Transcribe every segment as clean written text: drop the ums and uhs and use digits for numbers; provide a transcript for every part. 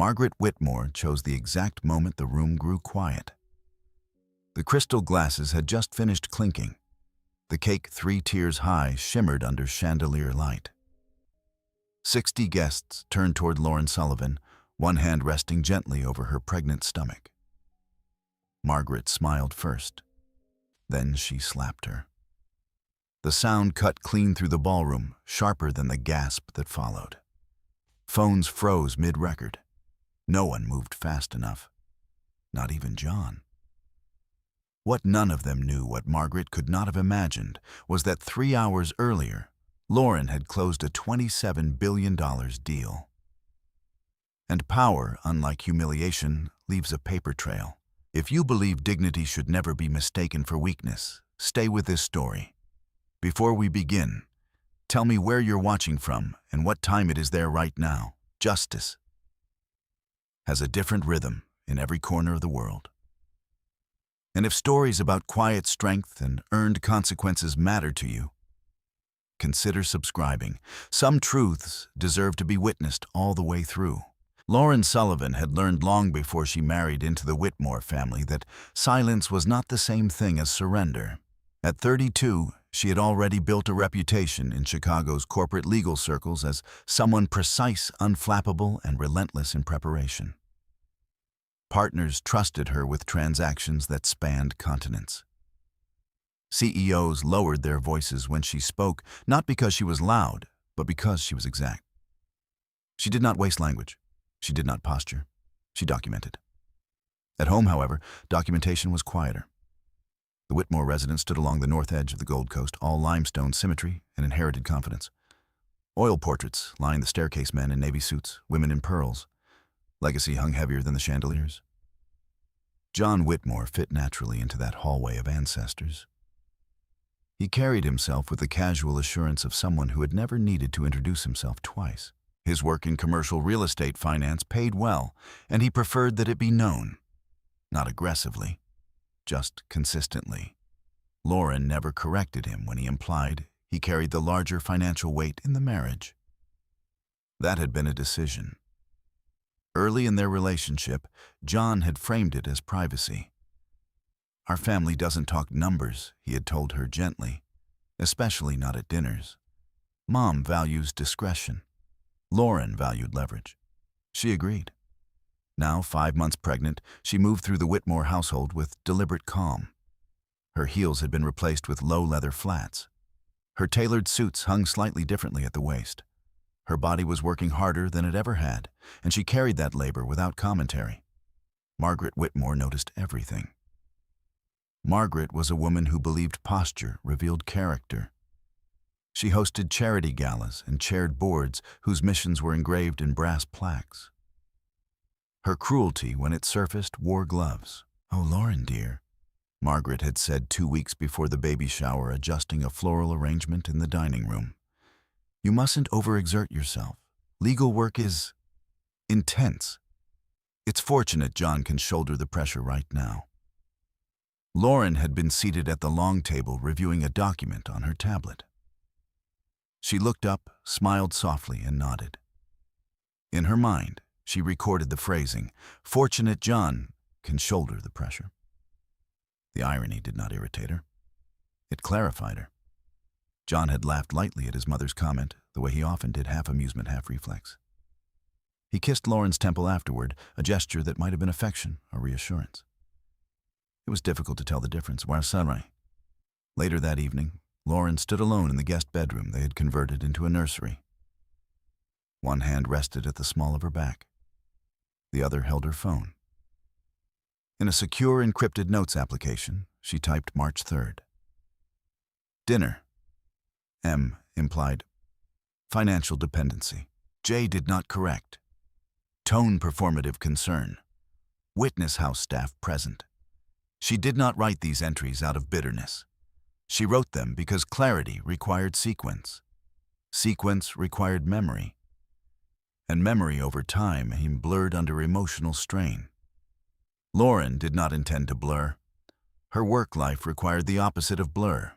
Margaret Witmore chose the exact moment the room grew quiet. The crystal glasses had just finished clinking. The cake 3 tiers high shimmered under chandelier light. 60 guests turned toward Lauren Sullivan, one hand resting gently over her pregnant stomach. Margaret smiled first. Then she slapped her. The sound cut clean through the ballroom, sharper than the gasp that followed. Phones froze mid-record. No one moved fast enough. Not even John. What none of them knew, what Margaret could not have imagined, was that 3 hours earlier, Lauren had closed a $27 billion deal. And power, unlike humiliation, leaves a paper trail. If you believe dignity should never be mistaken for weakness, stay with this story. Before we begin, tell me where you're watching from and what time it is there right now. Justice has a different rhythm in every corner of the world. And if stories about quiet strength and earned consequences matter to you, consider subscribing. Some truths deserve to be witnessed all the way through. Lauren Sullivan had learned long before she married into the Witmore family that silence was not the same thing as surrender. At 32, she had already built a reputation in Chicago's corporate legal circles as someone precise, unflappable, and relentless in preparation. Partners trusted her with transactions that spanned continents. CEOs lowered their voices when she spoke, not because she was loud, but because she was exact. She did not waste language. She did not posture. She documented. At home, however, documentation was quieter. The Witmore residence stood along the north edge of the Gold Coast, all limestone symmetry and inherited confidence. Oil portraits lined the staircase, men in navy suits, women in pearls. Legacy hung heavier than the chandeliers. John Witmore fit naturally into that hallway of ancestors. He carried himself with the casual assurance of someone who had never needed to introduce himself twice. His work in commercial real estate finance paid well, and he preferred that it be known. Not aggressively, just consistently. Lauren never corrected him when he implied he carried the larger financial weight in the marriage. That had been a decision. Early in their relationship, John had framed it as privacy. "Our family doesn't talk numbers," he had told her gently, "especially not at dinners. Mom values discretion." Lauren valued leverage. She agreed. Now, 5 months pregnant, she moved through the Witmore household with deliberate calm. Her heels had been replaced with low leather flats. Her tailored suits hung slightly differently at the waist. Her body was working harder than it ever had, and she carried that labor without commentary. Margaret Witmore noticed everything. Margaret was a woman who believed posture revealed character. She hosted charity galas and chaired boards whose missions were engraved in brass plaques. Her cruelty, when it surfaced, wore gloves. "Oh, Lauren, dear," Margaret had said 2 weeks before the baby shower, adjusting a floral arrangement in the dining room. "You mustn't overexert yourself. Legal work is intense. It's fortunate John can shoulder the pressure right now." Lauren had been seated at the long table reviewing a document on her tablet. She looked up, smiled softly, and nodded. In her mind, she recorded the phrasing, "Fortunate John can shoulder the pressure." The irony did not irritate her. It clarified her. John had laughed lightly at his mother's comment, the way he often did, half amusement, half reflex. He kissed Lauren's temple afterward, a gesture that might have been affection or reassurance. It was difficult to tell the difference. Later that evening, Lauren stood alone in the guest bedroom they had converted into a nursery. One hand rested at the small of her back. The other held her phone. In a secure encrypted notes application, she typed March 3rd. Dinner. M implied financial dependency. J did not correct. Tone performative concern. Witness house staff present. She did not write these entries out of bitterness. She wrote them because clarity required sequence. Sequence required memory. And memory over time became blurred under emotional strain. Lauren did not intend to blur. Her work life required the opposite of blur.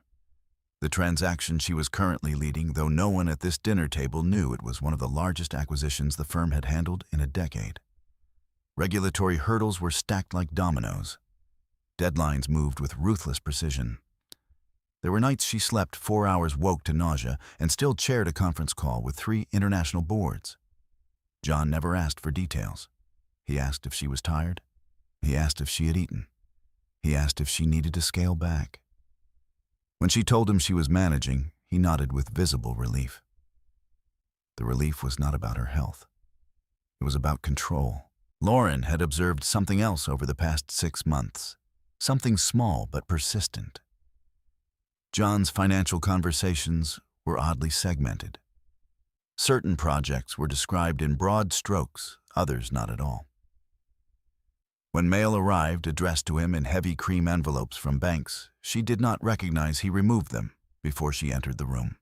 The transaction she was currently leading, though no one at this dinner table knew, it was one of the largest acquisitions the firm had handled in a decade. Regulatory hurdles were stacked like dominoes. Deadlines moved with ruthless precision. There were nights she slept 4 hours woke to nausea and still chaired a conference call with 3 international boards. John never asked for details. He asked if she was tired. He asked if she had eaten. He asked if she needed to scale back. When she told him she was managing, he nodded with visible relief. The relief was not about her health. It was about control. Lauren had observed something else over the past 6 months, something small but persistent. John's financial conversations were oddly segmented. Certain projects were described in broad strokes, others not at all. When mail arrived addressed to him in heavy cream envelopes from banks, she did not recognize he removed them before she entered the room.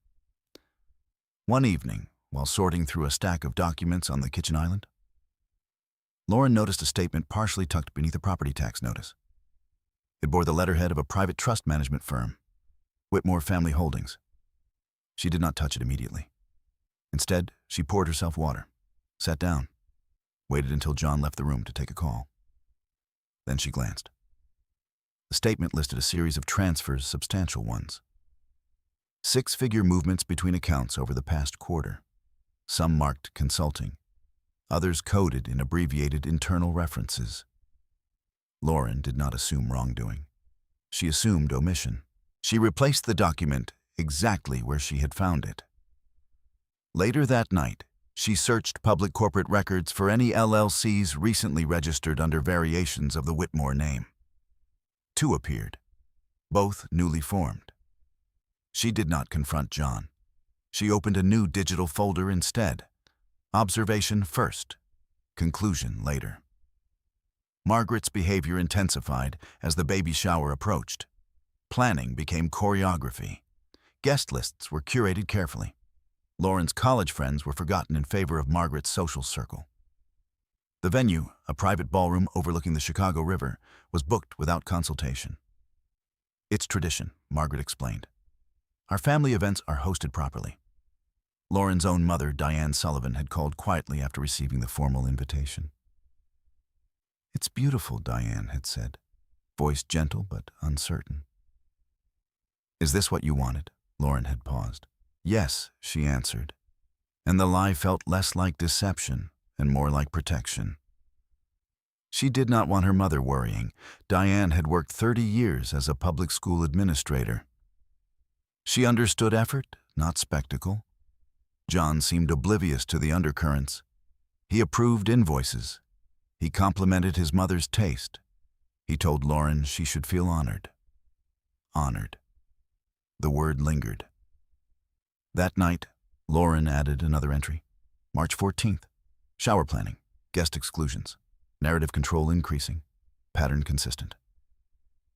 One evening, while sorting through a stack of documents on the kitchen island, Lauren noticed a statement partially tucked beneath a property tax notice. It bore the letterhead of a private trust management firm, Witmore Family Holdings. She did not touch it immediately. Instead, she poured herself water, sat down, waited until John left the room to take a call. Then she glanced. The statement listed a series of transfers, substantial ones. 6-figure movements between accounts over the past quarter. Some marked consulting, others coded in abbreviated internal references. Lauren did not assume wrongdoing. She assumed omission. She replaced the document exactly where she had found it. Later that night, she searched public corporate records for any LLCs recently registered under variations of the Witmore name. 2 appeared, both newly formed. She did not confront John. She opened a new digital folder instead. Observation first, conclusion later. Margaret's behavior intensified as the baby shower approached. Planning became choreography. Guest lists were curated carefully. Lauren's college friends were forgotten in favor of Margaret's social circle. The venue, a private ballroom overlooking the Chicago River, was booked without consultation. "It's tradition," Margaret explained. "Our family events are hosted properly." Lauren's own mother, Lauren Sullivan, had called quietly after receiving the formal invitation. "It's beautiful," Diane had said, voice gentle but uncertain. "Is this what you wanted?" Lauren had paused. "Yes," she answered, and the lie felt less like deception and more like protection. She did not want her mother worrying. Diane had worked 30 years as a public school administrator. She understood effort, not spectacle. John seemed oblivious to the undercurrents. He approved invoices. He complimented his mother's taste. He told Lauren she should feel honored. Honored. The word lingered. That night, Lauren added another entry. March 14th. Shower planning. Guest exclusions. Narrative control increasing. Pattern consistent.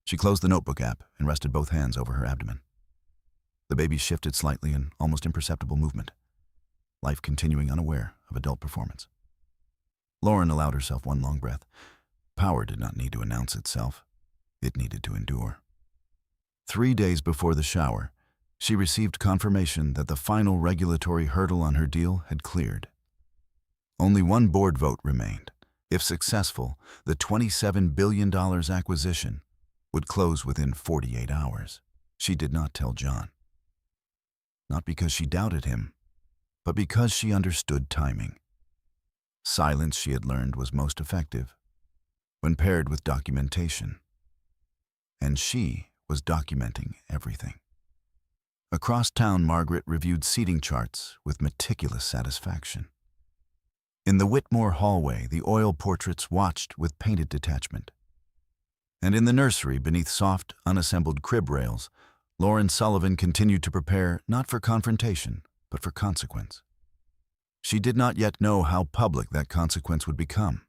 She closed the notebook app and rested both hands over her abdomen. The baby shifted slightly in almost imperceptible movement, life continuing unaware of adult performance. Lauren allowed herself one long breath. Power did not need to announce itself. It needed to endure. 3 days before the shower, she received confirmation that the final regulatory hurdle on her deal had cleared. Only one board vote remained. If successful, the $27 billion acquisition would close within 48 hours. She did not tell John. Not because she doubted him, but because she understood timing. Silence, she had learned, was most effective when paired with documentation. And she was documenting everything. Across town, Margaret reviewed seating charts with meticulous satisfaction. In the Witmore hallway, the oil portraits watched with painted detachment. And in the nursery, beneath soft, unassembled crib rails, Lauren Sullivan continued to prepare not for confrontation, but for consequence. She did not yet know how public that consequence would become,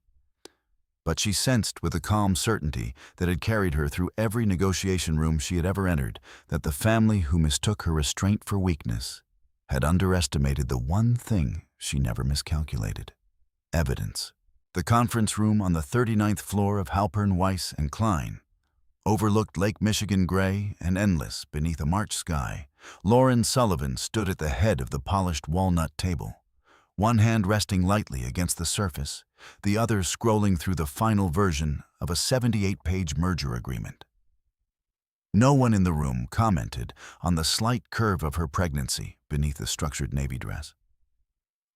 but she sensed with a calm certainty that had carried her through every negotiation room she had ever entered that the family who mistook her restraint for weakness had underestimated the one thing she never miscalculated: evidence. The conference room on the 39th floor of Halpern, Weiss and Klein overlooked Lake Michigan gray and endless beneath a March sky. Lauren Sullivan stood at the head of the polished walnut table, one hand resting lightly against the surface, the other scrolling through the final version of a 78-page merger agreement. No one in the room commented on the slight curve of her pregnancy beneath the structured navy dress.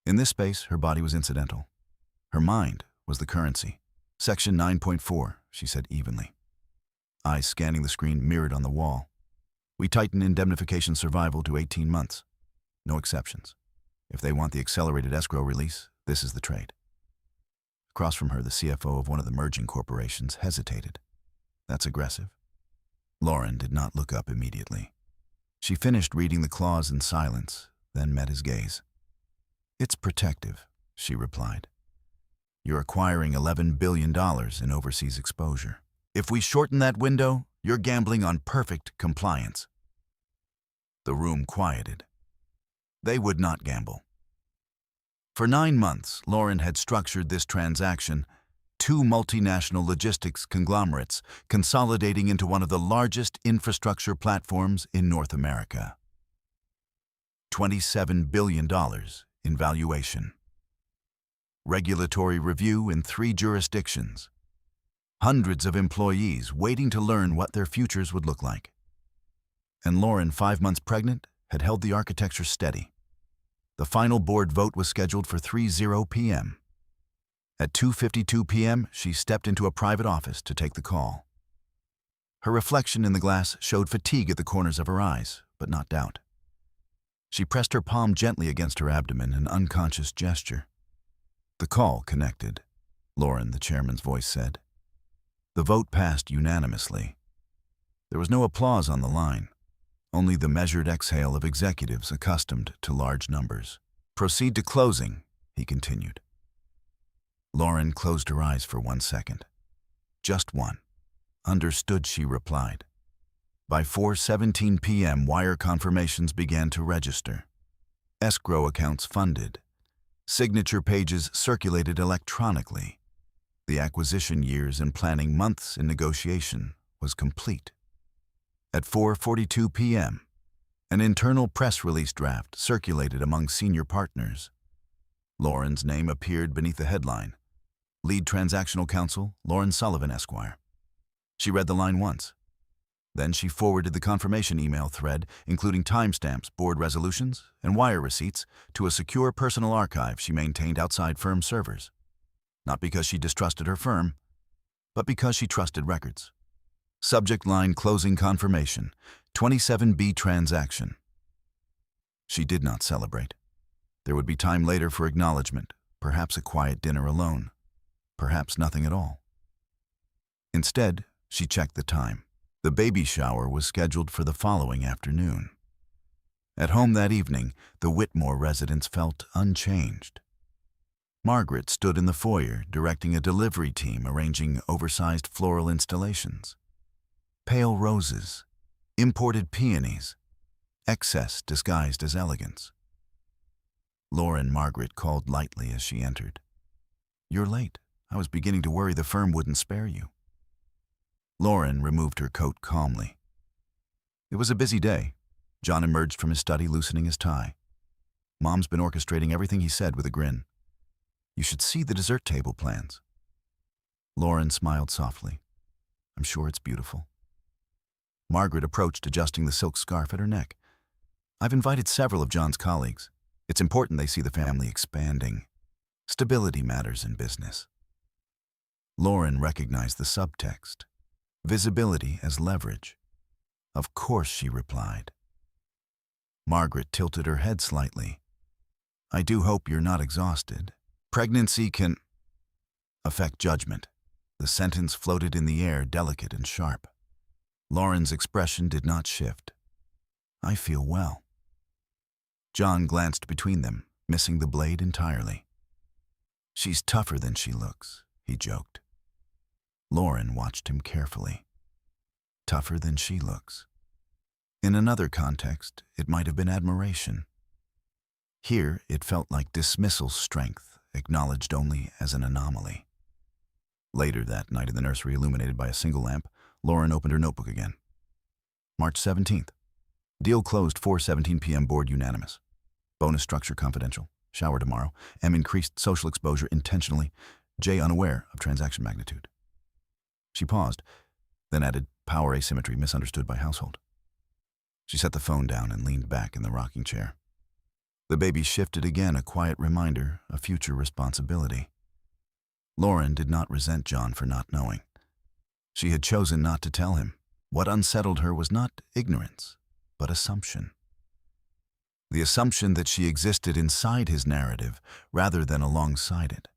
In this space, her body was incidental. Her mind was the currency. Section 9.4, she said evenly. Eyes scanning the screen mirrored on the wall. We tighten indemnification survival to 18 months. No exceptions. If they want the accelerated escrow release, this is the trade. Across from her, the CFO of one of the merging corporations hesitated. That's aggressive. Lauren did not look up immediately. She finished reading the clause in silence, then met his gaze. It's protective, she replied. You're acquiring $11 billion in overseas exposure. If we shorten that window, you're gambling on perfect compliance. The room quieted. They would not gamble. For 9 months, Lauren had structured this transaction, 2 multinational logistics conglomerates consolidating into one of the largest infrastructure platforms in North America. $27 billion in valuation. Regulatory review in 3 jurisdictions. Hundreds of employees waiting to learn what their futures would look like. And Lauren, 5 months pregnant, had held the architecture steady. The final board vote was scheduled for 3:00 p.m. At 2:52 p.m., she stepped into a private office to take the call. Her reflection in the glass showed fatigue at the corners of her eyes, but not doubt. She pressed her palm gently against her abdomen, an unconscious gesture. The call connected. Lauren, the chairman's voice said. The vote passed unanimously. There was no applause on the line, only the measured exhale of executives accustomed to large numbers. Proceed to closing, he continued. Lauren closed her eyes for 1 second. Just one. Understood, she replied. By 4:17 p.m., wire confirmations began to register. Escrow accounts funded. Signature pages circulated electronically. The acquisition years and planning months in negotiation was complete. At 4:42 p.m., an internal press release draft circulated among senior partners. Lauren's name appeared beneath the headline, Lead Transactional Counsel, Lauren Sullivan, Esquire. She read the line once. Then she forwarded the confirmation email thread, including timestamps, board resolutions, and wire receipts, to a secure personal archive she maintained outside firm servers. Not because she distrusted her firm, but because she trusted records. Subject line closing confirmation, 27B transaction. She did not celebrate. There would be time later for acknowledgement, perhaps a quiet dinner alone, perhaps nothing at all. Instead, she checked the time. The baby shower was scheduled for the following afternoon. At home that evening, the Witmore residents felt unchanged. Margaret stood in the foyer, directing a delivery team arranging oversized floral installations. Pale roses, imported peonies, excess disguised as elegance. Lauren Margaret called lightly as she entered. You're late. I was beginning to worry the firm wouldn't spare you. Lauren removed her coat calmly. It was a busy day. John emerged from his study, loosening his tie. Mom's been orchestrating everything he said with a grin. You should see the dessert table plans. Lauren smiled softly. I'm sure it's beautiful. Margaret approached, adjusting the silk scarf at her neck. I've invited several of John's colleagues. It's important they see the family expanding. Stability matters in business. Lauren recognized the subtext. Visibility as leverage. Of course, she replied. Margaret tilted her head slightly. I do hope you're not exhausted. Pregnancy can affect judgment. The sentence floated in the air, delicate and sharp. Lauren's expression did not shift. I feel well. John glanced between them, missing the blade entirely. She's tougher than she looks, he joked. Lauren watched him carefully. Tougher than she looks. In another context, it might have been admiration. Here, it felt like dismissal strength, acknowledged only as an anomaly. Later that night in the nursery, illuminated by a single lamp, Lauren opened her notebook again. March 17th. Deal closed 4:17 p.m. Board unanimous. Bonus structure confidential. shower tomorrow. M, increased social exposure intentionally. J, unaware of transaction magnitude. She paused, then added power asymmetry misunderstood by household. She set the phone down and leaned back in the rocking chair. The baby shifted again, a quiet reminder of future responsibility. Lauren did not resent John for not knowing. She had chosen not to tell him. What unsettled her was not ignorance, but assumption. The assumption that she existed inside his narrative rather than alongside it.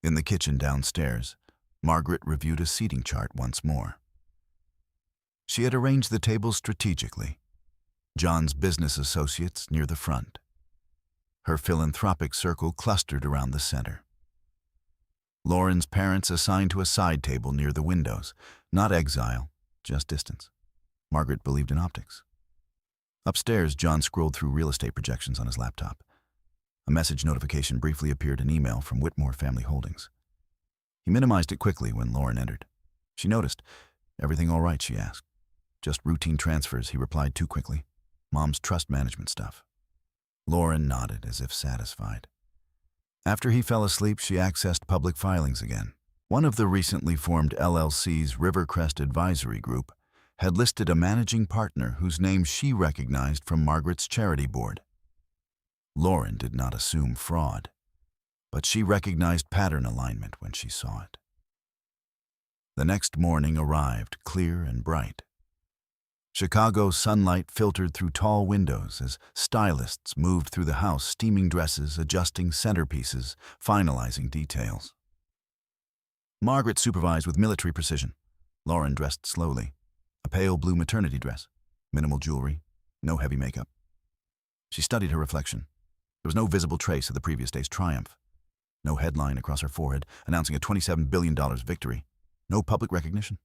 In the kitchen downstairs, Margaret reviewed a seating chart once more. She had arranged the tables strategically. John's business associates near the front. Her philanthropic circle clustered around the center. Lauren's parents assigned to a side table near the windows. Not exile, just distance. Margaret believed in optics. Upstairs, John scrolled through real estate projections on his laptop. A message notification briefly appeared, an email from Witmore Family Holdings. He minimized it quickly when Lauren entered. She noticed. "Everything all right?" she asked. "Just routine transfers," he replied too quickly. "Mom's trust management stuff." Lauren nodded as if satisfied. After he fell asleep, she accessed public filings again. One of the recently formed LLC's Rivercrest Advisory Group had listed a managing partner whose name she recognized from Margaret's charity board. Lauren did not assume fraud, but she recognized pattern alignment when she saw it. The next morning arrived, clear and bright. Chicago sunlight filtered through tall windows as stylists moved through the house, steaming dresses, adjusting centerpieces, finalizing details. Margaret supervised with military precision. Lauren dressed slowly. A pale blue maternity dress, minimal jewelry, no heavy makeup. She studied her reflection. There was no visible trace of the previous day's triumph. No headline across her forehead announcing a $27 billion victory. No public recognition,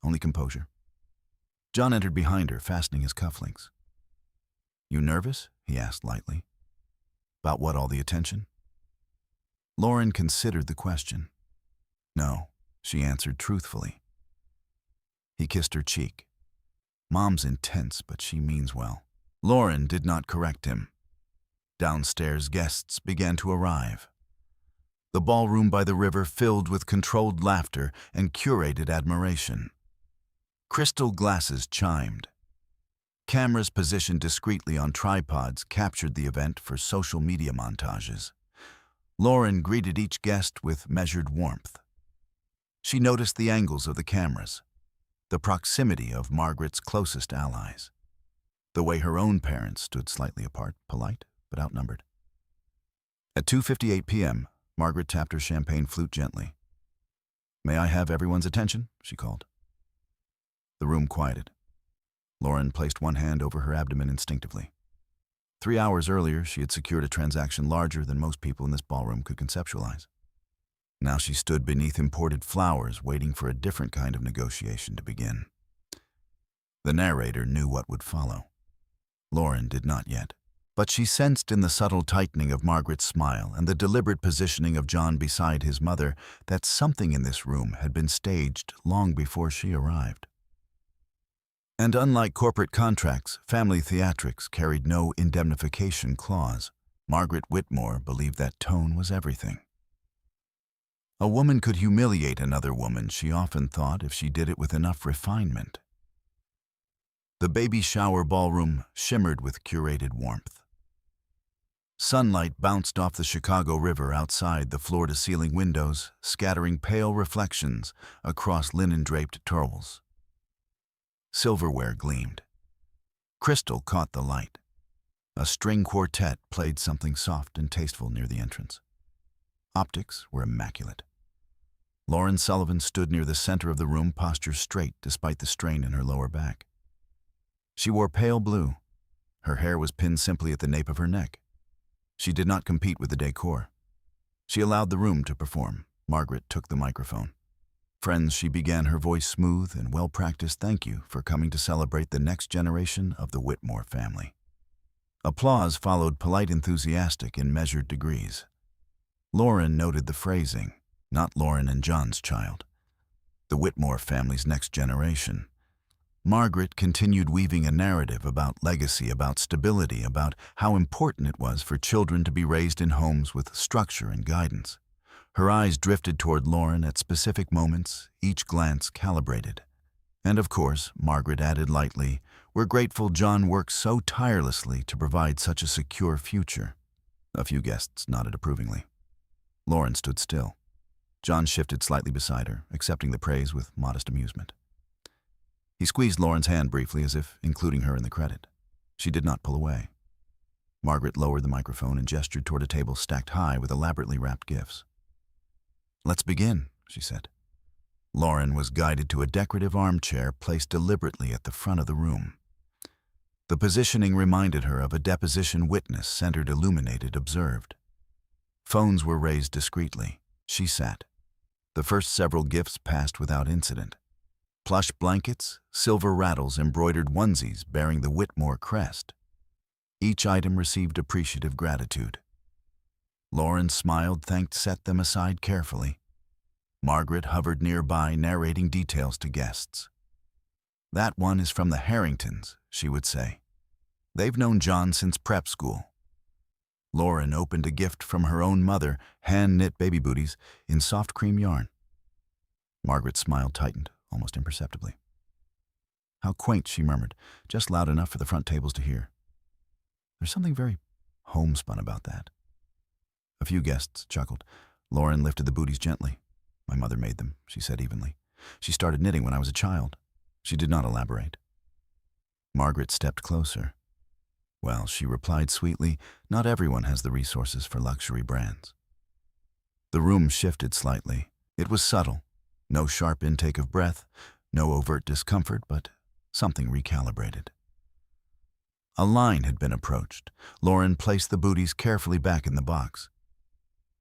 only composure. John entered behind her, fastening his cufflinks. "You nervous?" he asked lightly. "About what, all the attention?" Lauren considered the question. "No," she answered truthfully. He kissed her cheek. "Mom's intense, but she means well." Lauren did not correct him. Downstairs, guests began to arrive. The ballroom by the river filled with controlled laughter and curated admiration. Crystal glasses chimed. Cameras positioned discreetly on tripods captured the event for social media montages. Lauren greeted each guest with measured warmth. She noticed the angles of the cameras, the proximity of Margaret's closest allies, the way her own parents stood slightly apart, polite but outnumbered. At 2:58 p.m., Margaret tapped her champagne flute gently. "May I have everyone's attention?" she called. The room quieted. Lauren placed one hand over her abdomen instinctively. 3 hours earlier, she had secured a transaction larger than most people in this ballroom could conceptualize. Now she stood beneath imported flowers, waiting for a different kind of negotiation to begin. The narrator knew what would follow. Lauren did not yet. But she sensed in the subtle tightening of Margaret's smile and the deliberate positioning of John beside his mother that something in this room had been staged long before she arrived. And unlike corporate contracts, family theatrics carried no indemnification clause. Margaret Witmore believed that tone was everything. A woman could humiliate another woman, she often thought, if she did it with enough refinement. The baby shower ballroom shimmered with curated warmth. Sunlight bounced off the Chicago River outside the floor-to-ceiling windows, scattering pale reflections across linen-draped turrets. Silverware gleamed. Crystal caught the light. A string quartet played something soft and tasteful near the entrance. Optics were immaculate. Lauren Sullivan stood near the center of the room, posture straight despite the strain in her lower back. She wore pale blue. Her hair was pinned simply at the nape of her neck. She did not compete with the decor. She allowed the room to perform. Margaret took the microphone. "Friends," she began, her voice smooth and well-practiced, "thank you for coming to celebrate the next generation of the Witmore family." Applause followed, polite, enthusiastic in measured degrees. Lauren noted the phrasing, not Lauren and John's child. The Witmore family's next generation. Margaret continued weaving a narrative about legacy, about stability, about how important it was for children to be raised in homes with structure and guidance. Her eyes drifted toward Lauren at specific moments, each glance calibrated. And of course, Margaret added lightly, "We're grateful John worked so tirelessly to provide such a secure future." A few guests nodded approvingly. Lauren stood still. John shifted slightly beside her, accepting the praise with modest amusement. He squeezed Lauren's hand briefly as if including her in the credit. She did not pull away. Margaret lowered the microphone and gestured toward a table stacked high with elaborately wrapped gifts. "Let's begin," she said. Lauren was guided to a decorative armchair placed deliberately at the front of the room. The positioning reminded her of a deposition witness, centered, illuminated, observed. Phones were raised discreetly. She sat. The first several gifts passed without incident. Plush blankets, silver rattles, embroidered onesies bearing the Witmore crest. Each item received appreciative gratitude. Lauren smiled, thanked, set them aside carefully. Margaret hovered nearby, narrating details to guests. "That one is from the Harringtons," she would say. "They've known John since prep school." Lauren opened a gift from her own mother, hand-knit baby booties in soft cream yarn. Margaret's smile tightened, almost imperceptibly. "How quaint," she murmured, just loud enough for the front tables to hear. "There's something very homespun about that." A few guests chuckled. Lauren lifted the booties gently. "My mother made them," she said evenly. "She started knitting when I was a child." She did not elaborate. Margaret stepped closer. "Well," she replied sweetly, "not everyone has the resources for luxury brands." The room shifted slightly. It was subtle. No sharp intake of breath, no overt discomfort, but something recalibrated. A line had been approached. Lauren placed the booties carefully back in the box.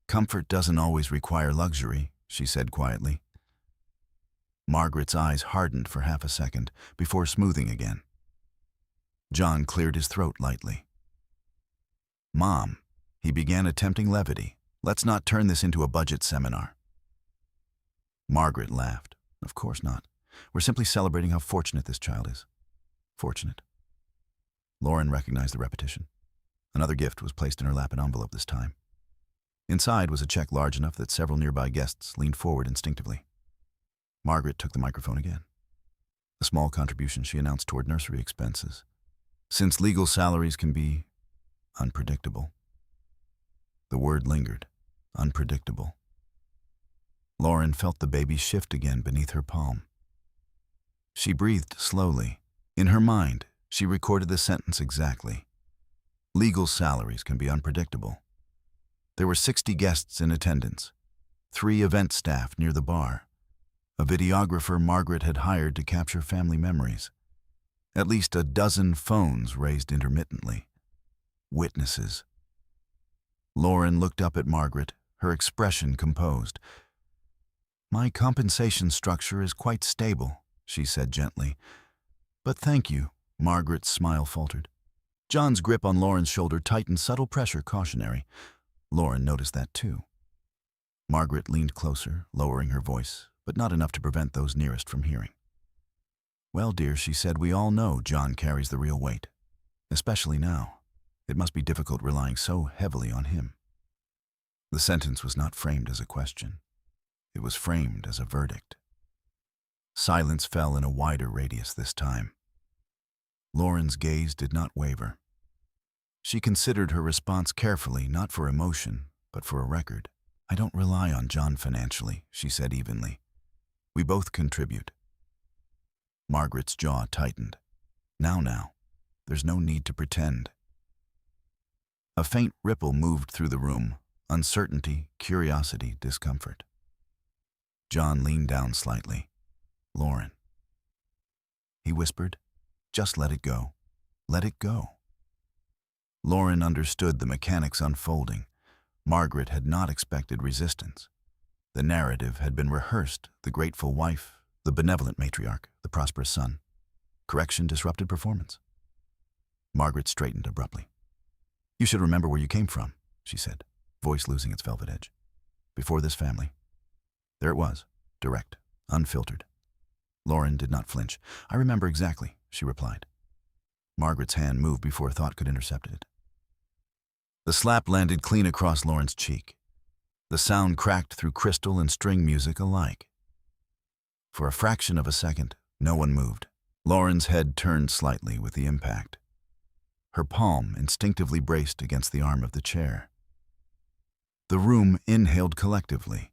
"Comfort doesn't always require luxury," she said quietly. Margaret's eyes hardened for half a second before smoothing again. John cleared his throat lightly. "Mom," he began, attempting levity, "let's not turn this into a budget seminar." Margaret laughed. "Of course not. We're simply celebrating how fortunate this child is." "Fortunate?" Lauren recognized the repetition. Another gift was placed in her lap, an envelope this time. Inside was a check large enough that several nearby guests leaned forward instinctively. Margaret took the microphone again. A small contribution, she announced, toward nursery expenses. "Since legal salaries can be unpredictable." The word lingered. Unpredictable. Lauren felt the baby shift again beneath her palm. She breathed slowly. In her mind, she recorded the sentence exactly. Legal salaries can be unpredictable. There were 60 guests in attendance, 3 event staff near the bar, a videographer Margaret had hired to capture family memories, at least a dozen phones raised intermittently. Witnesses. Lauren looked up at Margaret, her expression composed. "My compensation structure is quite stable," she said gently. "But thank you," Margaret's smile faltered. John's grip on Lauren's shoulder tightened, subtle pressure cautionary. Lauren noticed that too. Margaret leaned closer, lowering her voice, but not enough to prevent those nearest from hearing. "Well, dear," she said, "we all know John carries the real weight. Especially now. It must be difficult relying so heavily on him." The sentence was not framed as a question. It was framed as a verdict. Silence fell in a wider radius this time. Lauren's gaze did not waver. She considered her response carefully, not for emotion, but for a record. "I don't rely on John financially," she said evenly. "We both contribute." Margaret's jaw tightened. Now, there's no need to pretend." A faint ripple moved through the room, uncertainty, curiosity, discomfort. John leaned down slightly. "Lauren," he whispered, "just let it go. Let it go." Lauren understood the mechanics unfolding. Margaret had not expected resistance. The narrative had been rehearsed: the grateful wife, the benevolent matriarch, the prosperous son. Correction disrupted performance. Margaret straightened abruptly. "You should remember where you came from," she said, voice losing its velvet edge. "Before this family." There it was, direct, unfiltered. Lauren did not flinch. "I remember exactly," she replied. Margaret's hand moved before thought could intercept it. The slap landed clean across Lauren's cheek. The sound cracked through crystal and string music alike. For a fraction of a second, no one moved. Lauren's head turned slightly with the impact. Her palm instinctively braced against the arm of the chair. The room inhaled collectively.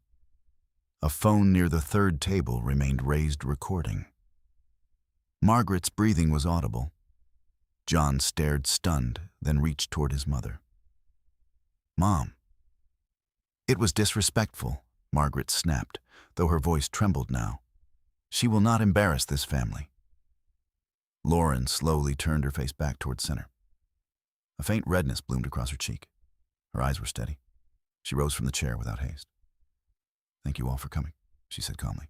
A phone near the third table remained raised, recording. Margaret's breathing was audible. John stared stunned, then reached toward his mother. "Mom." "It was disrespectful," Margaret snapped, though her voice trembled now. "She will not embarrass this family." Lauren slowly turned her face back toward center. A faint redness bloomed across her cheek. Her eyes were steady. She rose from the chair without haste. "Thank you all for coming," she said calmly.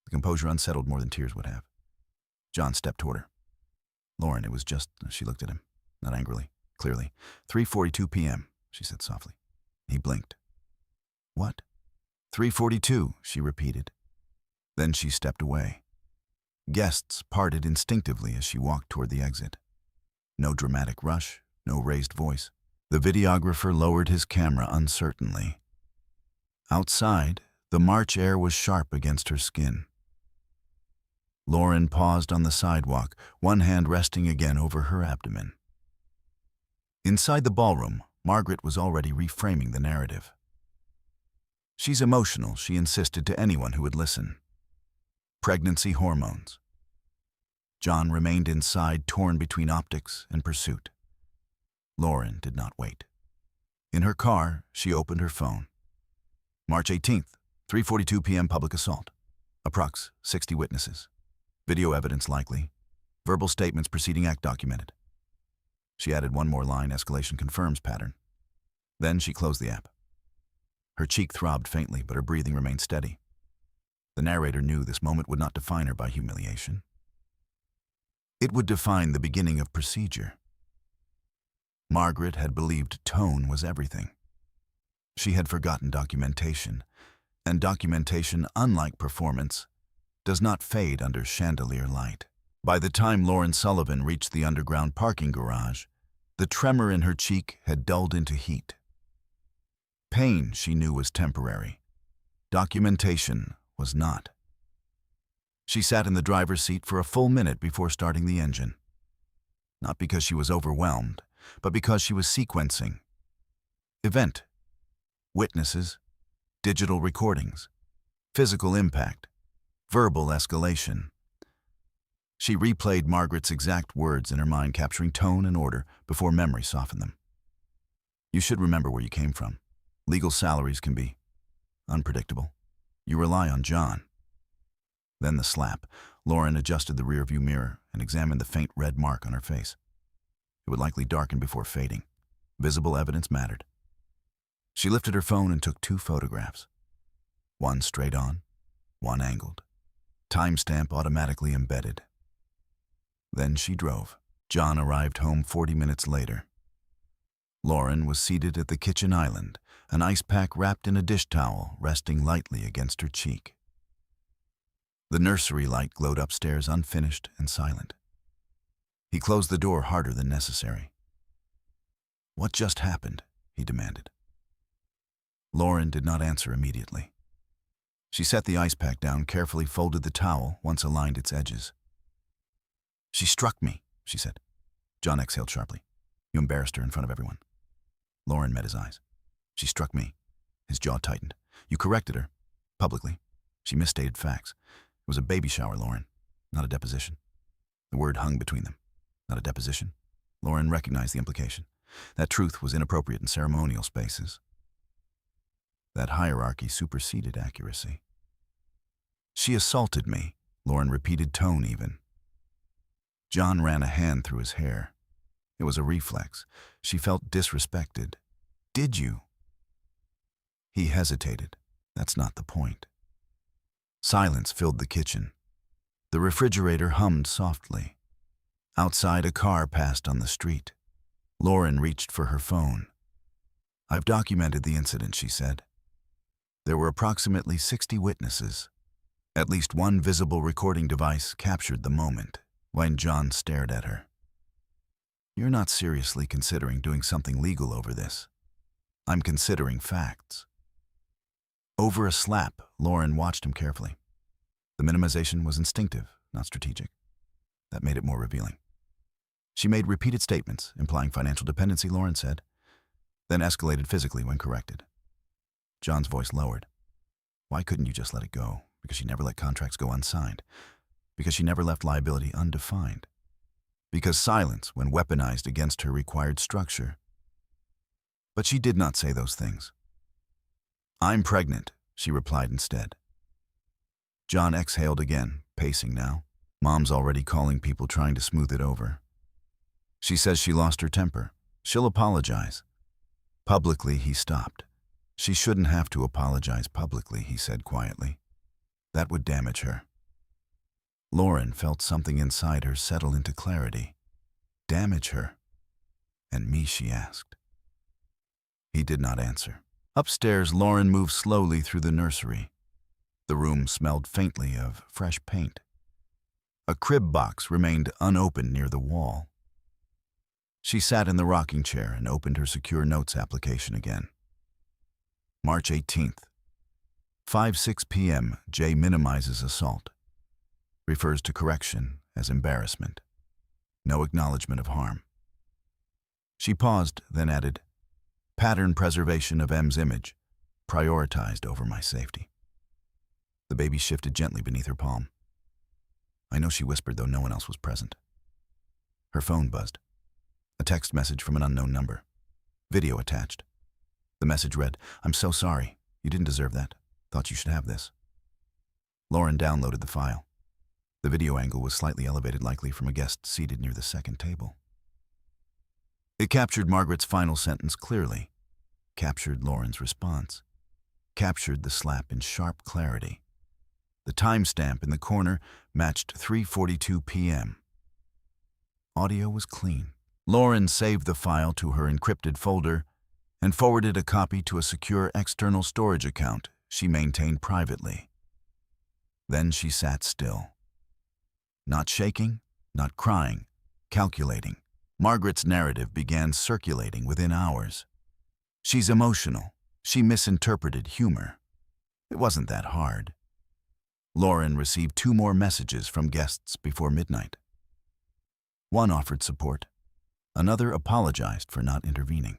The composure unsettled more than tears would have. John stepped toward her. "Lauren, it was just—" She looked at him, not angrily, clearly. 3:42 p.m., she said softly. He blinked. "What?" 3:42, she repeated. Then she stepped away. Guests parted instinctively as she walked toward the exit. No dramatic rush, no raised voice. The videographer lowered his camera uncertainly. Outside, the March air was sharp against her skin. Lauren paused on the sidewalk, one hand resting again over her abdomen. Inside the ballroom, Margaret was already reframing the narrative. "She's emotional," she insisted to anyone who would listen. "Pregnancy hormones." John remained inside, torn between optics and pursuit. Lauren did not wait. In her car, she opened her phone. March 18th, 3:42 p.m. public assault. Approx. 60 witnesses. Video evidence likely. Verbal statements preceding act documented. She added one more line, escalation confirms pattern. Then she closed the app. Her cheek throbbed faintly, but her breathing remained steady. The narrator knew this moment would not define her by humiliation. It would define the beginning of procedure. Margaret had believed tone was everything. She had forgotten documentation, and documentation, unlike performance, does not fade under chandelier light. By the time Lauren Sullivan reached the underground parking garage, the tremor in her cheek had dulled into heat. Pain, she knew, was temporary. Documentation was not. She sat in the driver's seat for a full minute before starting the engine. Not because she was overwhelmed, but because she was sequencing. Event, witnesses, digital recordings, physical impact, verbal escalation. She replayed Margaret's exact words in her mind, capturing tone and order before memory softened them. "You should remember where you came from. Legal salaries can be unpredictable. You rely on John." Then the slap. Lauren adjusted the rearview mirror and examined the faint red mark on her face. It would likely darken before fading. Visible evidence mattered. She lifted her phone and took 2 photographs. One straight on, one angled. Timestamp automatically embedded. Then she drove. John arrived home 40 minutes later. Lauren was seated at the kitchen island, an ice pack wrapped in a dish towel resting lightly against her cheek. The nursery light glowed upstairs, unfinished and silent. He closed the door harder than necessary. "What just happened?" he demanded. Lauren did not answer immediately. She set the ice pack down, carefully folded the towel, once aligned its edges. "She struck me," she said. John exhaled sharply. "You embarrassed her in front of everyone." Lauren met his eyes. "She struck me." His jaw tightened. "You corrected her, publicly. She misstated facts. It was a baby shower, Lauren, not a deposition." The word hung between them. Not a deposition. Lauren recognized the implication. That truth was inappropriate in ceremonial spaces. That hierarchy superseded accuracy. "She assaulted me," Lauren repeated, tone even. John ran a hand through his hair. It was a reflex. She felt disrespected. "Did you?" He hesitated. "That's not the point." Silence filled the kitchen. The refrigerator hummed softly. Outside, a car passed on the street. Lauren reached for her phone. "I've documented the incident," she said. There were approximately 60 witnesses. At least one visible recording device captured the moment when John stared at her. "You're not seriously considering doing something legal over this." "I'm considering facts." Over a slap, Lauren watched him carefully. The minimization was instinctive, not strategic. That made it more revealing. She made repeated statements implying financial dependency, Lauren said, then escalated physically when corrected. John's voice lowered. "Why couldn't you just let it go? Because she never let contracts go unsigned. Because she never left liability undefined. Because silence, when weaponized against her, required structure." But she did not say those things. "I'm pregnant," she replied instead. John exhaled again, pacing now. "Mom's already calling people trying to smooth it over. She says she lost her temper. She'll apologize." Publicly, he stopped. "She shouldn't have to apologize publicly," he said quietly. "That would damage her." Lauren felt something inside her settle into clarity. Damage her? "And me?" she asked. He did not answer. Upstairs, Lauren moved slowly through the nursery. The room smelled faintly of fresh paint. A crib box remained unopened near the wall. She sat in the rocking chair and opened her secure notes application again. March 18th. 5:06 p.m. J minimizes assault. Refers to correction as embarrassment. No acknowledgement of harm. She paused, then added, "Pattern preservation of M's image, prioritized over my safety." The baby shifted gently beneath her palm. "I know," she whispered, though no one else was present. Her phone buzzed. A text message from an unknown number. Video attached. The message read, "I'm so sorry. You didn't deserve that. Thought you should have this." Lauren downloaded the file. The video angle was slightly elevated, likely from a guest seated near the second table. It captured Margaret's final sentence clearly, captured Lauren's response, captured the slap in sharp clarity. The timestamp in the corner matched 3:42 p.m. Audio was clean. Lauren saved the file to her encrypted folder and forwarded a copy to a secure external storage account she maintained privately. Then she sat still. Not shaking, not crying, calculating. Margaret's narrative began circulating within hours. She's emotional. She misinterpreted humor. It wasn't that hard. Lauren received 2 more messages from guests before midnight. One offered support. Another apologized for not intervening.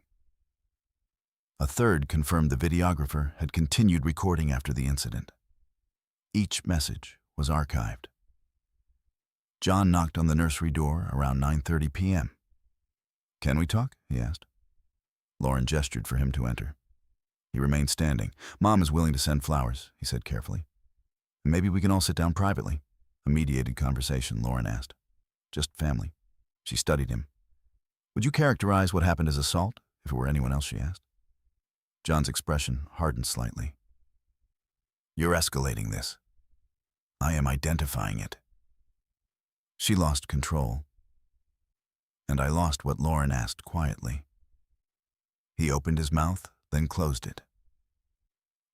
A third confirmed the videographer had continued recording after the incident. Each message was archived. John knocked on the nursery door around 9:30 p.m. "Can we talk?" he asked. Lauren gestured for him to enter. He remained standing. "Mom is willing to send flowers," he said carefully. "Maybe we can all sit down privately." "A mediated conversation," Lauren asked. "Just family." She studied him. "Would you characterize what happened as assault, if it were anyone else?" she asked. John's expression hardened slightly. "You're escalating this. I am identifying it." She lost control. And I lost what Lauren asked quietly. He opened his mouth, then closed it.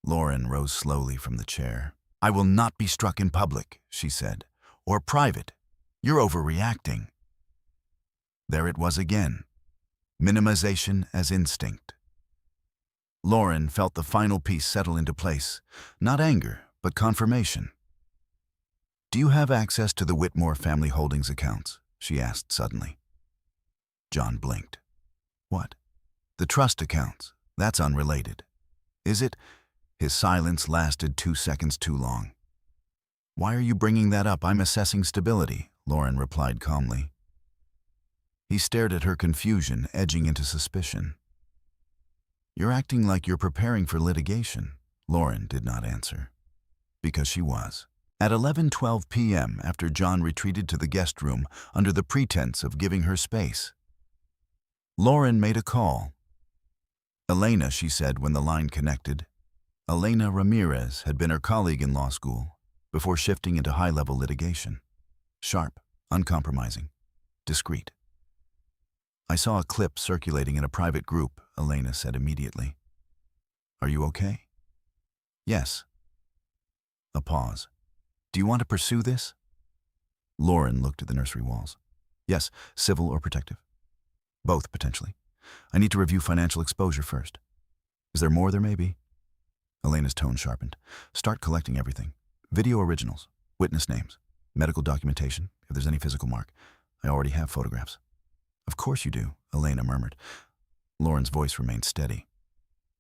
Lauren rose slowly from the chair. "I will not be struck in public," she said, "or private. You're overreacting." There it was again. Minimization as instinct. Lauren felt the final piece settle into place. Not anger, but confirmation. "Do you have access to the Witmore family holdings accounts?" she asked suddenly. John blinked. "What?" "The trust accounts. That's unrelated." "Is it?" His silence lasted 2 seconds too long. "Why are you bringing that up? I'm assessing stability," Lauren replied calmly. He stared at her confusion, edging into suspicion. "You're acting like you're preparing for litigation." Lauren did not answer. Because she was. At 11:12 p.m., after John retreated to the guest room under the pretense of giving her space, Lauren made a call. "Elena," she said when the line connected. Elena Ramirez had been her colleague in law school before shifting into high-level litigation. Sharp, uncompromising, discreet. "I saw a clip circulating in a private group," Elena said immediately. "Are you okay?" "Yes." A pause. Do you want to pursue this? Lauren looked at the nursery walls. Yes, civil or protective. Both, potentially. I need to review financial exposure first. Is there more there may be? Elena's tone sharpened. Start collecting everything. Video originals, witness names, medical documentation, if there's any physical mark. I already have photographs. Of course you do, Elena murmured. Lauren's voice remained steady.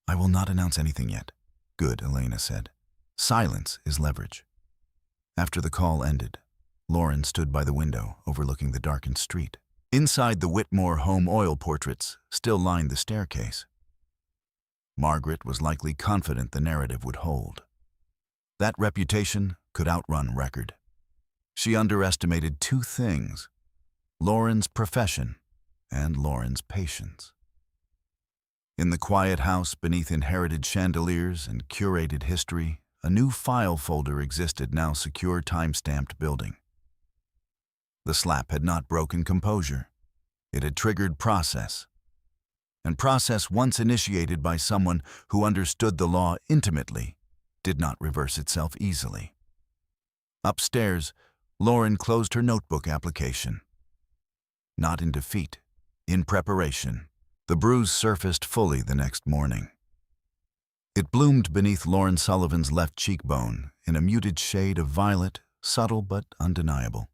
I will not announce anything yet. Good, Elena said. Silence is leverage. After the call ended, Lauren stood by the window overlooking the darkened street. Inside, the Witmore home oil portraits still lined the staircase. Margaret was likely confident the narrative would hold. That reputation could outrun record. She underestimated two things: Lauren's profession and Lauren's patience. In the quiet house beneath inherited chandeliers and curated history, a new file folder existed, now secure, time-stamped building. The slap had not broken composure. It had triggered process. And process, once initiated by someone who understood the law intimately, did not reverse itself easily. Upstairs, Lauren closed her notebook application. Not in defeat, in preparation. The bruise surfaced fully the next morning. It bloomed beneath Lauren Sullivan's left cheekbone in a muted shade of violet, subtle but undeniable.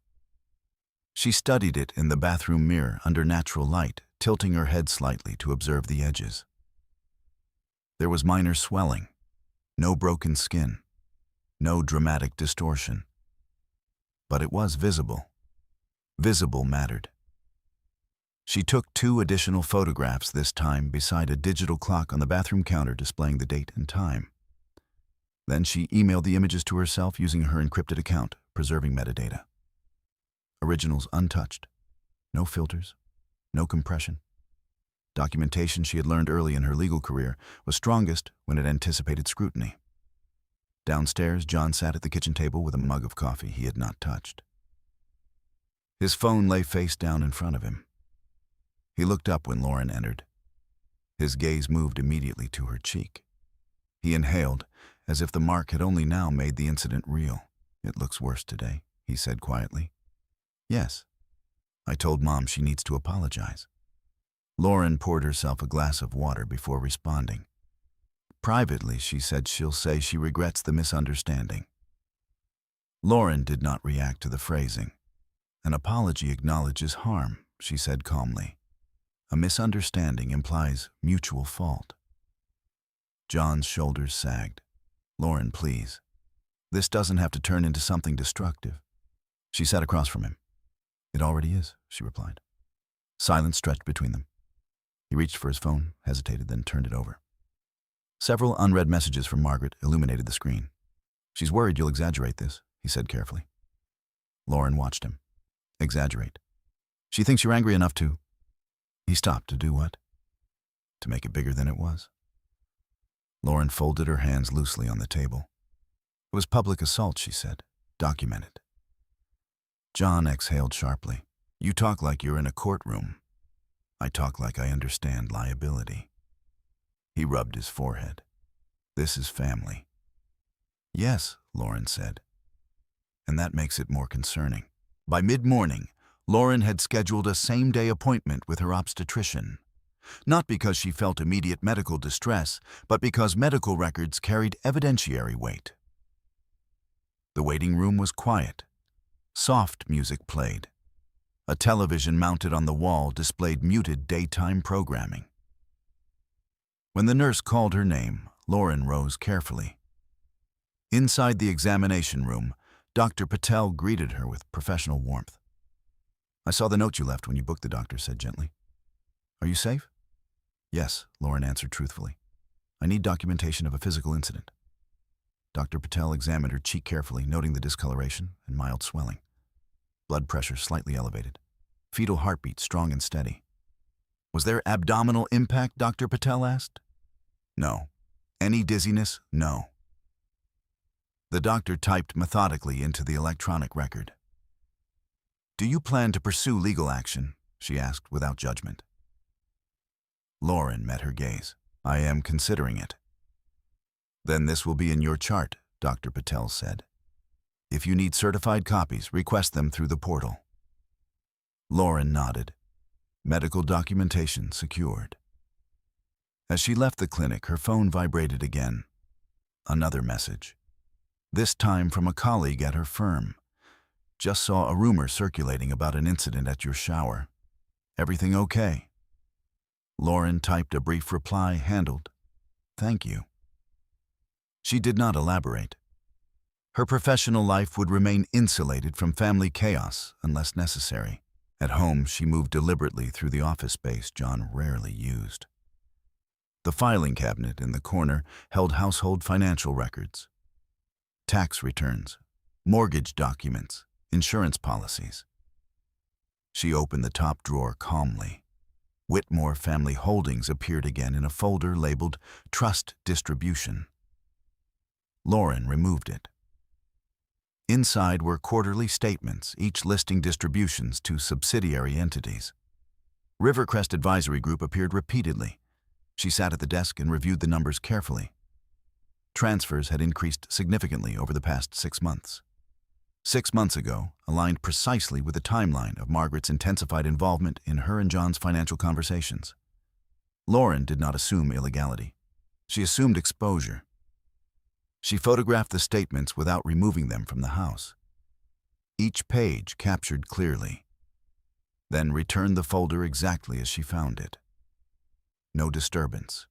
She studied it in the bathroom mirror under natural light, tilting her head slightly to observe the edges. There was minor swelling, no broken skin, no dramatic distortion. But it was visible. Visible mattered. She took 2 additional photographs, this time beside a digital clock on the bathroom counter displaying the date and time. Then she emailed the images to herself using her encrypted account, preserving metadata. Originals untouched. No filters. No compression. Documentation she had learned early in her legal career was strongest when it anticipated scrutiny. Downstairs, John sat at the kitchen table with a mug of coffee he had not touched. His phone lay face down in front of him. He looked up when Lauren entered. His gaze moved immediately to her cheek. He inhaled, as if the mark had only now made the incident real. It looks worse today, he said quietly. Yes. I told Mom she needs to apologize. Lauren poured herself a glass of water before responding. Privately, she said she'll say she regrets the misunderstanding. Lauren did not react to the phrasing. An apology acknowledges harm, she said calmly. A misunderstanding implies mutual fault. John's shoulders sagged. Lauren, please. This doesn't have to turn into something destructive. She sat across from him. It already is, she replied. Silence stretched between them. He reached for his phone, hesitated, then turned it over. Several unread messages from Margaret illuminated the screen. She's worried you'll exaggerate this, he said carefully. Lauren watched him. Exaggerate. She thinks you're angry enough to... He stopped. To do what? To make it bigger than it was. Lauren folded her hands loosely on the table. It was public assault, she said. Documented. John exhaled sharply. You talk like you're in a courtroom. I talk like I understand liability. He rubbed his forehead. This is family. Yes, Lauren said. And that makes it more concerning. By mid-morning, Lauren had scheduled a same-day appointment with her obstetrician. Not because she felt immediate medical distress, but because medical records carried evidentiary weight. The waiting room was quiet. Soft music played. A television mounted on the wall displayed muted daytime programming. When the nurse called her name, Lauren rose carefully. Inside the examination room, Dr. Patel greeted her with professional warmth. I saw the note you left when you booked, the doctor said gently. Are you safe? Yes, Lauren answered truthfully. I need documentation of a physical incident. Dr. Patel examined her cheek carefully, noting the discoloration and mild swelling. Blood pressure slightly elevated. Fetal heartbeat strong and steady. Was there abdominal impact, Dr. Patel asked? No. Any dizziness? No. The doctor typed methodically into the electronic record. Do you plan to pursue legal action? She asked without judgment. Lauren met her gaze. I am considering it. Then this will be in your chart, Dr. Patel said. If you need certified copies, request them through the portal. Lauren nodded. Medical documentation secured. As she left the clinic, her phone vibrated again. Another message. This time from a colleague at her firm. Just saw a rumor circulating about an incident at your shower. Everything okay? Lauren typed a brief reply, handled. Thank you. She did not elaborate. Her professional life would remain insulated from family chaos unless necessary. At home, she moved deliberately through the office space John rarely used. The filing cabinet in the corner held household financial records, tax returns, mortgage documents, insurance policies. She opened the top drawer calmly. Witmore Family Holdings appeared again in a folder labeled Trust Distribution. Lauren removed it. Inside were quarterly statements, each listing distributions to subsidiary entities. Rivercrest Advisory Group appeared repeatedly. She sat at the desk and reviewed the numbers carefully. Transfers had increased significantly over the past 6 months. 6 months ago, aligned precisely with the timeline of Margaret's intensified involvement in her and John's financial conversations. Lauren did not assume illegality. She assumed exposure. She photographed the statements without removing them from the house. Each page captured clearly. Then returned the folder exactly as she found it. No disturbance.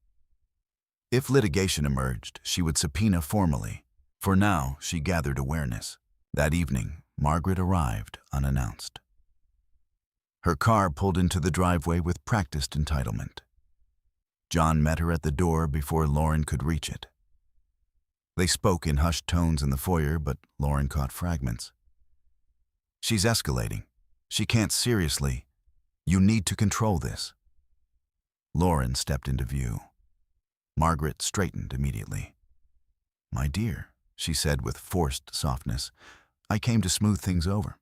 If litigation emerged, she would subpoena formally. For now, she gathered awareness. That evening, Margaret arrived unannounced. Her car pulled into the driveway with practiced entitlement. John met her at the door before Lauren could reach it. They spoke in hushed tones in the foyer, but Lauren caught fragments. She's escalating. She can't seriously. You need to control this. Lauren stepped into view. Margaret straightened immediately. My dear, she said with forced softness, I came to smooth things over.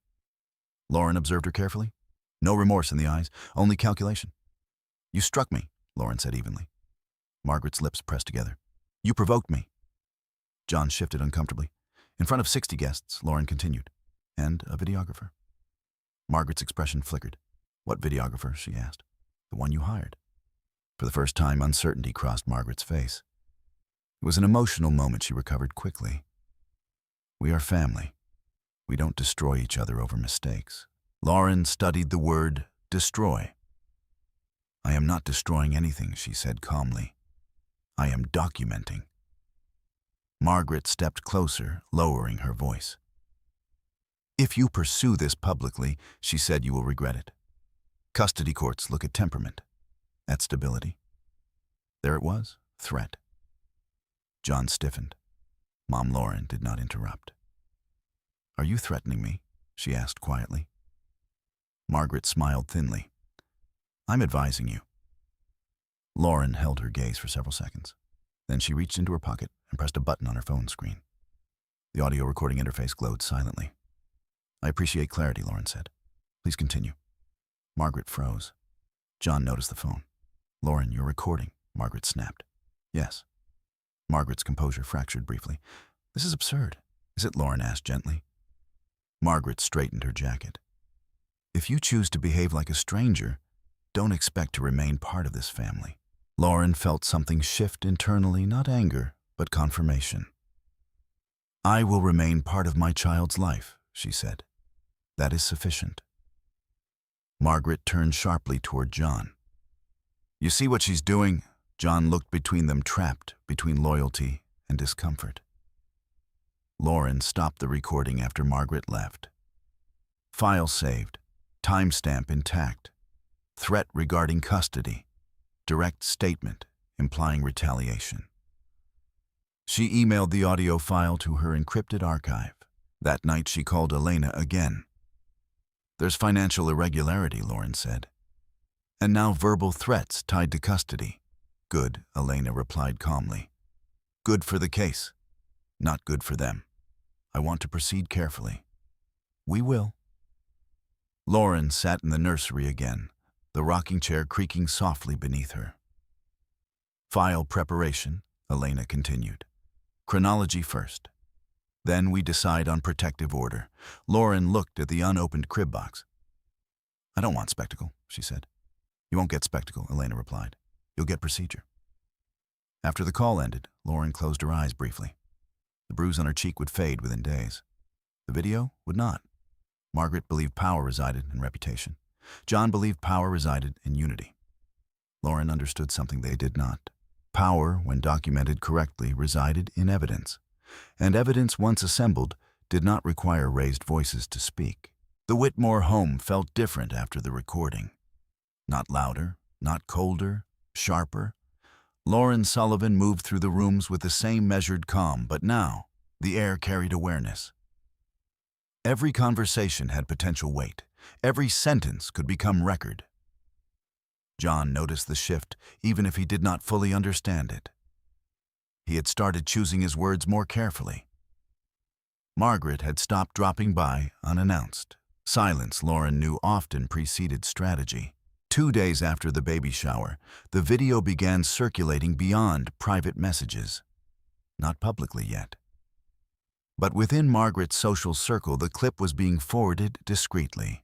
Lauren observed her carefully. No remorse in the eyes, only calculation. You struck me, Lauren said evenly. Margaret's lips pressed together. You provoked me. John shifted uncomfortably. In front of 60 guests, Lauren continued. And a videographer. Margaret's expression flickered. What videographer? She asked. The one you hired. For the first time, uncertainty crossed Margaret's face. It was an emotional moment she recovered quickly. We are family. We don't destroy each other over mistakes. Lauren studied the word destroy. I am not destroying anything, she said calmly. I am documenting. Margaret stepped closer, lowering her voice. If you pursue this publicly, she said, you will regret it. Custody courts look at temperament, at stability. There it was, threat. John stiffened. Mom Lauren did not interrupt. Are you threatening me? She asked quietly. Margaret smiled thinly. I'm advising you. Lauren held her gaze for several seconds. Then she reached into her pocket and pressed a button on her phone screen. The audio recording interface glowed silently. I appreciate clarity, Lauren said. Please continue. Margaret froze. John noticed the phone. Lauren, you're recording, Margaret snapped. Yes. Margaret's composure fractured briefly. This is absurd. Is it? Lauren asked gently. Margaret straightened her jacket. If you choose to behave like a stranger, don't expect to remain part of this family. Lauren felt something shift internally, not anger, but confirmation. I will remain part of my child's life, she said. That is sufficient. Margaret turned sharply toward John. You see what she's doing? John looked between them, trapped between loyalty and discomfort. Lauren stopped the recording after Margaret left. File saved. Timestamp intact. Threat regarding custody. Direct statement implying retaliation. She emailed the audio file to her encrypted archive. That night she called Elena again. There's financial irregularity, Lauren said. And now verbal threats tied to custody. Good, Elena replied calmly. Good for the case. Not good for them. I want to proceed carefully. We will. Lauren sat in the nursery again, the rocking chair creaking softly beneath her. File preparation, Elena continued. Chronology first. Then we decide on protective order. Lauren looked at the unopened crib box. I don't want spectacle, she said. You won't get spectacle, Elena replied. You'll get procedure. After the call ended, Lauren closed her eyes briefly. The bruise on her cheek would fade within days. The video would not. Margaret believed power resided in reputation. John believed power resided in unity. Lauren understood something they did not. Power, when documented correctly, resided in evidence. And evidence once assembled did not require raised voices to speak. The Witmore home felt different after the recording. Not louder, not colder, sharper. Lauren Sullivan moved through the rooms with the same measured calm, but now the air carried awareness. Every conversation had potential weight. Every sentence could become record. John noticed the shift, even if he did not fully understand it. He had started choosing his words more carefully. Margaret had stopped dropping by unannounced. Silence, Lauren knew, often preceded strategy. 2 days after the baby shower, the video began circulating beyond private messages. Not publicly yet. But within Margaret's social circle, the clip was being forwarded discreetly.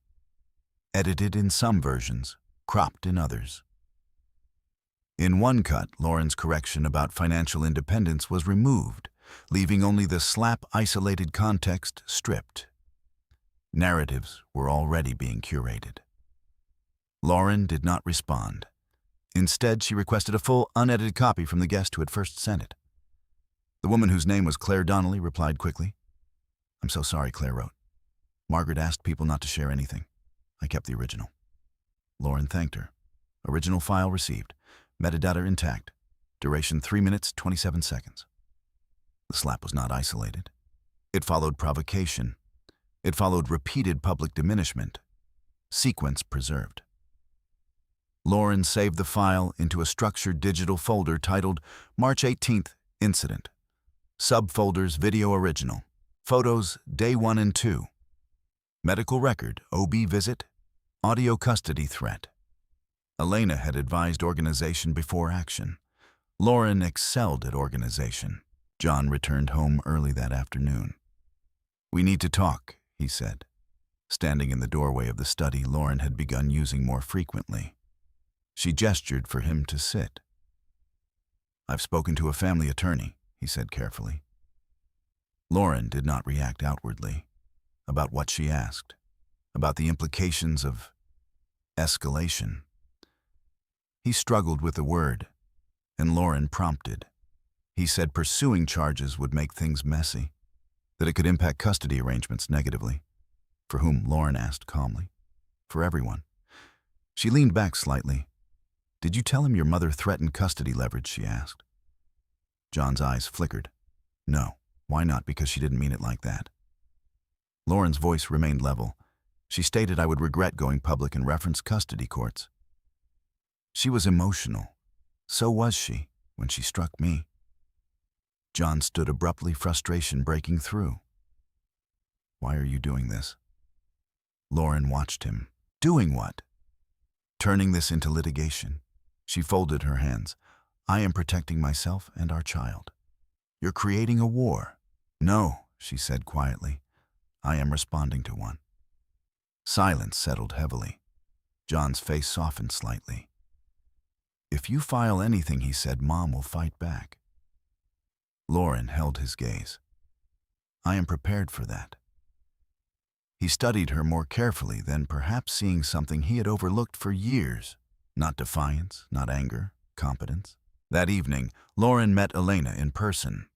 Edited in some versions, cropped in others. In one cut, Lauren's correction about financial independence was removed, leaving only the slap-isolated context stripped. Narratives were already being curated. Lauren did not respond. Instead, she requested a full, unedited copy from the guest who had first sent it. The woman, whose name was Claire Donnelly, replied quickly. I'm so sorry, Claire wrote. Margaret asked people not to share anything. I kept the original. Lauren thanked her. Original file received. Metadata intact. Duration 3 minutes, 27 seconds. The slap was not isolated. It followed provocation. It followed repeated public diminishment. Sequence preserved. Lauren saved the file into a structured digital folder titled March 18th Incident. Subfolders Video Original. Photos Day 1 and 2. Medical record, OB visit, audio custody threat. Elena had advised organization before action. Lauren excelled at organization. John returned home early that afternoon. We need to talk, he said. Standing in the doorway of the study Lauren had begun using more frequently. She gestured for him to sit. I've spoken to a family attorney, he said carefully. Lauren did not react outwardly. About what she asked. About the implications of escalation. He struggled with the word, and Lauren prompted. He said pursuing charges would make things messy, that it could impact custody arrangements negatively. For whom, Lauren asked calmly. For everyone. She leaned back slightly. Did you tell him your mother threatened custody leverage, she asked. John's eyes flickered. No. Why not? Because she didn't mean it like that. Lauren's voice remained level. She stated I would regret going public and reference custody courts. She was emotional. So was she, when she struck me. John stood abruptly, frustration breaking through. Why are you doing this? Lauren watched him. Doing what? Turning this into litigation. She folded her hands. I am protecting myself and our child. You're creating a war. No, she said quietly. I am responding to one. Silence settled heavily. John's face softened slightly. If you file anything, he said, Mom will fight back. Lauren held his gaze. I am prepared for that. He studied her more carefully, then perhaps seeing something he had overlooked for years. Not defiance, not anger, competence. That evening, Lauren met Elena in person.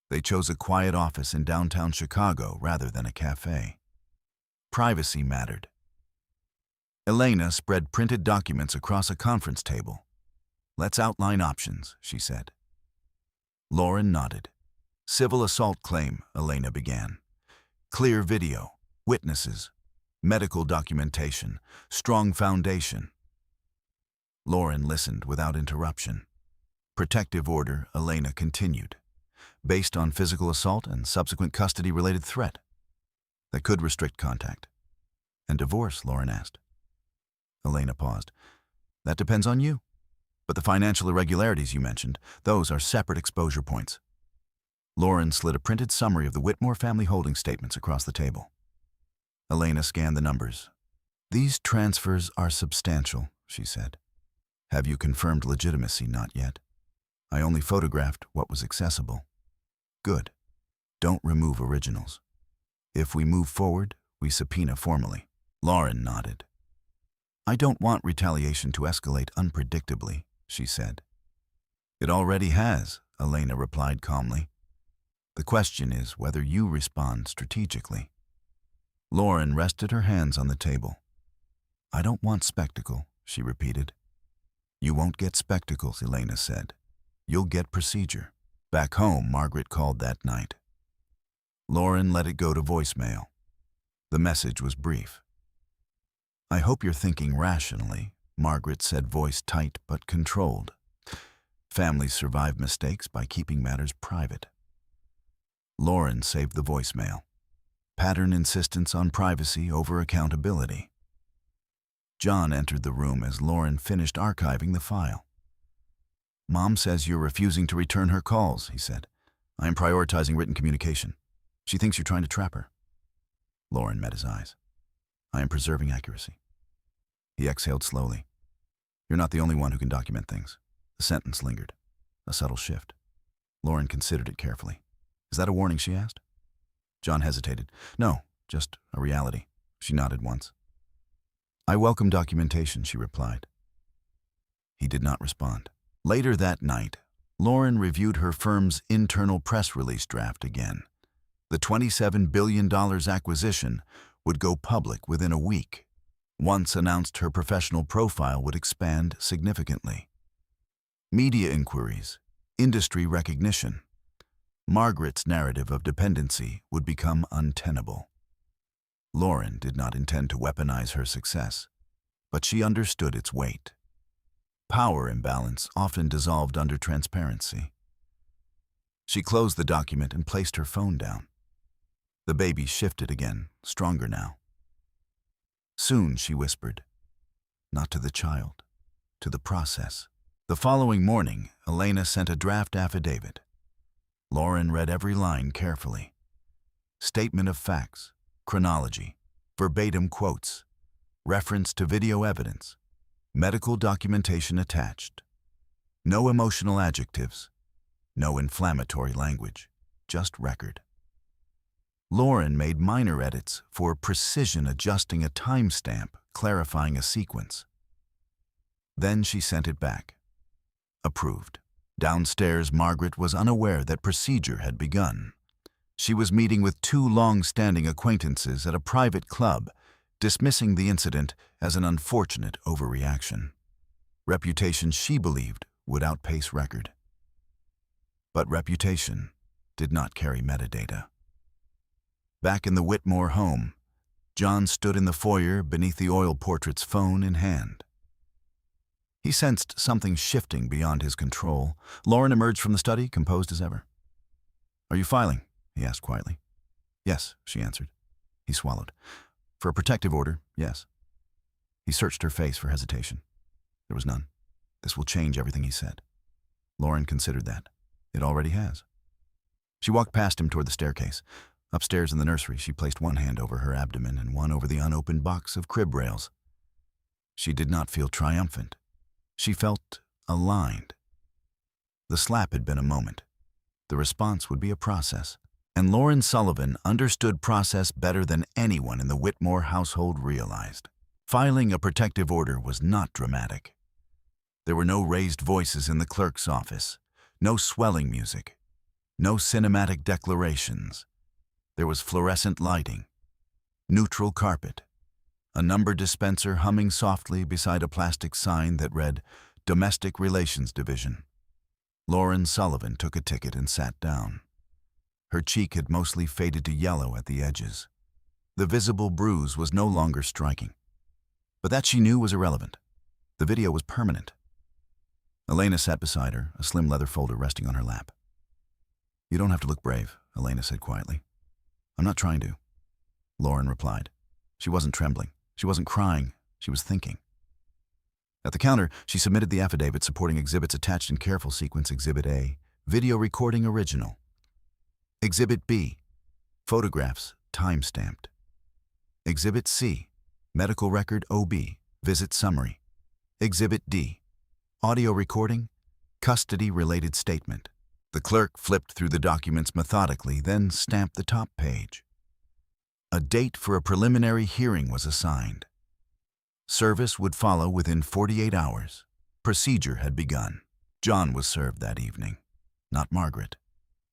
They chose a quiet office in downtown Chicago rather than a cafe. Privacy mattered. Elena spread printed documents across a conference table. Let's outline options, she said. Lauren nodded. Civil assault claim, Elena began. Clear video, witnesses, medical documentation, strong foundation. Lauren listened without interruption. Protective order, Elena continued. Based on physical assault and subsequent custody-related threat. That could restrict contact. And divorce, Lauren asked. Elena paused. That depends on you. But the financial irregularities you mentioned, those are separate exposure points. Lauren slid a printed summary of the Witmore family holding statements across the table. Elena scanned the numbers. "These transfers are substantial," she said. "Have you confirmed legitimacy? Not yet. I only photographed what was accessible." "Good. Don't remove originals. If we move forward, we subpoena formally." Lauren nodded. "I don't want retaliation to escalate unpredictably," she said. "It already has," Elena replied calmly. "The question is whether you respond strategically." Lauren rested her hands on the table. "I don't want spectacle," she repeated. "You won't get spectacles," Elena said. "You'll get procedure." Back home, Margaret called that night. Lauren let it go to voicemail. The message was brief. "I hope you're thinking rationally," Margaret said, voice tight but controlled. "Families survive mistakes by keeping matters private." Lauren saved the voicemail. Pattern insistence on privacy over accountability. John entered the room as Lauren finished archiving the file. "Mom says you're refusing to return her calls," he said. "I am prioritizing written communication. She thinks you're trying to trap her." Lauren met his eyes. "I am preserving accuracy." He exhaled slowly. "You're not the only one who can document things." The sentence lingered. A subtle shift. Lauren considered it carefully. "Is that a warning?" she asked. John hesitated. "No, just a reality." She nodded once. "I welcome documentation," she replied. He did not respond. Later that night, Lauren reviewed her firm's internal press release draft again. The $27 billion acquisition would go public within a week. Once announced, her professional profile would expand significantly. Media inquiries, industry recognition. Margaret's narrative of dependency would become untenable. Lauren did not intend to weaponize her success, but she understood its weight. Power imbalance often dissolved under transparency. She closed the document and placed her phone down. The baby shifted again, stronger now. "Soon," she whispered. Not to the child, to the process. The following morning, Elena sent a draft affidavit. Lauren read every line carefully. Statement of facts, chronology, verbatim quotes, reference to video evidence, medical documentation attached. No emotional adjectives, no inflammatory language, just record. Lauren made minor edits for precision, adjusting a timestamp, clarifying a sequence. Then she sent it back. Approved. Downstairs, Margaret was unaware that procedure had begun. She was meeting with two long-standing acquaintances at a private club, dismissing the incident as an unfortunate overreaction. Reputation, she believed, would outpace record. But reputation did not carry metadata. Back in the Witmore home, John stood in the foyer beneath the oil portrait's, phone in hand. He sensed something shifting beyond his control. Lauren emerged from the study, composed as ever. "Are you filing?" he asked quietly. "Yes," she answered. He swallowed. "For a protective order, yes." He searched her face for hesitation. There was none. "This will change everything," he said. Lauren considered that. It already has. She walked past him toward the staircase. Upstairs in the nursery, she placed one hand over her abdomen and one over the unopened box of crib rails. She did not feel triumphant. She felt aligned. The slap had been a moment. The response would be a process. And Lauren Sullivan understood process better than anyone in the Witmore household realized. Filing a protective order was not dramatic. There were no raised voices in the clerk's office, no swelling music, no cinematic declarations. There was fluorescent lighting, neutral carpet, a number dispenser humming softly beside a plastic sign that read, "Domestic Relations Division." Lauren Sullivan took a ticket and sat down. Her cheek had mostly faded to yellow at the edges. The visible bruise was no longer striking. But that, she knew, was irrelevant. The video was permanent. Elena sat beside her, a slim leather folder resting on her lap. "You don't have to look brave," Elena said quietly. "I'm not trying to," Lauren replied. She wasn't trembling. She wasn't crying. She was thinking. At the counter, she submitted the affidavit supporting exhibits attached in careful sequence. Exhibit A, video recording original. Exhibit B, photographs, time-stamped. Exhibit C, medical record OB, visit summary. Exhibit D, audio recording, custody-related statement. The clerk flipped through the documents methodically, then stamped the top page. A date for a preliminary hearing was assigned. Service would follow within 48 hours. Procedure had begun. John was served that evening, not Margaret.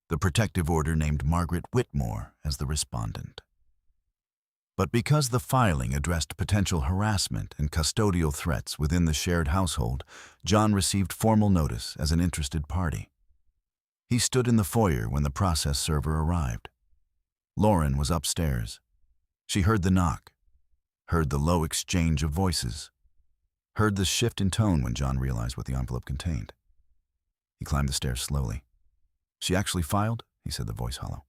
The protective order named Margaret Witmore as the respondent. But because the filing addressed potential harassment and custodial threats within the shared household, John received formal notice as an interested party. He stood in the foyer when the process server arrived. Lauren was upstairs. She heard the knock, heard the low exchange of voices, heard the shift in tone when John realized what the envelope contained. He climbed the stairs slowly. "She actually filed?" he said, the voice hollow.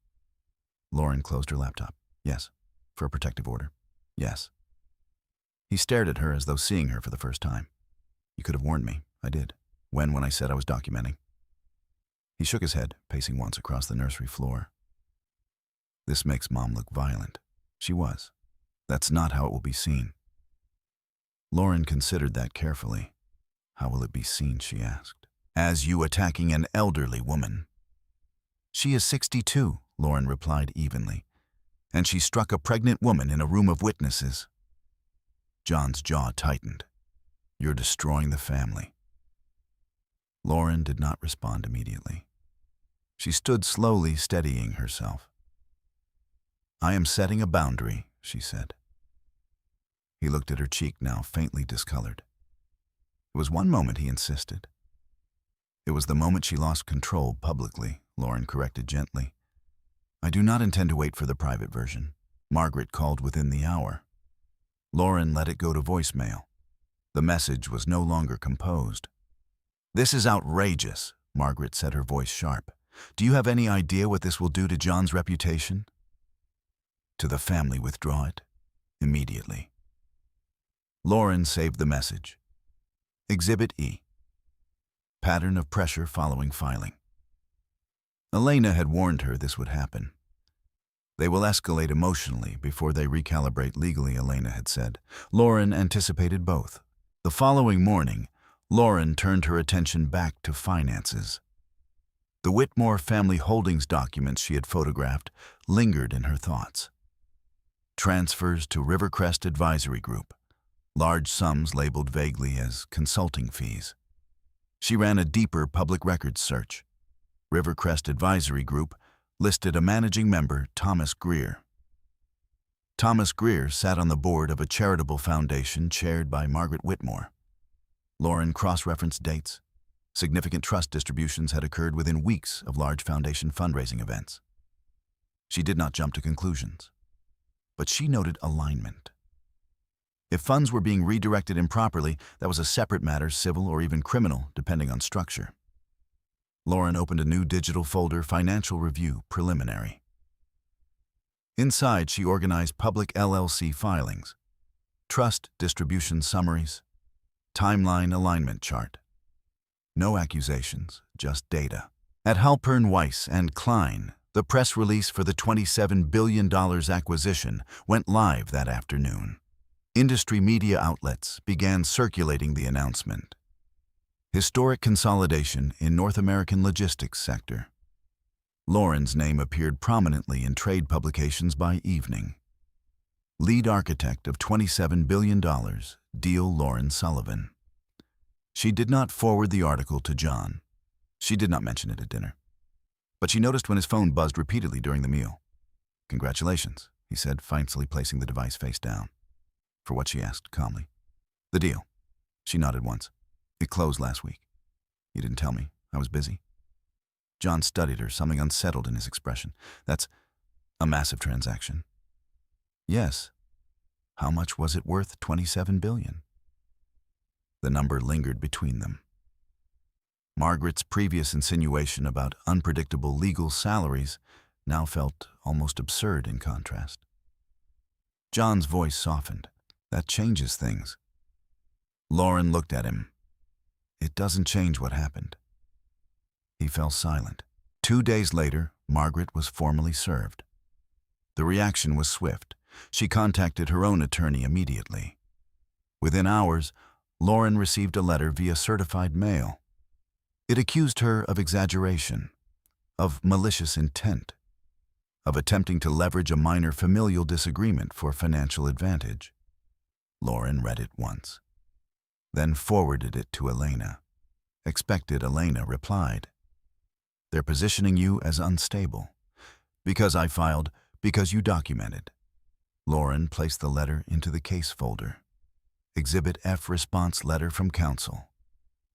Lauren closed her laptop. "Yes." "For a protective order?" "Yes." He stared at her as though seeing her for the first time. "You could have warned me." "I did." When I said I was documenting?" He shook his head, pacing once across the nursery floor. "This makes Mom look violent." She was. "That's not how it will be seen." Lauren considered that carefully. "How will it be seen?" she asked. "As you attacking an elderly woman." "She is 62, Lauren replied evenly. "And she struck a pregnant woman in a room of witnesses." John's jaw tightened. "You're destroying the family." Lauren did not respond immediately. She stood slowly, steadying herself. "I am setting a boundary," she said. He looked at her cheek, now faintly discolored. It was one moment he insisted. It was the moment she lost control publicly, Lauren corrected gently. "I do not intend to wait for the private version." Margaret called within the hour. Lauren let it go to voicemail. The message was no longer composed. "This is outrageous," Margaret said, her voice sharp. "Do you have any idea what this will do to John's reputation?" "To the family, withdraw it immediately." Lauren saved the message. Exhibit E. Pattern of pressure following filing. Elena had warned her this would happen. "They will escalate emotionally before they recalibrate legally," Elena had said. Lauren anticipated both. The following morning, Lauren turned her attention back to finances. The Witmore family holdings documents she had photographed lingered in her thoughts. Transfers to Rivercrest Advisory Group, large sums labeled vaguely as consulting fees. She ran a deeper public records search. Rivercrest Advisory Group listed a managing member, Thomas Greer. Thomas Greer sat on the board of a charitable foundation chaired by Margaret Witmore. Lauren cross-referenced dates. Significant trust distributions had occurred within weeks of large foundation fundraising events. She did not jump to conclusions, but she noted alignment. If funds were being redirected improperly, that was a separate matter, civil or even criminal, depending on structure. Lauren opened a new digital folder, Financial Review, Preliminary. Inside, she organized public LLC filings, trust distribution summaries, timeline alignment chart. No accusations, just data. At Halpern Weiss and Klein, the press release for the $27 billion acquisition went live that afternoon. Industry media outlets began circulating the announcement. Historic consolidation in North American logistics sector. Lauren's name appeared prominently in trade publications by evening. Lead architect of $27 billion, deal Lauren Sullivan. She did not forward the article to John. She did not mention it at dinner. But she noticed when his phone buzzed repeatedly during the meal. "Congratulations," he said, faintly placing the device face down. "For what?" she asked calmly. "The deal." She nodded once. "It closed last week." "You didn't tell me. I was busy." John studied her, something unsettled in his expression. "That's a massive transaction." "Yes." "How much was it worth? $27 billion. The number lingered between them. Margaret's previous insinuation about unpredictable legal salaries now felt almost absurd in contrast. John's voice softened. "That changes things." Lauren looked at him. "It doesn't change what happened." He fell silent. 2 days later, Margaret was formally served. The reaction was swift. She contacted her own attorney immediately. Within hours, Lauren received a letter via certified mail. It accused her of exaggeration, of malicious intent, of attempting to leverage a minor familial disagreement for financial advantage. Lauren read it once, then forwarded it to Elena. Expected Elena replied, "They're positioning you as unstable. Because I filed, because you documented." Lauren placed the letter into the case folder. Exhibit F, response letter from counsel.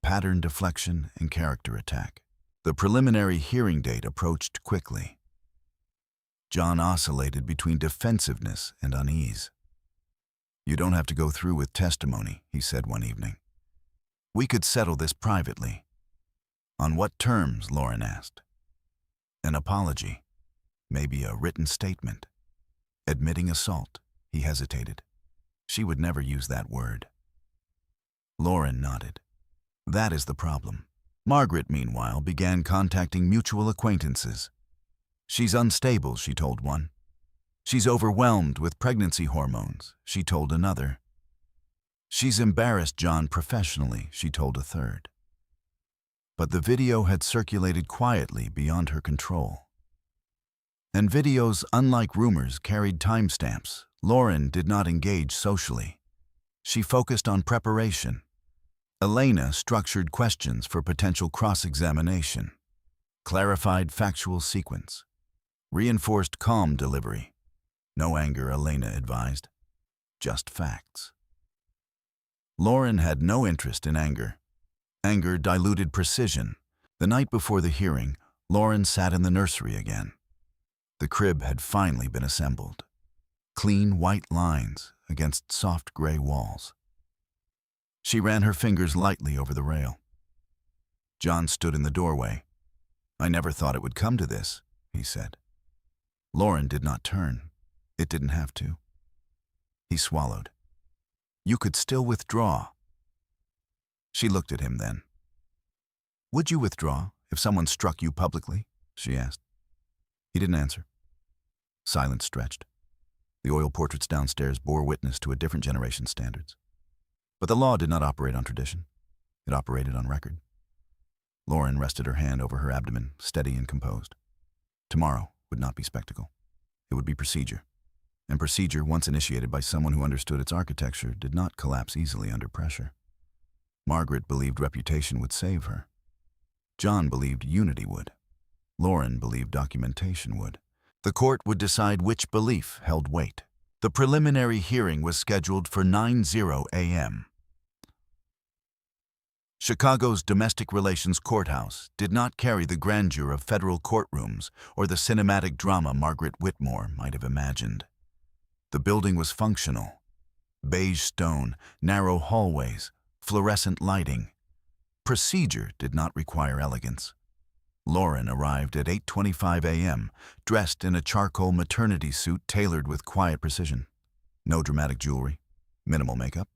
Pattern deflection and character attack. The preliminary hearing date approached quickly. John oscillated between defensiveness and unease. "You don't have to go through with testimony," he said one evening. "We could settle this privately." "On what terms?" Lauren asked. "An apology. Maybe a written statement. Admitting assault." He hesitated. She would never use that word. Lauren nodded. "That is the problem." Margaret, meanwhile, began contacting mutual acquaintances. "She's unstable," she told one. "She's overwhelmed with pregnancy hormones," she told another. "She's embarrassed John professionally," she told a third. But the video had circulated quietly beyond her control. And videos, unlike rumors, carried timestamps. Lauren did not engage socially. She focused on preparation. Elena structured questions for potential cross-examination, clarified factual sequence, reinforced calm delivery. No anger, Elena advised. Just facts. Lauren had no interest in anger. Anger diluted precision. The night before the hearing, Lauren sat in the nursery again. The crib had finally been assembled. Clean white lines against soft gray walls. She ran her fingers lightly over the rail. John stood in the doorway. "I never thought it would come to this," he said. Lauren did not turn. It didn't have to. He swallowed. "You could still withdraw." She looked at him then. "Would you withdraw if someone struck you publicly?" she asked. He didn't answer. Silence stretched. The oil portraits downstairs bore witness to a different generation's standards. But the law did not operate on tradition. It operated on record. Lauren rested her hand over her abdomen, steady and composed. Tomorrow would not be spectacle. It would be procedure. And procedure, once initiated by someone who understood its architecture, did not collapse easily under pressure. Margaret believed reputation would save her. John believed unity would. Lauren believed documentation would. The court would decide which belief held weight. The preliminary hearing was scheduled for 9:00 a.m. Chicago's domestic relations courthouse did not carry the grandeur of federal courtrooms or the cinematic drama Margaret Witmore might have imagined. The building was functional. Beige stone, narrow hallways, fluorescent lighting. Procedure did not require elegance. Lauren arrived at 8:25 a.m., dressed in a charcoal maternity suit tailored with quiet precision. No dramatic jewelry, minimal makeup.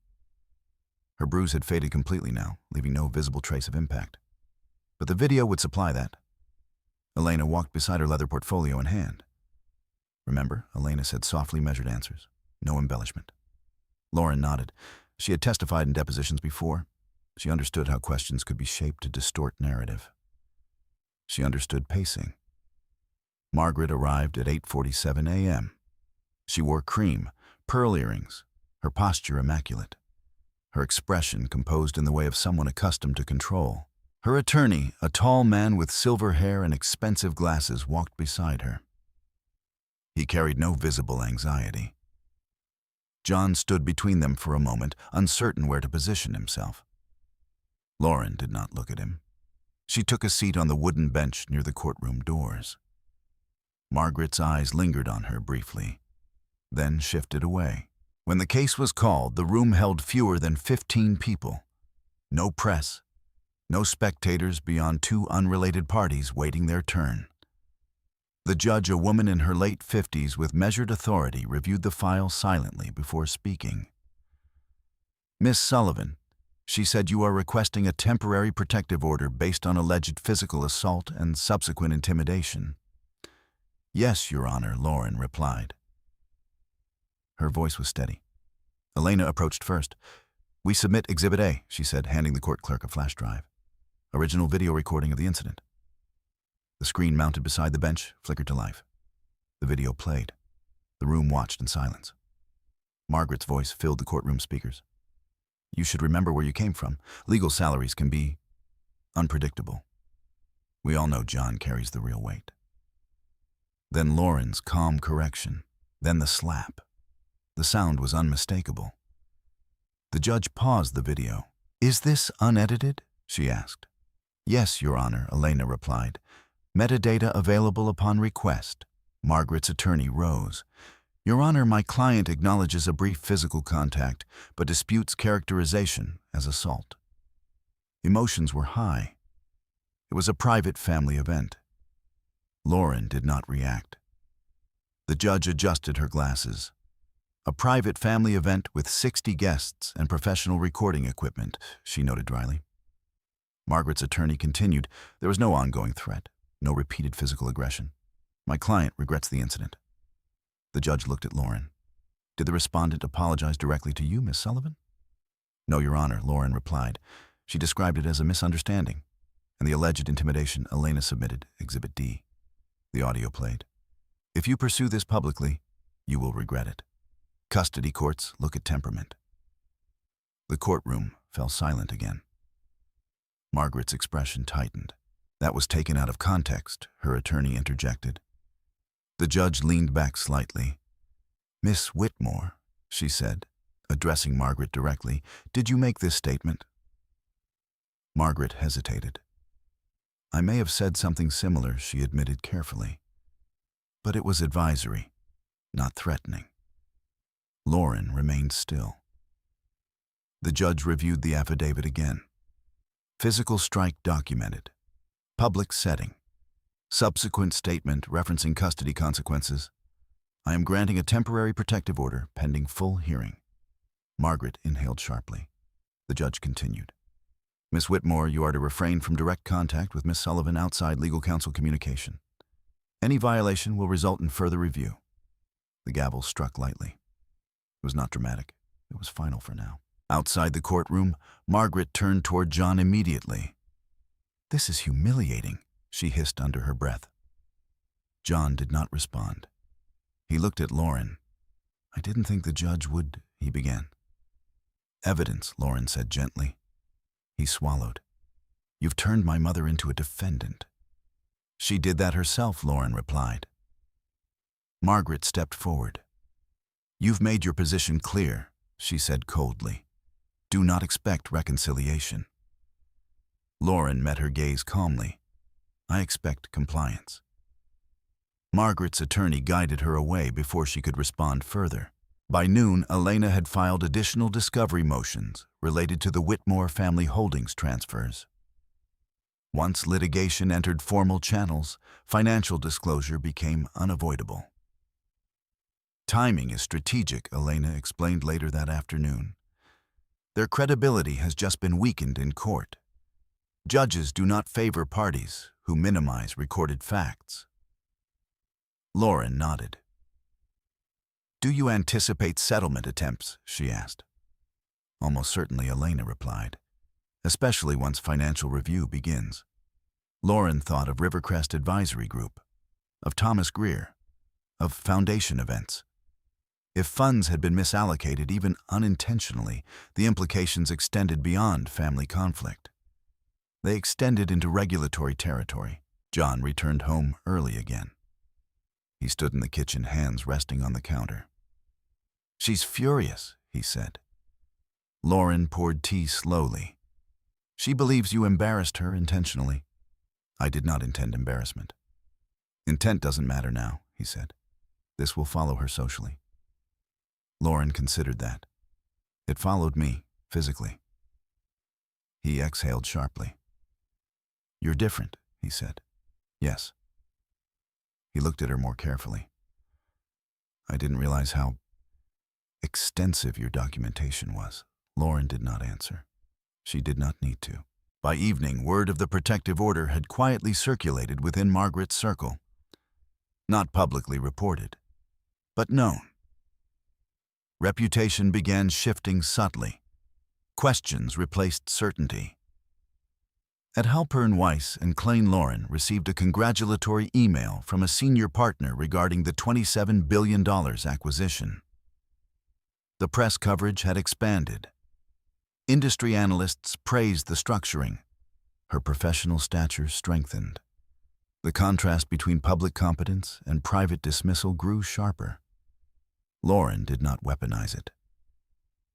Her bruise had faded completely now, leaving no visible trace of impact. But the video would supply that. Elena walked beside her leather portfolio in hand. "Remember," Elena said, softly measured answers. No embellishment. Lauren nodded. She had testified in depositions before. She understood how questions could be shaped to distort narrative. She understood pacing. Margaret arrived at 8:47 a.m. She wore cream, pearl earrings, her posture immaculate, her expression composed in the way of someone accustomed to control. Her attorney, a tall man with silver hair and expensive glasses, walked beside her. He carried no visible anxiety. John stood between them for a moment, uncertain where to position himself. Lauren did not look at him. She took a seat on the wooden bench near the courtroom doors. Margaret's eyes lingered on her briefly, then shifted away. When the case was called, the room held fewer than 15 people. No press, no spectators beyond two unrelated parties waiting their turn. The judge, a woman in her late 50s with measured authority, reviewed the file silently before speaking. "Miss Sullivan, She said you are requesting a temporary protective order based on alleged physical assault and subsequent intimidation. Yes, Your Honor, Lauren replied. Her voice was steady. Elena approached first. We submit Exhibit A, she said, handing the court clerk a flash drive. Original video recording of the incident. The screen mounted beside the bench flickered to life. The video played. The room watched in silence. Margaret's voice filled the courtroom speakers. You should remember where you came from. Legal salaries can be unpredictable. We all know John carries the real weight. Then Lauren's calm correction. Then the slap. The sound was unmistakable. The judge paused the video. Is this unedited? She asked. Yes, Your Honor, Elena replied. Metadata available upon request. Margaret's attorney rose. Your Honor, my client acknowledges a brief physical contact, but disputes characterization as assault. Emotions were high. It was a private family event. Lauren did not react. The judge adjusted her glasses. A private family event with 60 guests and professional recording equipment, she noted dryly. Margaret's attorney continued. There was no ongoing threat, no repeated physical aggression. My client regrets the incident. The judge looked at Lauren. Did the respondent apologize directly to you, Miss Sullivan? No, Your Honor, Lauren replied. She described it as a misunderstanding, and the alleged intimidation Elena submitted, Exhibit D. The audio played. If you pursue this publicly, you will regret it. Custody courts look at temperament. The courtroom fell silent again. Margaret's expression tightened. That was taken out of context, her attorney interjected. The judge leaned back slightly. Miss Witmore, she said, addressing Margaret directly, did you make this statement? Margaret hesitated. I may have said something similar, she admitted carefully. But it was advisory, not threatening. Lauren remained still. The judge reviewed the affidavit again. Physical strike documented. Public setting. Subsequent statement referencing custody consequences. I am granting a temporary protective order pending full hearing. Margaret inhaled sharply. The judge continued. Miss Witmore, you are to refrain from direct contact with Miss Sullivan outside legal counsel communication. Any violation will result in further review. The gavel struck lightly. It was not dramatic. It was final for now. Outside the courtroom, Margaret turned toward John immediately. This is humiliating, she hissed under her breath. John did not respond. He looked at Lauren. I didn't think the judge would, he began. Evidence, Lauren said gently. He swallowed. You've turned my mother into a defendant. She did that herself, Lauren replied. Margaret stepped forward. You've made your position clear, she said coldly. Do not expect reconciliation. Lauren met her gaze calmly. I expect compliance. Margaret's attorney guided her away before she could respond further. By noon, Elena had filed additional discovery motions related to the Witmore family holdings transfers. Once litigation entered formal channels, financial disclosure became unavoidable. Timing is strategic, Elena explained later that afternoon. Their credibility has just been weakened in court. Judges do not favor parties who minimize recorded facts. Lauren nodded. Do you anticipate settlement attempts? She asked. Almost certainly, Elena replied, especially once financial review begins. Lauren thought of Rivercrest Advisory Group, of Thomas Greer, of foundation events. If funds had been misallocated, even unintentionally, the implications extended beyond family conflict. They extended into regulatory territory. John returned home early again. He stood in the kitchen, hands resting on the counter. She's furious, he said. Lauren poured tea slowly. She believes you embarrassed her intentionally. I did not intend embarrassment. Intent doesn't matter now, he said. This will follow her socially. Lauren considered that. It followed me, physically. He exhaled sharply. You're different, he said. Yes. He looked at her more carefully. I didn't realize how extensive your documentation was. Lauren did not answer. She did not need to. By evening, word of the protective order had quietly circulated within Margaret's circle. Not publicly reported, but known. Reputation began shifting subtly. Questions replaced certainty. At Halpern Weiss and Klein Lauren received a congratulatory email from a senior partner regarding the $27 billion acquisition. The press coverage had expanded. Industry analysts praised the structuring. Her professional stature strengthened. The contrast between public competence and private dismissal grew sharper. Lauren did not weaponize it,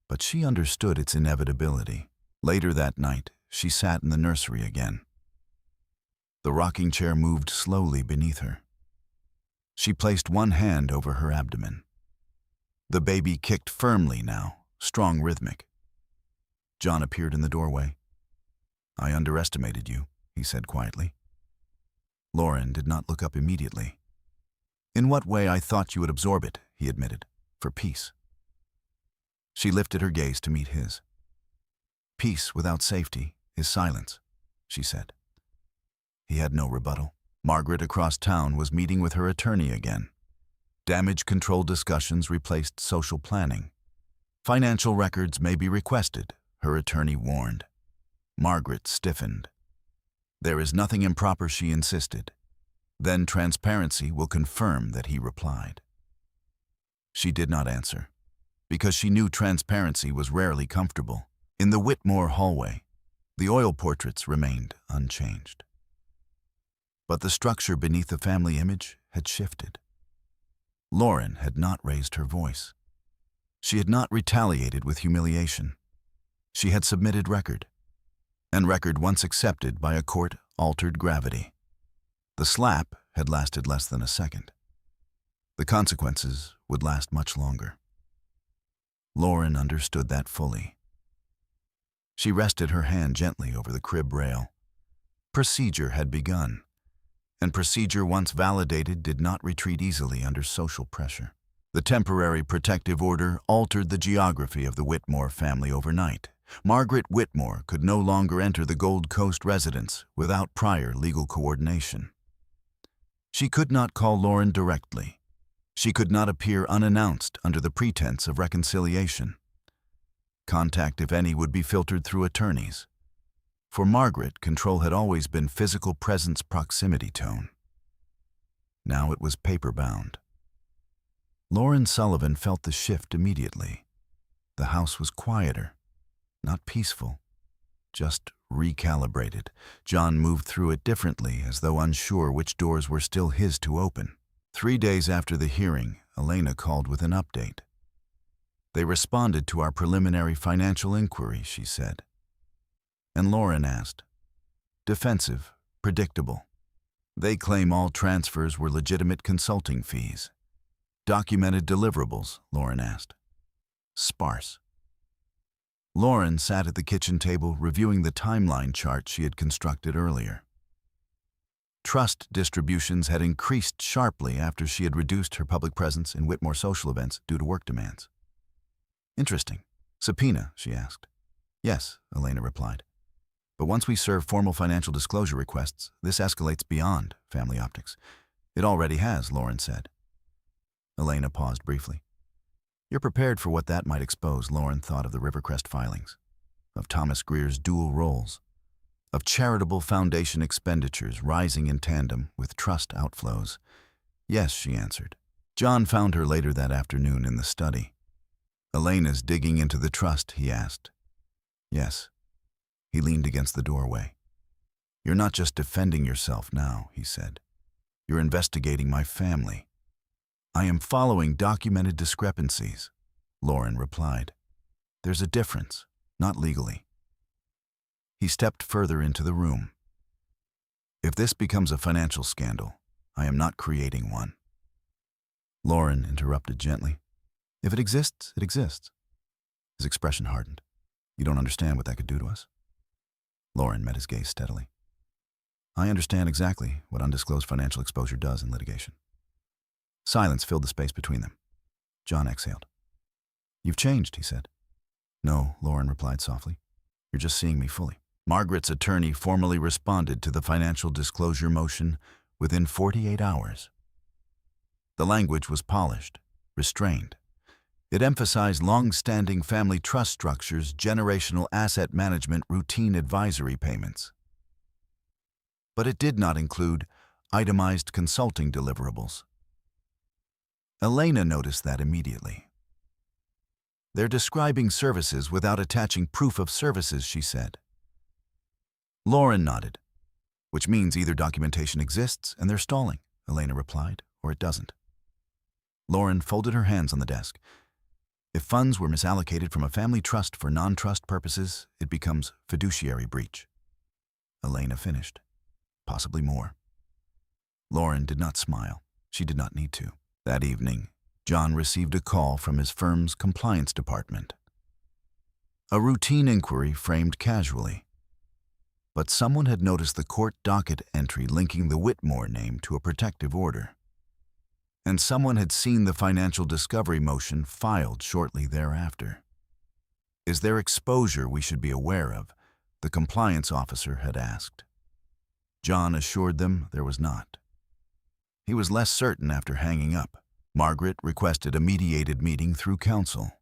but she understood its inevitability. Later that night, she sat in the nursery again. The rocking chair moved slowly beneath her. She placed one hand over her abdomen. The baby kicked firmly now, strong, rhythmic. John appeared in the doorway. "I underestimated you," he said quietly. Lauren did not look up immediately. "In what way I thought you would absorb it," he admitted, "for peace." She lifted her gaze to meet his. "Peace without safety is silence," she said. He had no rebuttal. Margaret across town was meeting with her attorney again. Damage control discussions replaced social planning. "Financial records may be requested," her attorney warned. Margaret stiffened. "There is nothing improper," she insisted. "Then transparency will confirm that," he replied. She did not answer, because she knew transparency was rarely comfortable. In the Witmore hallway, the oil portraits remained unchanged. But the structure beneath the family image had shifted. Lauren had not raised her voice. She had not retaliated with humiliation. She had submitted record, and record once accepted by a court altered gravity. The slap had lasted less than a second. The consequences would last much longer. Lauren understood that fully. She rested her hand gently over the crib rail. Procedure had begun, and procedure once validated did not retreat easily under social pressure. The temporary protective order altered the geography of the Witmore family overnight. Margaret Witmore could no longer enter the Gold Coast residence without prior legal coordination. She could not call Lauren directly. She could not appear unannounced under the pretense of reconciliation. Contact, if any, would be filtered through attorneys. For Margaret, control had always been physical presence proximity tone. Now it was paper-bound. Lauren Sullivan felt the shift immediately. The house was quieter, not peaceful, just recalibrated. John moved through it differently, as though unsure which doors were still his to open. 3 days after the hearing, Elena called with an update. "They responded to our preliminary financial inquiry," she said. And Lauren asked, "Defensive, predictable. They claim all transfers were legitimate consulting fees." "Documented deliverables?" Lauren asked. "Sparse." Lauren sat at the kitchen table reviewing the timeline chart she had constructed earlier. Trust distributions had increased sharply after she had reduced her public presence in Witmore social events due to work demands. "Interesting. Subpoena?" she asked. "Yes," Elena replied. "But once we serve formal financial disclosure requests, this escalates beyond family optics." "It already has," Lauren said. Elena paused briefly. "You're prepared for what that might expose." Lauren thought of the Rivercrest filings, of Thomas Greer's dual roles, of charitable foundation expenditures rising in tandem with trust outflows. "Yes," she answered. John found her later that afternoon in the study. "Elena's digging into the trust?" he asked. "Yes." He leaned against the doorway. "You're not just defending yourself now," he said. "You're investigating my family." "I am following documented discrepancies," Lauren replied. "There's a difference, not legally." He stepped further into the room. "If this becomes a financial scandal, I am not creating one." Lauren interrupted gently. "If it exists, it exists." His expression hardened. "You don't understand what that could do to us?" Lauren met his gaze steadily. "I understand exactly what undisclosed financial exposure does in litigation." Silence filled the space between them. John exhaled. "You've changed," he said. "No," Lauren replied softly. You're just seeing me fully. Margaret's attorney formally responded to the financial disclosure motion within 48 hours. The language was polished, restrained. It emphasized long-standing family trust structures, generational asset management, routine advisory payments. But it did not include itemized consulting deliverables. Elena noticed that immediately. "They're describing services without attaching proof of services," she said. Lauren nodded, "Which means either documentation exists and they're stalling," Elena replied, "or it doesn't." Lauren folded her hands on the desk. "If funds were misallocated from a family trust for non-trust purposes, it becomes fiduciary breach." Elena finished. "Possibly more." Lauren did not smile. She did not need to. That evening, John received a call from his firm's compliance department. A routine inquiry framed casually. But someone had noticed the court docket entry linking the Witmore name to a protective order. And someone had seen the financial discovery motion filed shortly thereafter. "Is there exposure we should be aware of?" the compliance officer had asked. John assured them there was not. He was less certain after hanging up. Margaret requested a mediated meeting through counsel.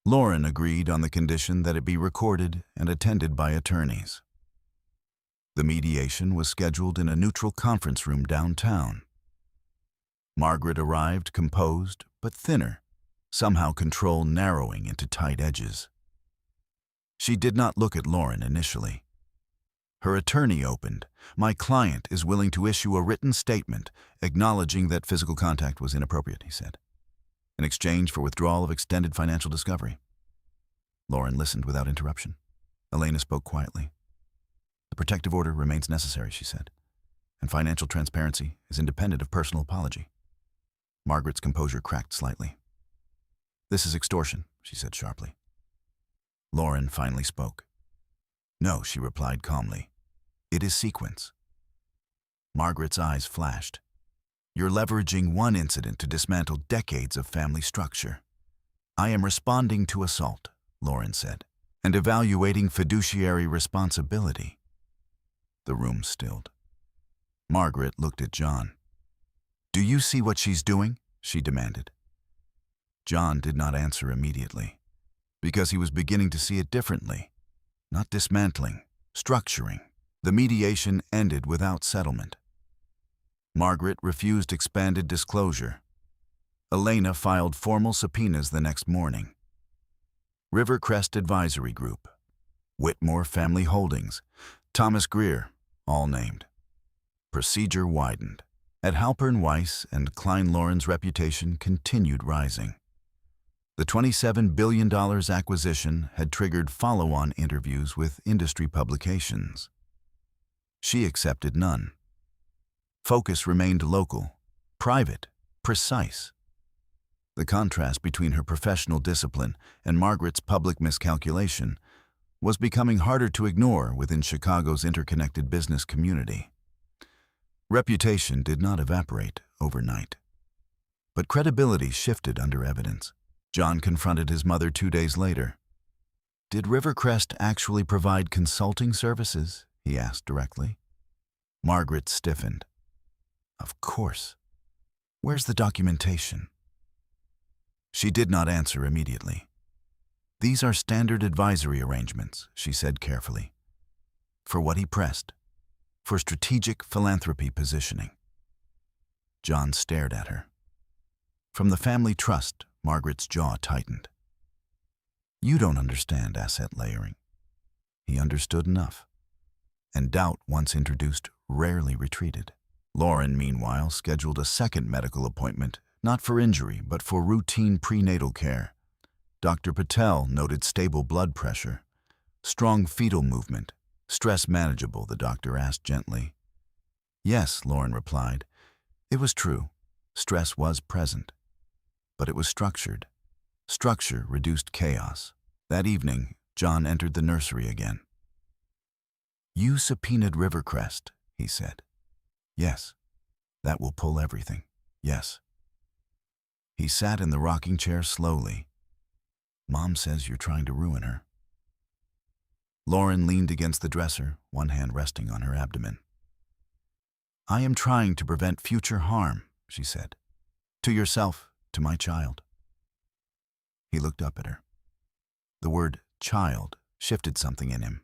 Lauren agreed on the condition that it be recorded and attended by attorneys. The mediation was scheduled in a neutral conference room downtown. Margaret arrived composed but thinner, somehow control narrowing into tight edges. She did not look at Lauren initially. Her attorney opened. "My client is willing to issue a written statement acknowledging that physical contact was inappropriate," he said, "in exchange for withdrawal of extended financial discovery." Lauren listened without interruption. Elena spoke quietly. "The protective order remains necessary," she said, "and financial transparency is independent of personal apology." Margaret's composure cracked slightly. "This is extortion," she said sharply. Lauren finally spoke. "No," she replied calmly. "It is sequence." Margaret's eyes flashed. "You're leveraging one incident to dismantle decades of family structure." "I am responding to assault," Lauren said, "and evaluating fiduciary responsibility." The room stilled. Margaret looked at John. "Do you see what she's doing?" she demanded. John did not answer immediately, because he was beginning to see it differently. Not dismantling, structuring. The mediation ended without settlement. Margaret refused expanded disclosure. Elena filed formal subpoenas the next morning. Rivercrest Advisory Group, Witmore Family Holdings, Thomas Greer, all named. Procedure widened. At Halpern Weiss and Klein Lauren's reputation continued rising. The $27 billion acquisition had triggered follow-on interviews with industry publications. She accepted none. Focus remained local, private, precise. The contrast between her professional discipline and Margaret's public miscalculation was becoming harder to ignore within Chicago's interconnected business community. Reputation did not evaporate overnight, but credibility shifted under evidence. John confronted his mother 2 days later. "Did Rivercrest actually provide consulting services?" he asked directly. Margaret stiffened. "Of course. Where's the documentation?" She did not answer immediately. "These are standard advisory arrangements," she said carefully. "For what he pressed. For strategic philanthropy positioning." John stared at her. From the family trust, Margaret's jaw tightened. "You don't understand asset layering." He understood enough. And doubt, once introduced, rarely retreated. Lauren, meanwhile, scheduled a second medical appointment, not for injury, but for routine prenatal care. Dr. Patel noted stable blood pressure, strong fetal movement, stress manageable, the doctor asked gently. "Yes," Lauren replied. It was true. Stress was present. But it was structured. Structure reduced chaos. That evening, John entered the nursery again. "You subpoenaed Rivercrest," he said. "Yes." "That will pull everything." "Yes." He sat in the rocking chair slowly. "Mom says you're trying to ruin her." Lauren leaned against the dresser, one hand resting on her abdomen. "I am trying to prevent future harm," she said. "To yourself, to my child." He looked up at her. The word child shifted something in him.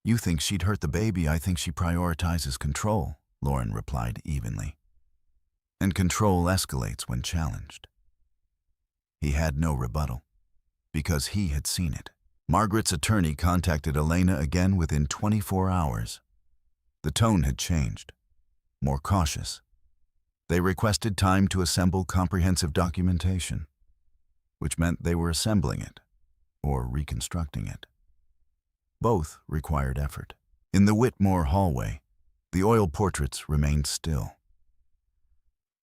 "You think she'd hurt the baby. I think she prioritizes control," Lauren replied evenly. "And control escalates when challenged." He had no rebuttal, because he had seen it. Margaret's attorney contacted Elena again within 24 hours. The tone had changed, more cautious. They requested time to assemble comprehensive documentation, which meant they were assembling it, or reconstructing it. Both required effort. In the Witmore hallway, the oil portraits remained still.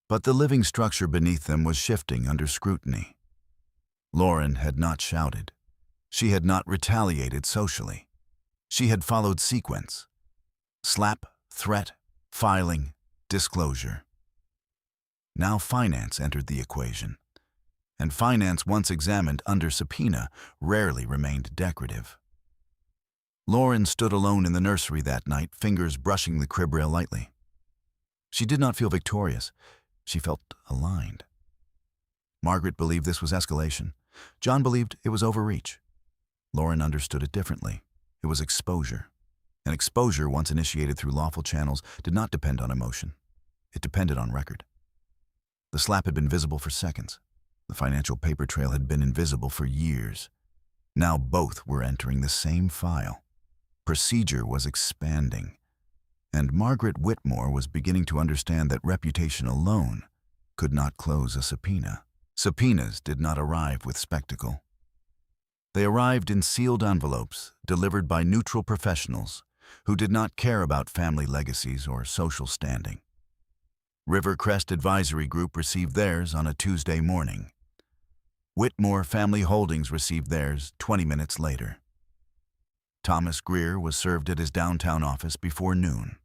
But the living structure beneath them was shifting under scrutiny. Lauren had not shouted. She had not retaliated socially. She had followed sequence. Slap, threat, filing, disclosure. Now finance entered the equation. And finance, once examined under subpoena, rarely remained decorative. Lauren stood alone in the nursery that night, fingers brushing the crib rail lightly. She did not feel victorious. She felt aligned. Margaret believed this was escalation. John believed it was overreach. Lauren understood it differently. It was exposure. And exposure, once initiated through lawful channels, did not depend on emotion. It depended on record. The slap had been visible for seconds. The financial paper trail had been invisible for years. Now both were entering the same file. Procedure was expanding. And Margaret Witmore was beginning to understand that reputation alone could not close a subpoena. Subpoenas did not arrive with spectacle. They arrived in sealed envelopes delivered by neutral professionals who did not care about family legacies or social standing. Rivercrest Advisory Group received theirs on a Tuesday morning. Witmore Family Holdings received theirs 20 minutes later. Thomas Greer was served at his downtown office before noon.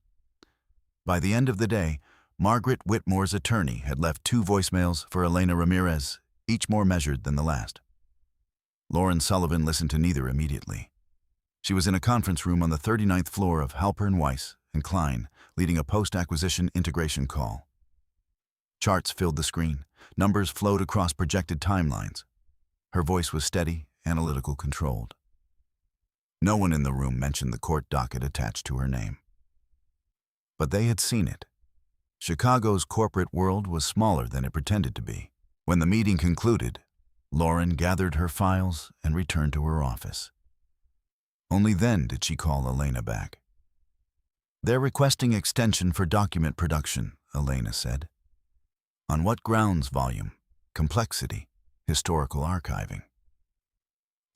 By the end of the day, Margaret Witmore's attorney had left 2 voicemails for Elena Ramirez, each more measured than the last. Lauren Sullivan listened to neither immediately. She was in a conference room on the 39th floor of Halpern Weiss and Klein, leading a post-acquisition integration call. Charts filled the screen. Numbers flowed across projected timelines. Her voice was steady, analytical, controlled. No one in the room mentioned the court docket attached to her name. But they had seen it. Chicago's corporate world was smaller than it pretended to be. When the meeting concluded, Lauren gathered her files and returned to her office. Only then did she call Elena back. "They're requesting extension for document production," Elena said. "On what grounds, volume, complexity, historical archiving?"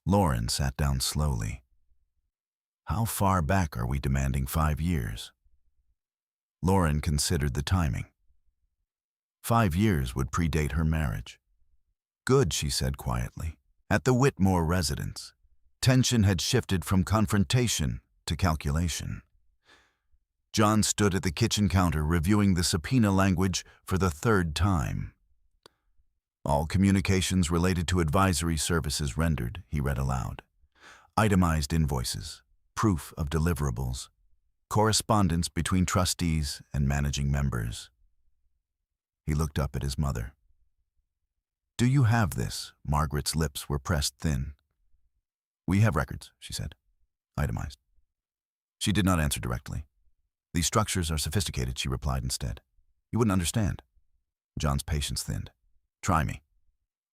Lauren sat down slowly. "How far back are we demanding 5 years?" Lauren considered the timing. 5 years would predate her marriage. "Good," she said quietly. At the Witmore residence, tension had shifted from confrontation to calculation. John stood at the kitchen counter reviewing the subpoena language for the 3rd time. "All communications related to advisory services rendered," he read aloud. "Itemized invoices, proof of deliverables, correspondence between trustees and managing members." He looked up at his mother. "Do you have this?" Margaret's lips were pressed thin. "We have records," she said. "Itemized." She did not answer directly. "These structures are sophisticated," she replied instead. "You wouldn't understand." John's patience thinned. "Try me."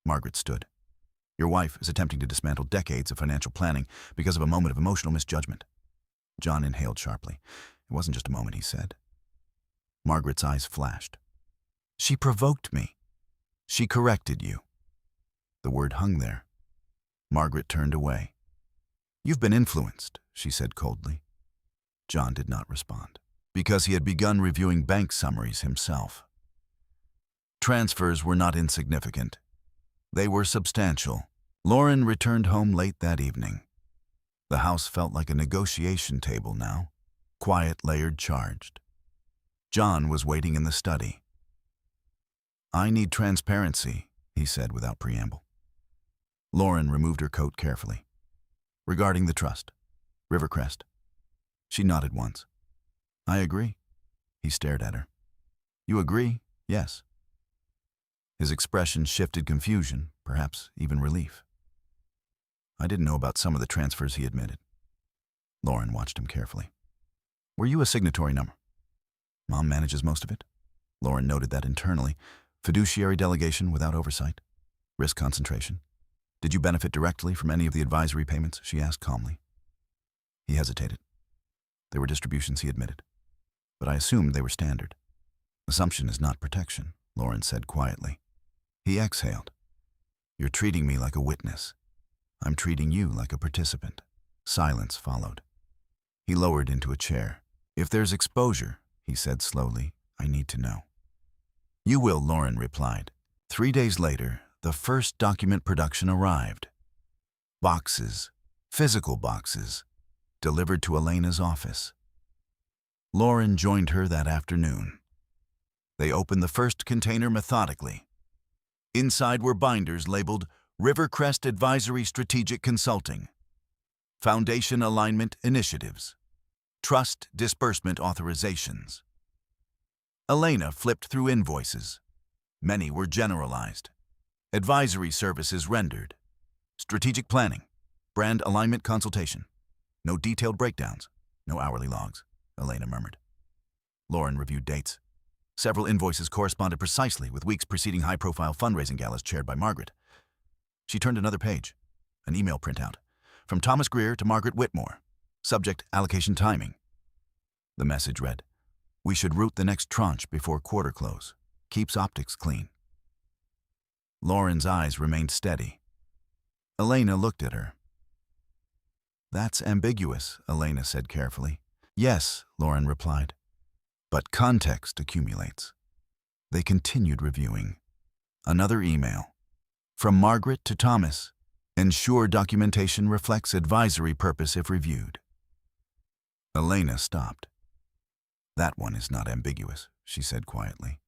Margaret stood. "Your wife is attempting to dismantle decades of financial planning because of a moment of emotional misjudgment." John inhaled sharply. "It wasn't just a moment," he said. Margaret's eyes flashed. "She provoked me. She corrected you." The word hung there. Margaret turned away. "You've been influenced," she said coldly. John did not respond, because he had begun reviewing bank summaries himself. Transfers were not insignificant. They were substantial. Lauren returned home late that evening. The house felt like a negotiation table now, quiet, layered, charged. John was waiting in the study. "I need transparency," he said without preamble. Lauren removed her coat carefully. "Regarding the trust." Rivercrest. She nodded once. I agree. He stared at her. You agree? Yes. His expression shifted confusion, perhaps even relief. I didn't know about some of the transfers, he admitted. Lauren watched him carefully. Were you a signatory number? Mom manages most of it. Lauren noted that internally. Fiduciary delegation without oversight. Risk concentration. Did you benefit directly from any of the advisory payments? She asked calmly. He hesitated. There were distributions, he admitted. But I assumed they were standard. Assumption is not protection, Lauren said quietly. He exhaled. You're treating me like a witness. I'm treating you like a participant. Silence followed. He lowered into a chair. If there's exposure, he said slowly, I need to know. You will, Lauren replied. 3 days later, the first document production arrived. Boxes, physical boxes, delivered to Elena's office. Lauren joined her that afternoon. They opened the first container methodically. Inside were binders labeled Rivercrest Advisory Strategic Consulting, Foundation Alignment Initiatives, Trust Disbursement Authorizations. Elena flipped through invoices. Many were generalized. Advisory services rendered. Strategic planning. Brand alignment consultation. No detailed breakdowns. No hourly logs, Elena murmured. Lauren reviewed dates. Several invoices corresponded precisely with weeks preceding high-profile fundraising galas chaired by Margaret. She turned another page. An email printout. From Thomas Greer to Margaret Witmore. Subject, allocation timing. The message read, We should route the next tranche before quarter close. Keeps optics clean. Lauren's eyes remained steady. Elena looked at her. That's ambiguous, Elena said carefully. Yes, Lauren replied. But context accumulates. They continued reviewing. Another email. From Margaret to Thomas. Ensure documentation reflects advisory purpose if reviewed. Elena stopped. That one is not ambiguous, she said quietly.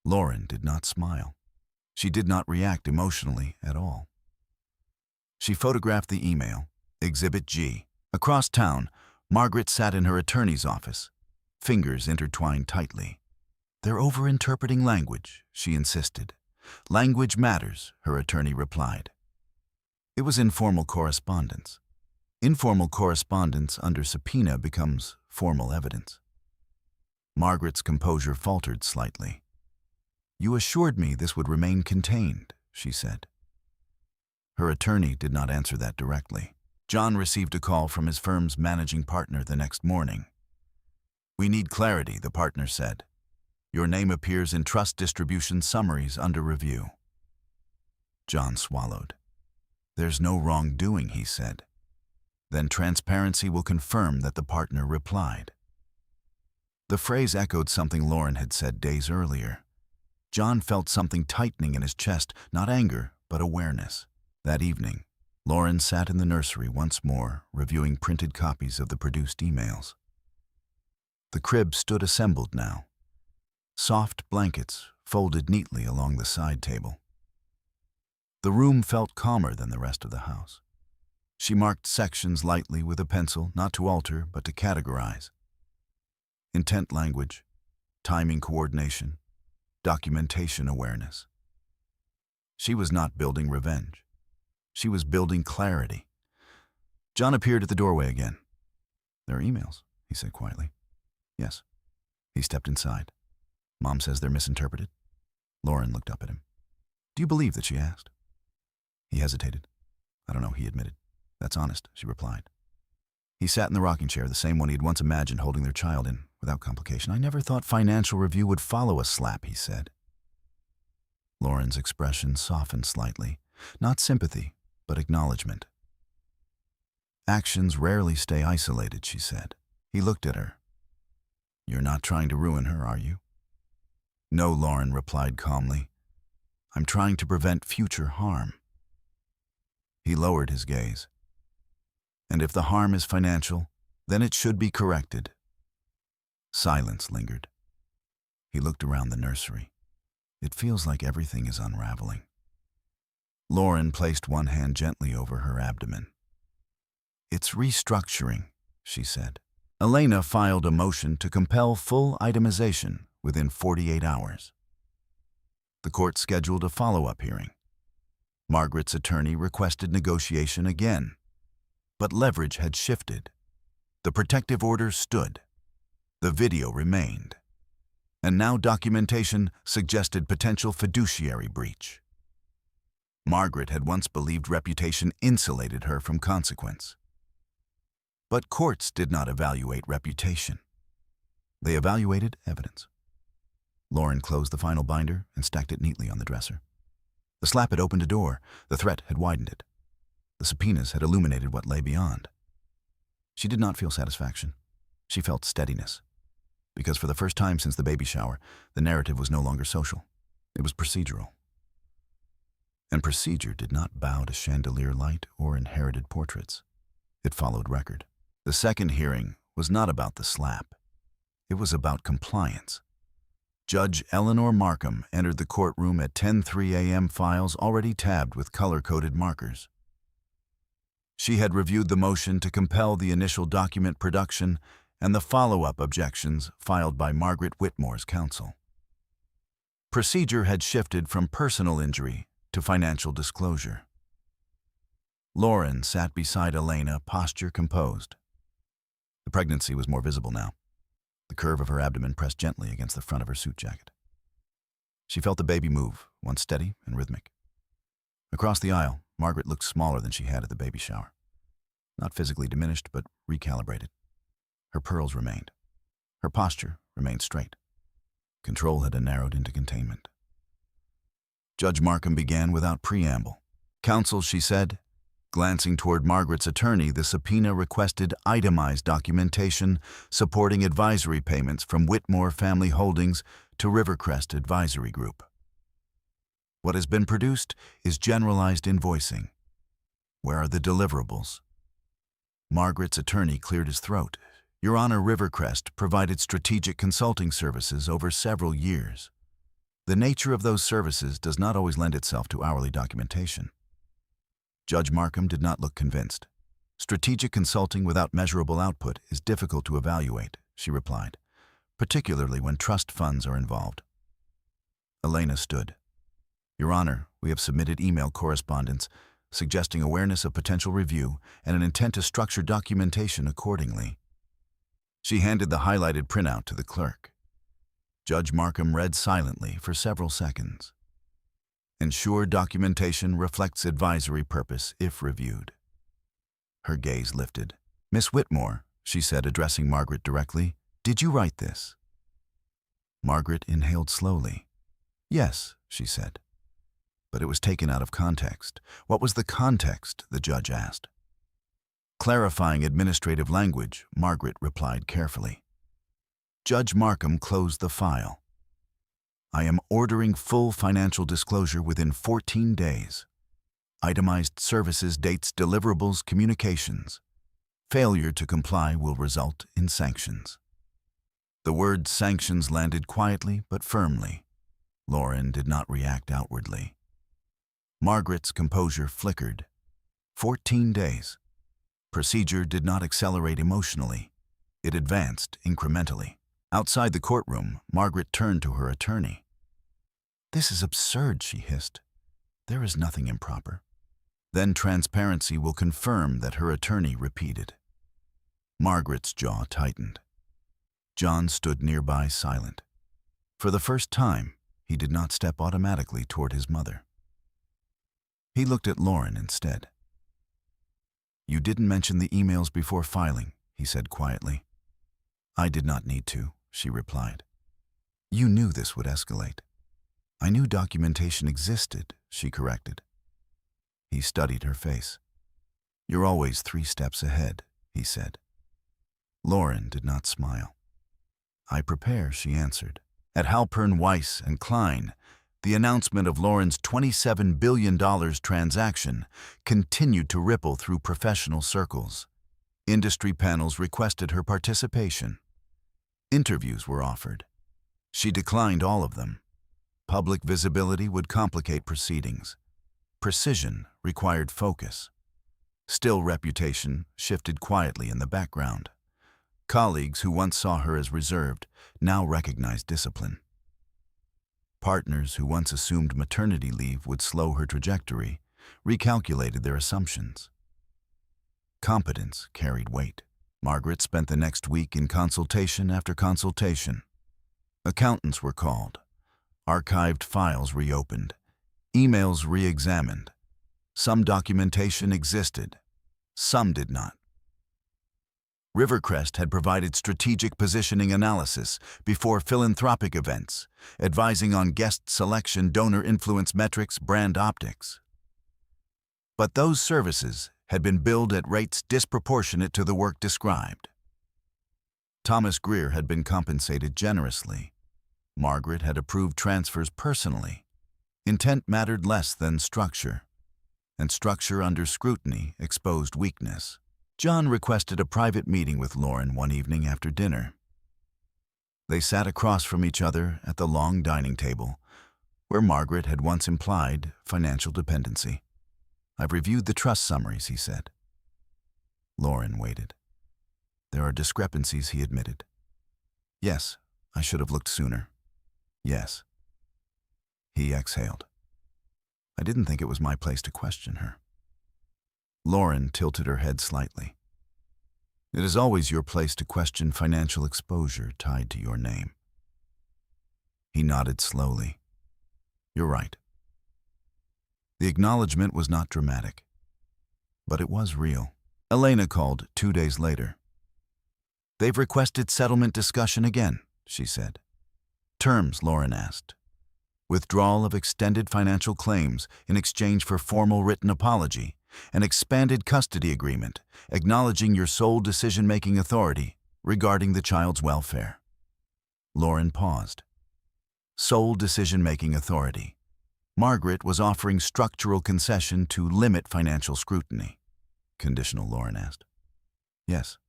Lauren did not smile. She did not react emotionally at all. She photographed the email, Exhibit G. Across town, Margaret sat in her attorney's office, fingers intertwined tightly. They're overinterpreting language, she insisted. Language matters, her attorney replied. It was informal correspondence. Informal correspondence under subpoena becomes formal evidence. Margaret's composure faltered slightly. You assured me this would remain contained, she said. Her attorney did not answer that directly. John received a call from his firm's managing partner the next morning. We need clarity, the partner said. Your name appears in trust distribution summaries under review. John swallowed. There's no wrongdoing, he said. Then transparency will confirm that the partner replied. The phrase echoed something Lauren had said days earlier. John felt something tightening in his chest, not anger, but awareness. That evening, Lauren sat in the nursery once more, reviewing printed copies of the produced emails. The crib stood assembled now. Soft blankets folded neatly along the side table. The room felt calmer than the rest of the house. She marked sections lightly with a pencil, not to alter, but to categorize. Intent language, timing coordination, documentation awareness. She was not building revenge. She was building clarity. John appeared at the doorway again. There are emails, he said quietly. Yes. He stepped inside. Mom says they're misinterpreted. Lauren looked up at him. Do you believe that, she asked. He hesitated. I don't know, he admitted. That's honest, she replied. He sat in the rocking chair, the same one he had once imagined holding their child in, without complication. I never thought financial review would follow a slap, he said. Lauren's expression softened slightly. Not sympathy, but acknowledgement. Actions rarely stay isolated, she said. He looked at her. You're not trying to ruin her, are you? No, Lauren replied calmly. I'm trying to prevent future harm. He lowered his gaze. And if the harm is financial, then it should be corrected. Silence lingered. He looked around the nursery. It feels like everything is unraveling. Lauren placed one hand gently over her abdomen. "It's restructuring," she said. Elena filed a motion to compel full itemization within 48 hours. The court scheduled a follow-up hearing. Margaret's attorney requested negotiation again, but leverage had shifted. The protective order stood. The video remained. And now documentation suggested potential fiduciary breach. Margaret had once believed reputation insulated her from consequence. But courts did not evaluate reputation. They evaluated evidence. Lauren closed the final binder and stacked it neatly on the dresser. The slap had opened a door. The threat had widened it. The subpoenas had illuminated what lay beyond. She did not feel satisfaction. She felt steadiness. Because for the first time since the baby shower, the narrative was no longer social. It was procedural. And procedure did not bow to chandelier light or inherited portraits. It followed record. The second hearing was not about the slap. It was about compliance. Judge Eleanor Markham entered the courtroom at 10:03 a.m., files already tabbed with color-coded markers. She had reviewed the motion to compel the initial document production and the follow-up objections filed by Margaret Witmore's counsel. Procedure had shifted from personal injury to financial disclosure. Lauren sat beside Elena, posture composed. The pregnancy was more visible now. The curve of her abdomen pressed gently against the front of her suit jacket. She felt the baby move, once steady and rhythmic. Across the aisle, Margaret looked smaller than she had at the baby shower. Not physically diminished, but recalibrated. Her pearls remained. Her posture remained straight. Control had narrowed into containment. Judge Markham began without preamble. "Counsel," she said. Glancing toward Margaret's attorney, the subpoena requested itemized documentation supporting advisory payments from Witmore Family Holdings to Rivercrest Advisory Group. What has been produced is generalized invoicing. Where are the deliverables? Margaret's attorney cleared his throat. "Your Honor, Rivercrest provided strategic consulting services over several years. The nature of those services does not always lend itself to hourly documentation." Judge Markham did not look convinced. "Strategic consulting without measurable output is difficult to evaluate," she replied, "particularly when trust funds are involved." Elena stood. "Your Honor, we have submitted email correspondence suggesting awareness of potential review and an intent to structure documentation accordingly." She handed the highlighted printout to the clerk. Judge Markham read silently for several seconds. "Ensure documentation reflects advisory purpose if reviewed." Her gaze lifted. "Miss Witmore," she said, addressing Margaret directly, "did you write this?" Margaret inhaled slowly. "Yes," she said. But it was taken out of context. "What was the context?" the judge asked. Clarifying administrative language, Margaret replied carefully. Judge Markham closed the file. "I am ordering full financial disclosure within 14 days. Itemized services, dates, deliverables, communications. Failure to comply will result in sanctions." The word sanctions landed quietly but firmly. Lauren did not react outwardly. Margaret's composure flickered. 14 days. Procedure did not accelerate emotionally. It advanced incrementally. Outside the courtroom, Margaret turned to her attorney. "This is absurd," she hissed. "There is nothing improper." Then transparency will confirm that her attorney repeated. Margaret's jaw tightened. John stood nearby silent. For the first time, he did not step automatically toward his mother. He looked at Lauren instead. "You didn't mention the emails before filing," he said quietly. "I did not need to," she replied. "You knew this would escalate." "I knew documentation existed," she corrected. He studied her face. "You're always 3 steps ahead," he said. Lauren did not smile. "I prepare," she answered. At Halpern, Weiss and Klein, the announcement of Lauren's $27 billion transaction continued to ripple through professional circles. Industry panels requested her participation. Interviews were offered. She declined all of them. Public visibility would complicate proceedings. Precision required focus. Still, reputation shifted quietly in the background. Colleagues who once saw her as reserved now recognized discipline. Partners who once assumed maternity leave would slow her trajectory recalculated their assumptions. Competence carried weight. Margaret spent the next week in consultation after consultation. Accountants were called, archived files reopened, emails re-examined. Some documentation existed, some did not. Rivercrest had provided strategic positioning analysis before philanthropic events, advising on guest selection, donor influence metrics, brand optics. But those services had been billed at rates disproportionate to the work described. Thomas Greer had been compensated generously. Margaret had approved transfers personally. Intent mattered less than structure, and structure under scrutiny exposed weakness. John requested a private meeting with Lauren one evening after dinner. They sat across from each other at the long dining table, where Margaret had once implied financial dependency. "I've reviewed the trust summaries," he said. Lauren waited. "There are discrepancies," he admitted. "Yes, I should have looked sooner." "Yes." He exhaled. "I didn't think it was my place to question her." Lauren tilted her head slightly. "It is always your place to question financial exposure tied to your name." He nodded slowly. "You're right." The acknowledgement was not dramatic, but it was real. Elena called 2 days later. "They've requested settlement discussion again," she said. "Terms?" Lauren asked. "Withdrawal of extended financial claims in exchange for formal written apology, an expanded custody agreement acknowledging your sole decision-making authority regarding the child's welfare." Lauren paused. Sole decision-making authority. Margaret was offering structural concession to limit financial scrutiny. "Conditional?" Lauren asked. "Yes.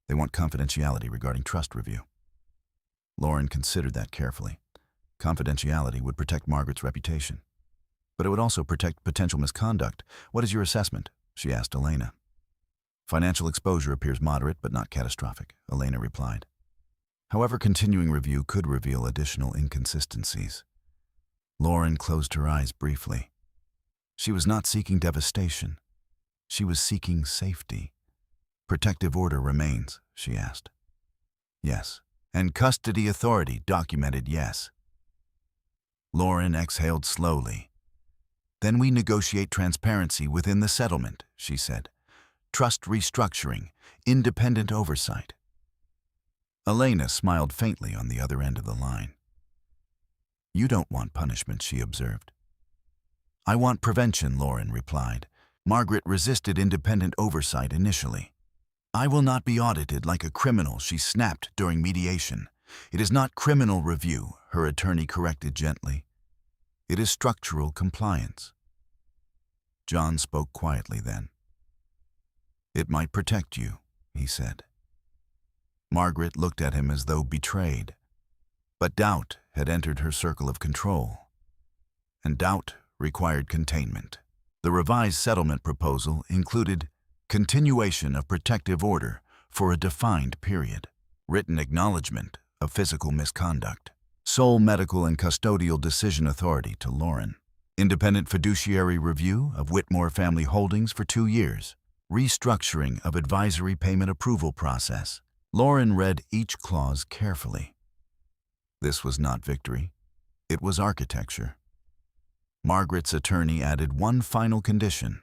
They want confidentiality regarding trust review." Lauren considered that carefully. Confidentiality would protect Margaret's reputation, but it would also protect potential misconduct. "What is your assessment?" she asked Elena. "Financial exposure appears moderate but not catastrophic," Elena replied. "However, continuing review could reveal additional inconsistencies." Lauren closed her eyes briefly. She was not seeking devastation. She was seeking safety. "Protective order remains?" she asked. "Yes." "And custody authority documented?" "Yes." Lauren exhaled slowly. "Then we negotiate transparency within the settlement," she said. "Trust restructuring, independent oversight." Elena smiled faintly on the other end of the line. "You don't want punishment," she observed. "I want prevention," Lauren replied. Margaret resisted independent oversight initially. "I will not be audited like a criminal," she snapped during mediation. "It is not criminal review," her attorney corrected gently. "It is structural compliance." John spoke quietly then. "It might protect you," he said. Margaret looked at him as though betrayed. But doubt had entered her circle of control, and doubt required containment. The revised settlement proposal included continuation of protective order for a defined period, written acknowledgement of physical misconduct, sole medical and custodial decision authority to Lauren, independent fiduciary review of Witmore family holdings for 2 years, restructuring of advisory payment approval process. Lauren read each clause carefully. This was not victory. It was architecture. Margaret's attorney added one final condition: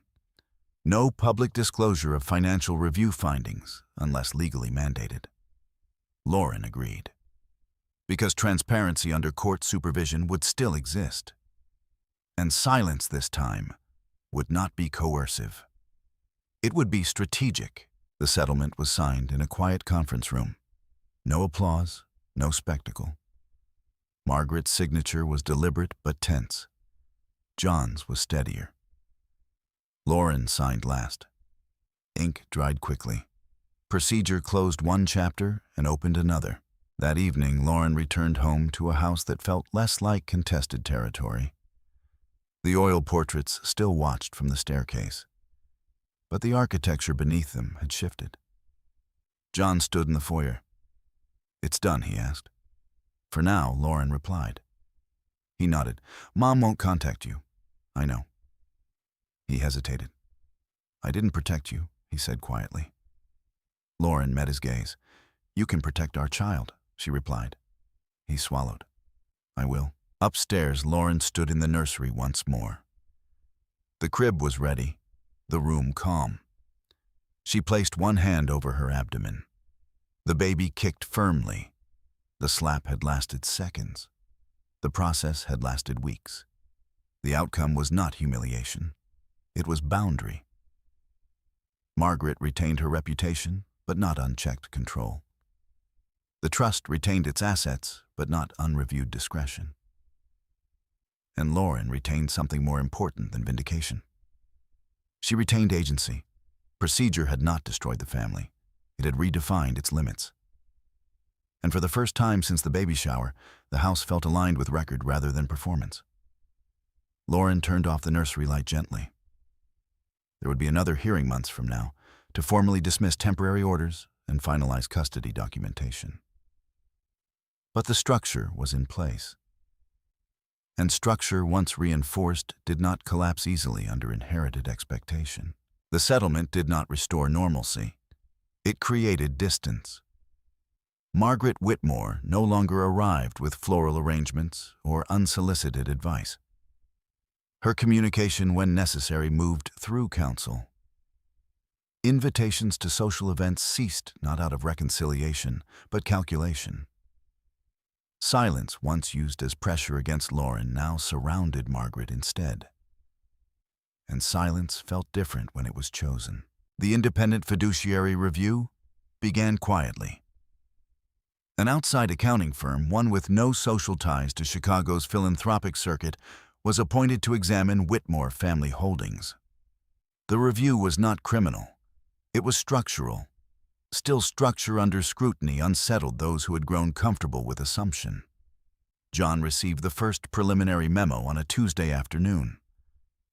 no public disclosure of financial review findings unless legally mandated. Lauren agreed, because transparency under court supervision would still exist. And silence this time would not be coercive. It would be strategic. The settlement was signed in a quiet conference room. No applause, no spectacle. Margaret's signature was deliberate but tense. John's was steadier. Lauren signed last. Ink dried quickly. Procedure closed one chapter and opened another. That evening, Lauren returned home to a house that felt less like contested territory. The oil portraits still watched from the staircase. but the architecture beneath them had shifted. John stood in the foyer. "It's done," he asked. "For now," Lauren replied. He nodded. "Mom won't contact you." "I know." He hesitated. "I didn't protect you," he said quietly. Lauren met his gaze. "You can protect our child," she replied. He swallowed. "I will." Upstairs, Lauren stood in the nursery once more. The crib was ready, the room calm. She placed one hand over her abdomen. The baby kicked firmly. The slap had lasted seconds. The process had lasted weeks. The outcome was not humiliation. It was boundary. Margaret retained her reputation, but not unchecked control. The trust retained its assets, but not unreviewed discretion. And Lauren retained something more important than vindication. She retained agency. Procedure had not destroyed the family. It had redefined its limits. And for the first time since the baby shower, the house felt aligned with record rather than performance. Lauren turned off the nursery light gently. There would be another hearing months from now to formally dismiss temporary orders and finalize custody documentation. But the structure was in place. And structure, once reinforced, did not collapse easily under inherited expectation. The settlement did not restore normalcy. It created distance. Margaret Witmore no longer arrived with floral arrangements or unsolicited advice. Her communication, when necessary, moved through counsel. Invitations to social events ceased not out of reconciliation, but calculation. Silence, once used as pressure against Lauren, now surrounded Margaret instead. And silence felt different when it was chosen. The independent fiduciary review began quietly. An outside accounting firm, one with no social ties to Chicago's philanthropic circuit, was appointed to examine Witmore family holdings. The review was not criminal. It was structural. Still, structure under scrutiny unsettled those who had grown comfortable with assumption. John received the first preliminary memo on a Tuesday afternoon.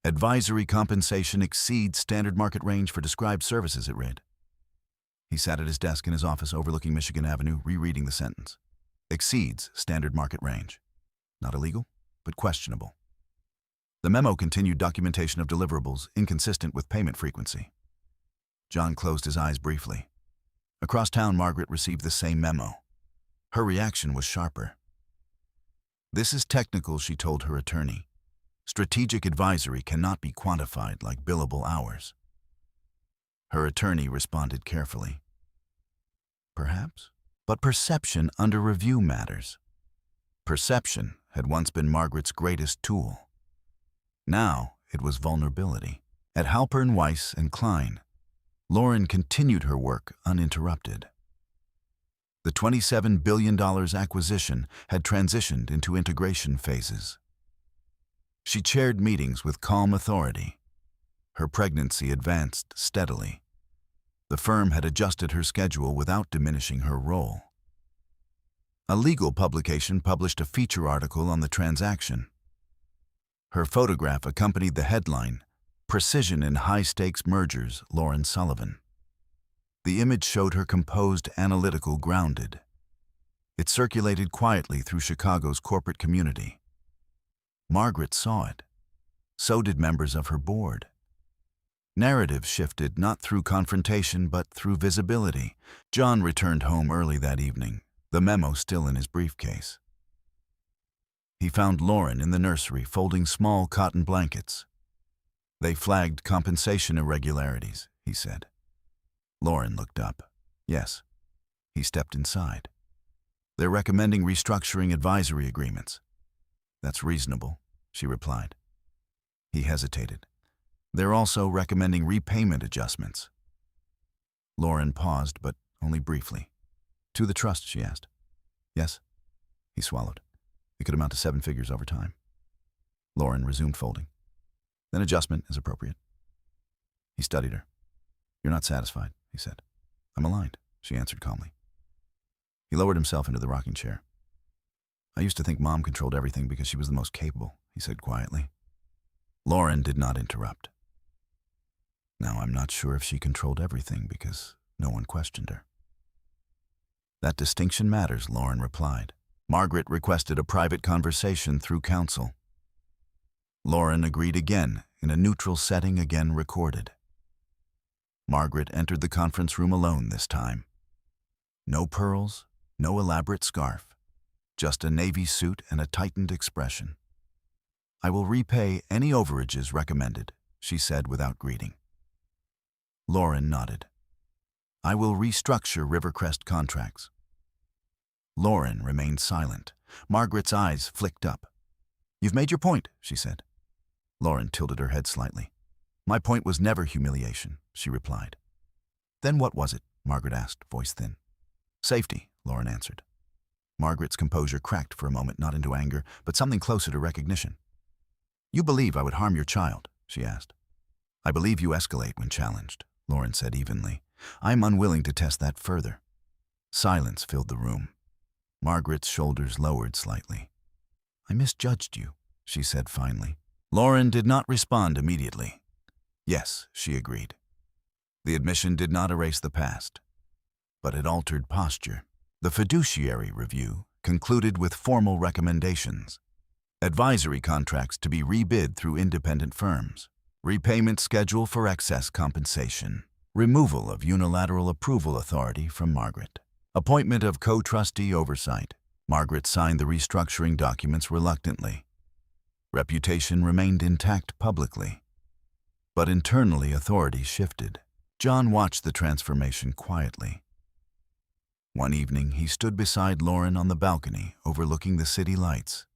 "Advisory compensation exceeds standard market range for described services," it read. He sat at his desk in his office overlooking Michigan Avenue, rereading the sentence. "Exceeds standard market range." Not illegal, but questionable. The memo continued documentation of deliverables inconsistent with payment frequency. John closed his eyes briefly. Across town, Margaret received the same memo. Her reaction was sharper. "This is technical," she told her attorney. "Strategic advisory cannot be quantified like billable hours." Her attorney responded carefully. "Perhaps, but perception under review matters." Perception had once been Margaret's greatest tool. Now it was vulnerability. At Halpern, Weiss and Klein, Lauren continued her work uninterrupted. The $27 billion acquisition had transitioned into integration phases. She chaired meetings with calm authority. Her pregnancy advanced steadily. The firm had adjusted her schedule without diminishing her role. A legal publication published a feature article on the transaction. Her photograph accompanied the headline, "Precision in High-Stakes Mergers, Lauren Sullivan." The image showed her composed, analytical, grounded. It circulated quietly through Chicago's corporate community. Margaret saw it. So did members of her board. Narrative shifted not through confrontation but through visibility. John returned home early that evening, the memo still in his briefcase. He found Lauren in the nursery folding small cotton blankets. "They flagged compensation irregularities," he said. Lauren looked up. "Yes." He stepped inside. "They're recommending restructuring advisory agreements." "That's reasonable," she replied. He hesitated. "They're also recommending repayment adjustments." Lauren paused, but only briefly. "To the trust?" she asked. "Yes." He swallowed. "It could amount to 7 figures over time." Lauren resumed folding. "Then adjustment is appropriate." He studied her. "You're not satisfied," he said. "I'm aligned," she answered calmly. He lowered himself into the rocking chair. "I used to think Mom controlled everything because she was the most capable," he said quietly. Lauren did not interrupt. Now, I'm not sure if she controlled everything because no one questioned her. That distinction matters, Lauren replied. Margaret requested a private conversation through counsel. Lauren agreed again, in a neutral setting again recorded. Margaret entered the conference room alone this time. No pearls, no elaborate scarf, just a navy suit and a tightened expression. "I will repay any overages recommended," she said without greeting. Lauren nodded. "I will restructure Rivercrest contracts." Lauren remained silent. Margaret's eyes flicked up. "You've made your point," she said. Lauren tilted her head slightly. "My point was never humiliation," she replied. "Then what was it?" Margaret asked, voice thin. "Safety," Lauren answered. Margaret's composure cracked for a moment, not into anger, but something closer to recognition. "You believe I would harm your child?" she asked. "I believe you escalate when challenged," Lauren said evenly. "I'm unwilling to test that further." Silence filled the room. Margaret's shoulders lowered slightly. "I misjudged you," she said finally. Lauren did not respond immediately. "Yes," she agreed. The admission did not erase the past, but it altered posture. The fiduciary review concluded with formal recommendations. Advisory contracts to be rebid through independent firms. Repayment schedule for excess compensation. Removal of unilateral approval authority from Margaret. Appointment of co-trustee oversight. Margaret signed the restructuring documents reluctantly. Reputation remained intact publicly. But internally, authority shifted. John watched the transformation quietly. One evening, he stood beside Lauren on the balcony, overlooking the city lights.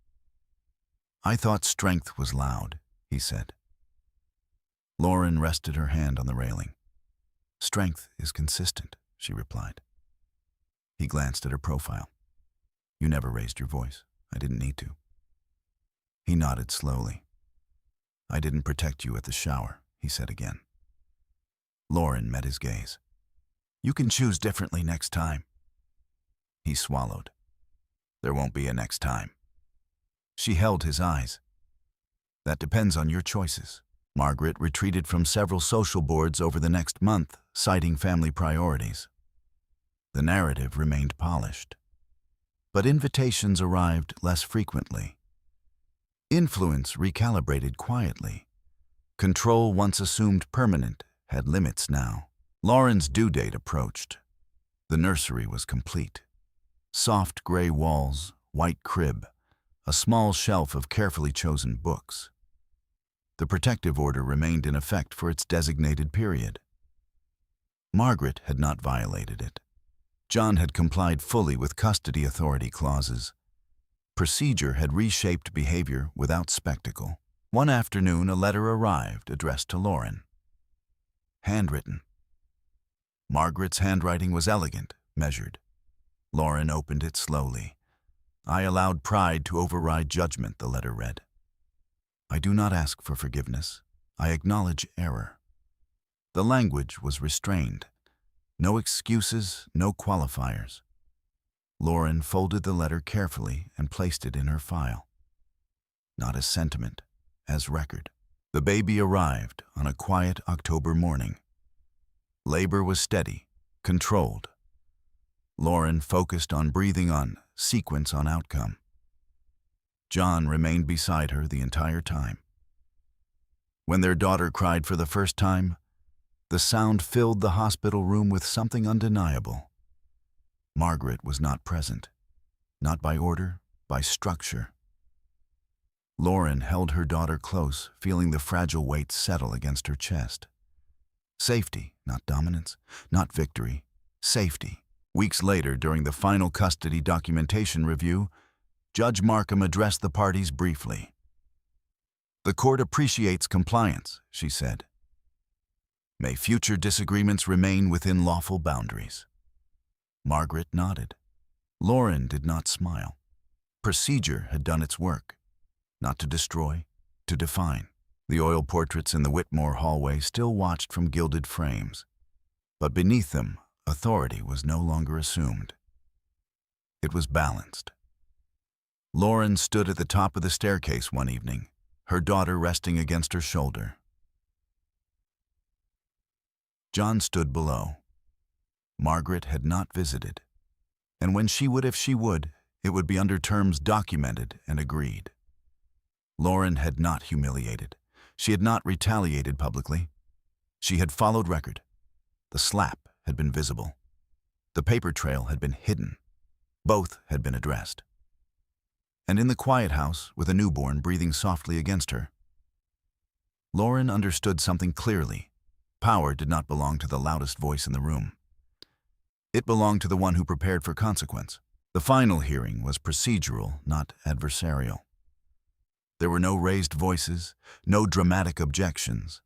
"I thought strength was loud," he said. Lauren rested her hand on the railing. "Strength is consistent," she replied. He glanced at her profile. "You never raised your voice. I didn't need to." He nodded slowly. "I didn't protect you at the shower," he said again. Lauren met his gaze. "You can choose differently next time." He swallowed. "There won't be a next time." She held his eyes. "That depends on your choices." Margaret retreated from several social boards over the next month, citing family priorities. The narrative remained polished, but invitations arrived less frequently. Influence recalibrated quietly. Control, once assumed permanent, had limits now. Lauren's due date approached. The nursery was complete. Soft gray walls, white crib, a small shelf of carefully chosen books. The protective order remained in effect for its designated period. Margaret had not violated it. John had complied fully with custody authority clauses. Procedure had reshaped behavior without spectacle. One afternoon, a letter arrived addressed to Lauren. Handwritten. Margaret's handwriting was elegant, measured. Lauren opened it slowly. "I allowed pride to override judgment," the letter read. "I do not ask for forgiveness. I acknowledge error." The language was restrained. No excuses, no qualifiers. Lauren folded the letter carefully and placed it in her file. Not as sentiment, as record. The baby arrived on a quiet October morning. Labor was steady, controlled. Lauren focused on breathing on, sequence on outcome. John remained beside her the entire time. When their daughter cried for the first time, the sound filled the hospital room with something undeniable. Margaret was not present, not by order, by structure. Lauren held her daughter close, feeling the fragile weight settle against her chest. Safety, not dominance, not victory, safety. Weeks later, during the final custody documentation review, Judge Markham addressed the parties briefly. "The court appreciates compliance," she said. "May future disagreements remain within lawful boundaries." Margaret nodded. Lauren did not smile. Procedure had done its work. Not to destroy, to define. The oil portraits in the Witmore hallway still watched from gilded frames. But beneath them, authority was no longer assumed. It was balanced. Lauren stood at the top of the staircase one evening, her daughter resting against her shoulder. John stood below. Margaret had not visited, and when she would if she would, it would be under terms documented and agreed. Lauren had not humiliated. She had not retaliated publicly. She had followed record. The slap had been visible. The paper trail had been hidden. Both had been addressed. And in the quiet house, with a newborn breathing softly against her, Lauren understood something clearly. Power did not belong to the loudest voice in the room. It belonged to the one who prepared for consequence. The final hearing was procedural, not adversarial. There were no raised voices, no dramatic objections,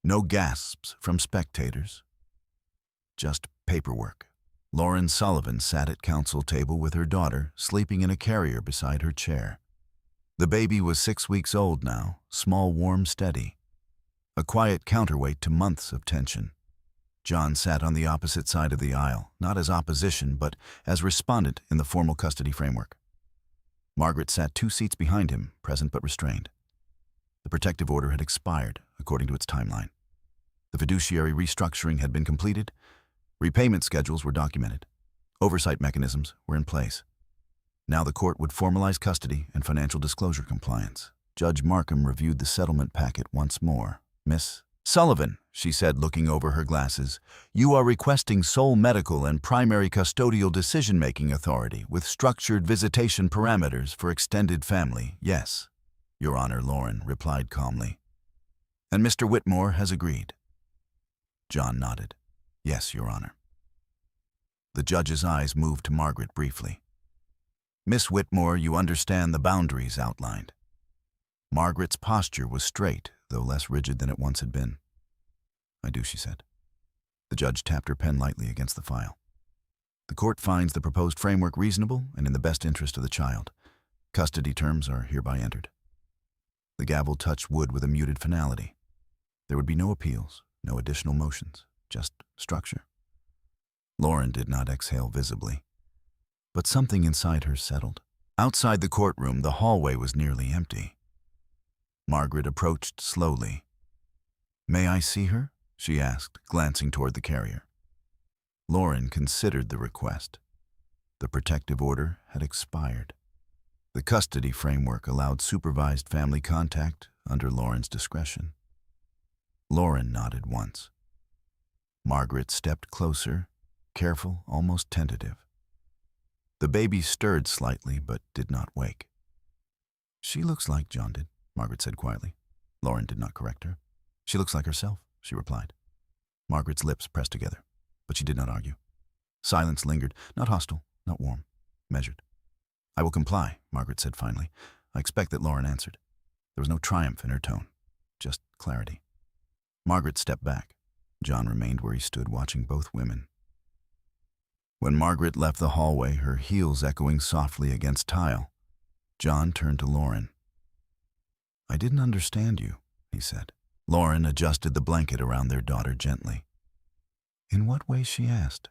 no gasps from spectators. Just paperwork. Lauren Sullivan sat at counsel table with her daughter, sleeping in a carrier beside her chair. The baby was 6 weeks old now, small, warm, steady. A quiet counterweight to months of tension. John sat on the opposite side of the aisle, not as opposition, but as respondent in the formal custody framework. Margaret sat 2 seats behind him, present but restrained. The protective order had expired, according to its timeline. The fiduciary restructuring had been completed. Repayment schedules were documented. Oversight mechanisms were in place. Now the court would formalize custody and financial disclosure compliance. Judge Markham reviewed the settlement packet once more. "Miss Sullivan," she said, looking over her glasses, "you are requesting sole medical and primary custodial decision-making authority with structured visitation parameters for extended family." "Yes, Your Honor," Lauren replied calmly. "And Mr. Witmore has agreed?" John nodded. "Yes, Your Honor." The judge's eyes moved to Margaret briefly. "Miss Witmore, you understand the boundaries outlined." Margaret's posture was straight, though less rigid than it once had been. "I do," she said. The judge tapped her pen lightly against the file. "The court finds the proposed framework reasonable and in the best interest of the child. Custody terms are hereby entered." The gavel touched wood with a muted finality. There would be no appeals, no additional motions, just structure. Lauren did not exhale visibly, but something inside her settled. Outside the courtroom, the hallway was nearly empty. Margaret approached slowly. "May I see her?" she asked, glancing toward the carrier. Lauren considered the request. The protective order had expired. The custody framework allowed supervised family contact under Lauren's discretion. Lauren nodded once. Margaret stepped closer, careful, almost tentative. The baby stirred slightly, but did not wake. "She looks like John did," Margaret said quietly. Lauren did not correct her. "She looks like herself," she replied. Margaret's lips pressed together, but she did not argue. Silence lingered, not hostile, not warm, measured. "I will comply," Margaret said finally. I expect that Lauren answered. There was no triumph in her tone, just clarity. Margaret stepped back. John remained where he stood, watching both women. When Margaret left the hallway, her heels echoing softly against tile, John turned to Lauren. "I didn't understand you," he said. Lauren adjusted the blanket around their daughter gently. "In what way?" she asked.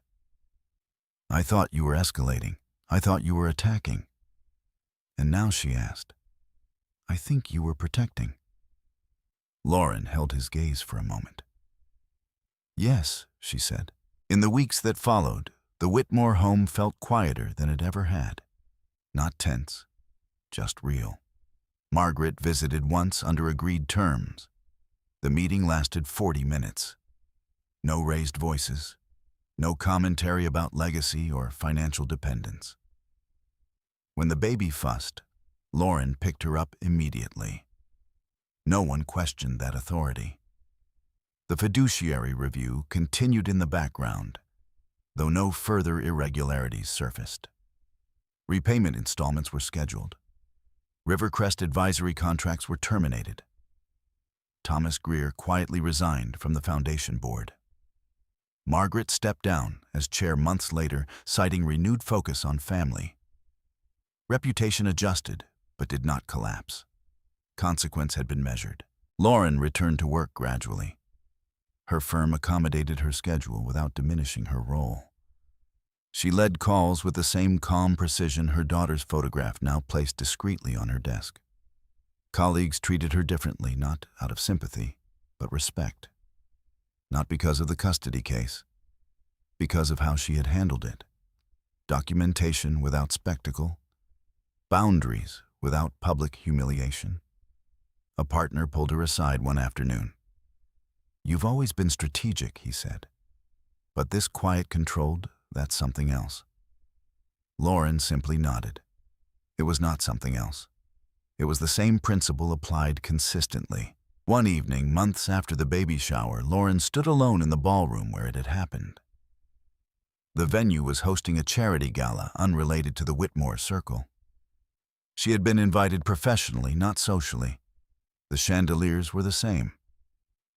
"I thought you were escalating. I thought you were attacking." And now she asked, "I think you were protecting." Lauren held his gaze for a moment. "Yes," she said. In the weeks that followed, the Witmore home felt quieter than it ever had. Not tense, just real. Margaret visited once under agreed terms. The meeting lasted 40 minutes. No raised voices, no commentary about legacy or financial dependence. When the baby fussed, Lauren picked her up immediately. No one questioned that authority. The fiduciary review continued in the background, though no further irregularities surfaced. Repayment installments were scheduled. Rivercrest advisory contracts were terminated. Thomas Greer quietly resigned from the foundation board. Margaret stepped down as chair months later, citing renewed focus on family. Reputation adjusted, but did not collapse. Consequence had been measured. Lauren returned to work gradually. Her firm accommodated her schedule without diminishing her role. She led calls with the same calm precision her daughter's photograph now placed discreetly on her desk. Colleagues treated her differently, not out of sympathy, but respect. Not because of the custody case, because of how she had handled it. Documentation without spectacle, boundaries without public humiliation. A partner pulled her aside one afternoon. "You've always been strategic," he said. "But this quiet controlled, that's something else." Lauren simply nodded. It was not something else. It was the same principle applied consistently. One evening, months after the baby shower, Lauren stood alone in the ballroom where it had happened. The venue was hosting a charity gala unrelated to the Witmore circle. She had been invited professionally, not socially. The chandeliers were the same,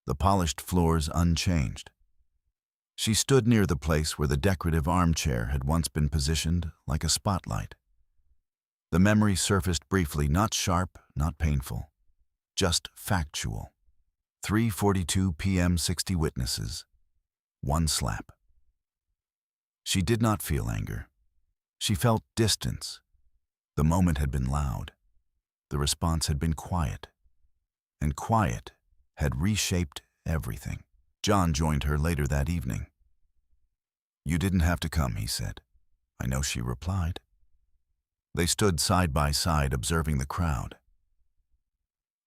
the polished floors unchanged. She stood near the place where the decorative armchair had once been positioned like a spotlight. The memory surfaced briefly, not sharp, not painful, just factual. 3:42 p.m., 60 witnesses, one slap. She did not feel anger. She felt distance. The moment had been loud. The response had been quiet. And quiet had reshaped everything. John joined her later that evening. "You didn't have to come," he said. "I know," she replied. They stood side by side, observing the crowd.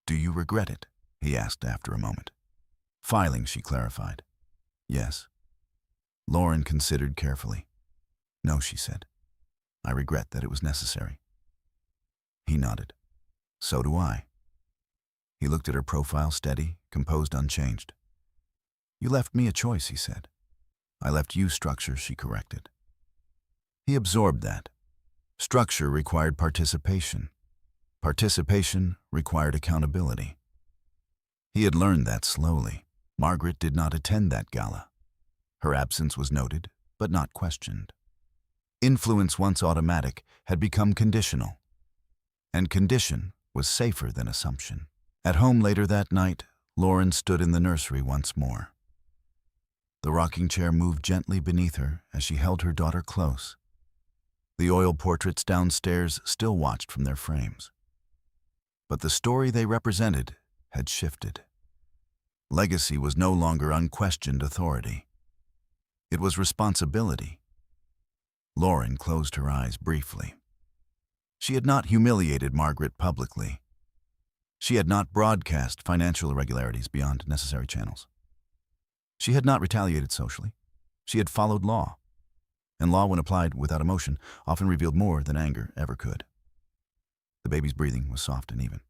"Do you regret it?" he asked after a moment. "Filing," she clarified. "Yes." Lauren considered carefully. "No," she said. "I regret that it was necessary." He nodded. "So do I." He looked at her profile, steady, composed, unchanged. "You left me a choice," he said. "I left you structure," she corrected. He absorbed that. Structure required participation. Participation required accountability. He had learned that slowly. Margaret did not attend that gala. Her absence was noted, but not questioned. Influence, once automatic, had become conditional. And condition was safer than assumption. At home later that night, Lauren stood in the nursery once more. The rocking chair moved gently beneath her as she held her daughter close. The oil portraits downstairs still watched from their frames. But the story they represented had shifted. Legacy was no longer unquestioned authority. It was responsibility. Lauren closed her eyes briefly. She had not humiliated Margaret publicly. She had not broadcast financial irregularities beyond necessary channels. She had not retaliated socially. She had followed law. And law, when applied without emotion, often revealed more than anger ever could. The baby's breathing was soft and even.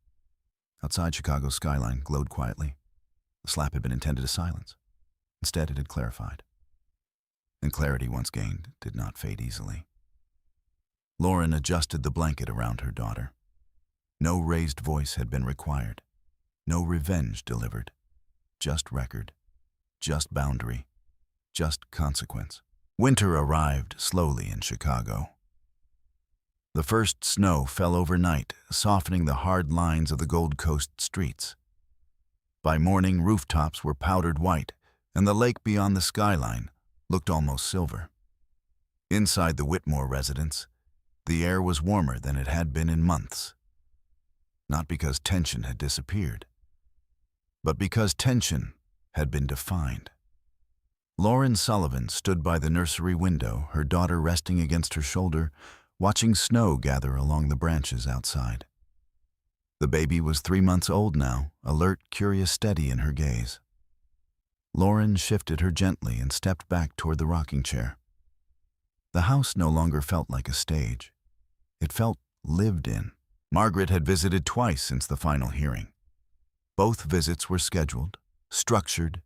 Outside, Chicago's skyline glowed quietly. The slap had been intended as silence. Instead, it had clarified. And clarity, once gained, did not fade easily. Lauren adjusted the blanket around her daughter. No raised voice had been required. No revenge delivered. Just record. Just boundary. Just consequence. Winter arrived slowly in Chicago. The first snow fell overnight, softening the hard lines of the Gold Coast streets. By morning, rooftops were powdered white, and the lake beyond the skyline looked almost silver. Inside the Witmore residence, the air was warmer than it had been in months. Not because tension had disappeared, but because tension had been defined. Lauren Sullivan stood by the nursery window, her daughter resting against her shoulder, watching snow gather along the branches outside. The baby was 3 months old now, alert, curious, steady in her gaze. Lauren shifted her gently and stepped back toward the rocking chair. The house no longer felt like a stage. It felt lived in. Margaret had visited twice since the final hearing. Both visits were scheduled, structured,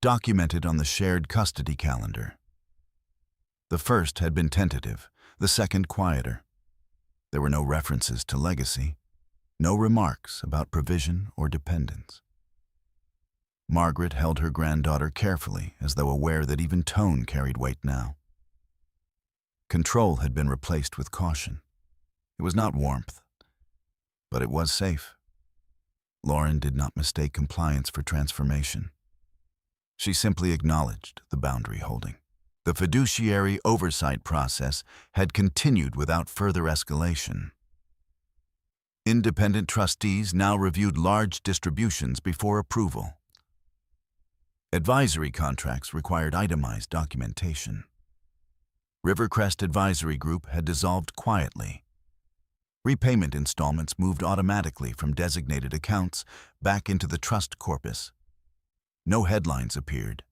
documented on the shared custody calendar. The first had been tentative, the second quieter. There were no references to legacy, no remarks about provision or dependence. Margaret held her granddaughter carefully, as though aware that even tone carried weight now. Control had been replaced with caution. It was not warmth, but it was safe. Lauren did not mistake compliance for transformation. She simply acknowledged the boundary holding. The fiduciary oversight process had continued without further escalation. Independent trustees now reviewed large distributions before approval. Advisory contracts required itemized documentation. Rivercrest Advisory Group had dissolved quietly. Repayment installments moved automatically from designated accounts back into the trust corpus. No headlines appeared.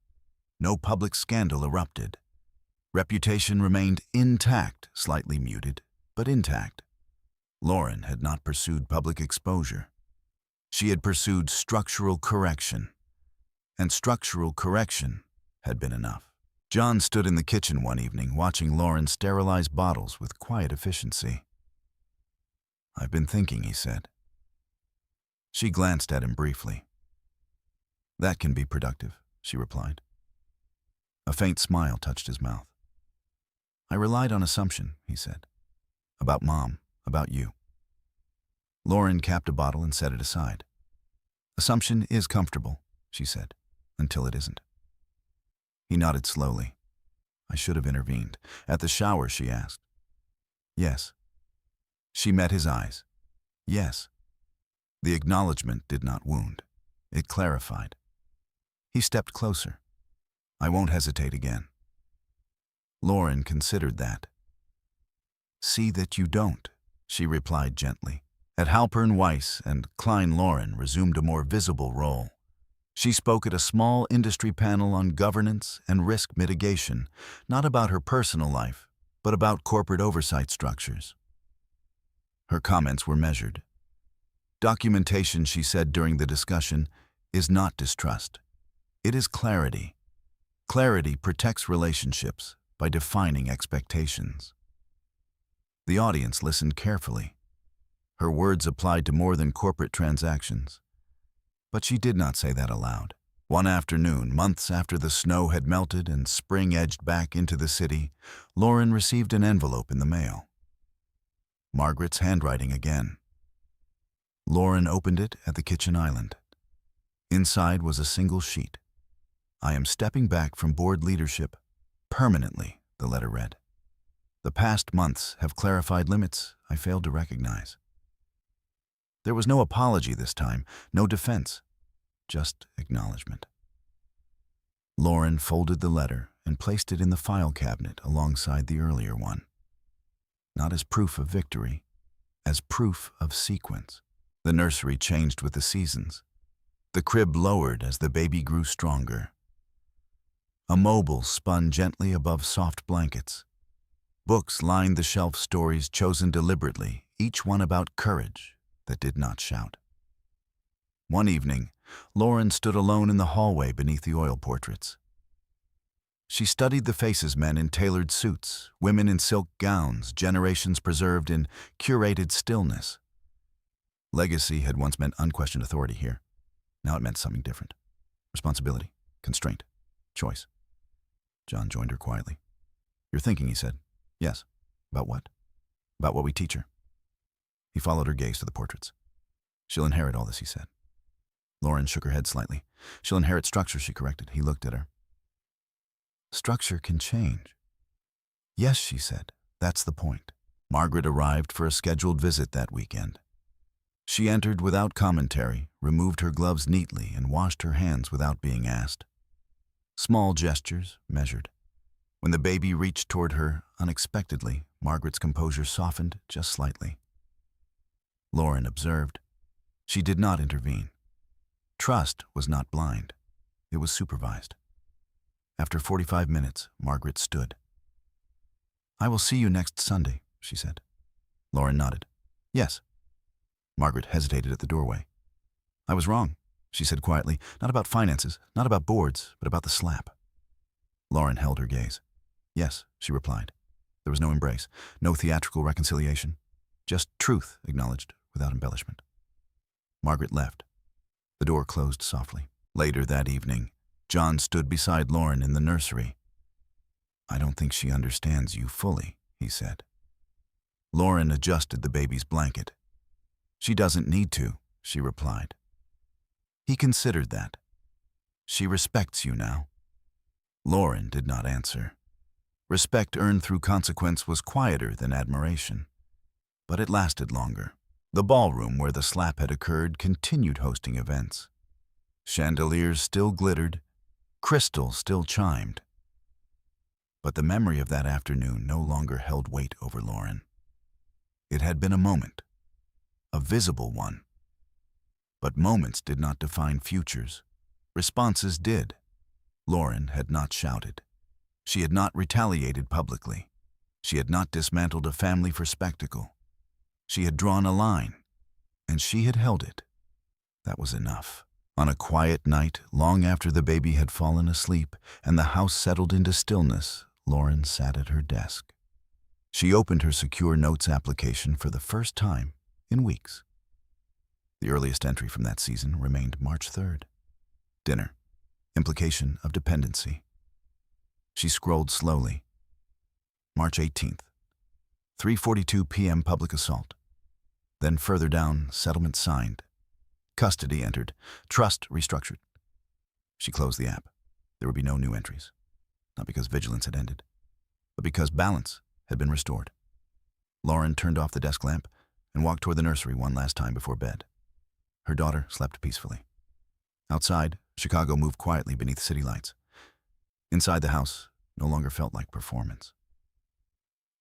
No public scandal erupted. Reputation remained intact, slightly muted, but intact. Lauren had not pursued public exposure. She had pursued structural correction, and structural correction had been enough. John stood in the kitchen one evening watching Lauren sterilize bottles with quiet efficiency. "I've been thinking," he said. She glanced at him briefly. "That can be productive," she replied. A faint smile touched his mouth. "I relied on assumption," he said. "About Mom, about you." Lauren capped a bottle and set it aside. "Assumption is comfortable," she said, "until it isn't." He nodded slowly. "I should have intervened." "At the shower?" she asked. "Yes." She met his eyes. "Yes." The acknowledgement did not wound. It clarified. He stepped closer. "I won't hesitate again." Lauren considered that. "See that you don't," she replied gently. At Halpern Weiss and Klein Lauren resumed a more visible role. She spoke at a small industry panel on governance and risk mitigation, not about her personal life, but about corporate oversight structures. Her comments were measured. Documentation, she said during the discussion, is not distrust. It is clarity. Clarity protects relationships by defining expectations. The audience listened carefully. Her words applied to more than corporate transactions. But she did not say that aloud. One afternoon, months after the snow had melted and spring edged back into the city, Lauren received an envelope in the mail. Margaret's handwriting again. Lauren opened it at the kitchen island. Inside was a single sheet. "I am stepping back from board leadership permanently," the letter read. "The past months have clarified limits I failed to recognize." There was no apology this time, no defense, just acknowledgement. Lauren folded the letter and placed it in the file cabinet alongside the earlier one. Not as proof of victory, as proof of sequence. The nursery changed with the seasons. The crib lowered as the baby grew stronger. A mobile spun gently above soft blankets. Books lined the shelf, stories chosen deliberately, each one about courage that did not shout. One evening, Lauren stood alone in the hallway beneath the oil portraits. She studied the faces, men in tailored suits, women in silk gowns, generations preserved in curated stillness. Legacy had once meant unquestioned authority here. Now it meant something different. Responsibility, constraint, choice. John joined her quietly. "You're thinking," he said. "Yes." "About what?" "About what we teach her." He followed her gaze to the portraits. "She'll inherit all this," he said. Lauren shook her head slightly. "She'll inherit structure," she corrected. He looked at her. "Structure can change." "Yes," she said. "That's the point." Margaret arrived for a scheduled visit that weekend. She entered without commentary, removed her gloves neatly, and washed her hands without being asked. Small gestures, measured. When the baby reached toward her unexpectedly, Margaret's composure softened just slightly. Lauren observed. She did not intervene. Trust was not blind. It was supervised. After 45 minutes, Margaret stood. "I will see you next Sunday," she said. Lauren nodded. "Yes." Margaret hesitated at the doorway. "I was wrong," she said quietly. "Not about finances, not about boards, but about the slap." Lauren held her gaze. "Yes," she replied. There was no embrace, no theatrical reconciliation. Just truth acknowledged without embellishment. Margaret left. The door closed softly. Later that evening, John stood beside Lauren in the nursery. "I don't think she understands you fully," he said. Lauren adjusted the baby's blanket. "She doesn't need to," she replied. He considered that. "She respects you now." Lauren did not answer. Respect earned through consequence was quieter than admiration. But it lasted longer. The ballroom where the slap had occurred continued hosting events. Chandeliers still glittered. Crystal still chimed, but the memory of that afternoon no longer held weight over Lauren. It had been a moment, a visible one. But moments did not define futures. Responses did. Lauren had not shouted. She had not retaliated publicly. She had not dismantled a family for spectacle. She had drawn a line, and she had held it. That was enough. On a quiet night, long after the baby had fallen asleep and the house settled into stillness, Lauren sat at her desk. She opened her secure notes application for the first time in weeks. The earliest entry from that season remained March 3rd. Dinner. Implication of dependency. She scrolled slowly. March 18th. 3:42 p.m. public assault. Then further down, settlement signed. Custody entered. Trust restructured. She closed the app. There would be no new entries. Not because vigilance had ended, but because balance had been restored. Lauren turned off the desk lamp and walked toward the nursery one last time before bed. Her daughter slept peacefully. Outside, Chicago moved quietly beneath city lights. Inside the house no longer felt like performance.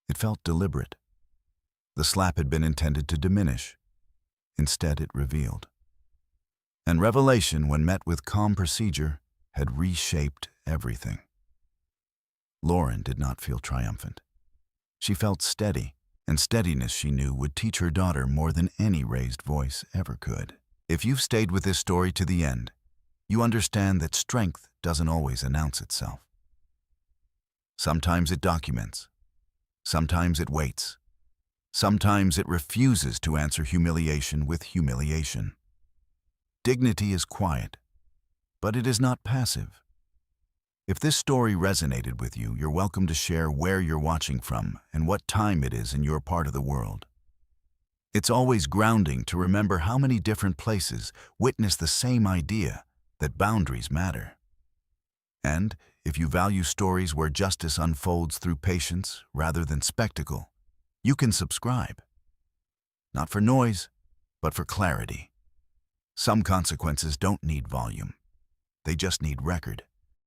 It felt deliberate. The slap had been intended to diminish. Instead, it revealed. And revelation, when met with calm procedure, had reshaped everything. Lauren did not feel triumphant. She felt steady, and steadiness, she knew, would teach her daughter more than any raised voice ever could. If you've stayed with this story to the end, you understand that strength doesn't always announce itself. Sometimes it documents. Sometimes it waits. Sometimes it refuses to answer humiliation with humiliation. Dignity is quiet, but it is not passive. If this story resonated with you, you're welcome to share where you're watching from and what time it is in your part of the world. It's always grounding to remember how many different places witness the same idea that boundaries matter. And if you value stories where justice unfolds through patience rather than spectacle, you can subscribe. Not for noise, but for clarity. Some consequences don't need volume. They just need record.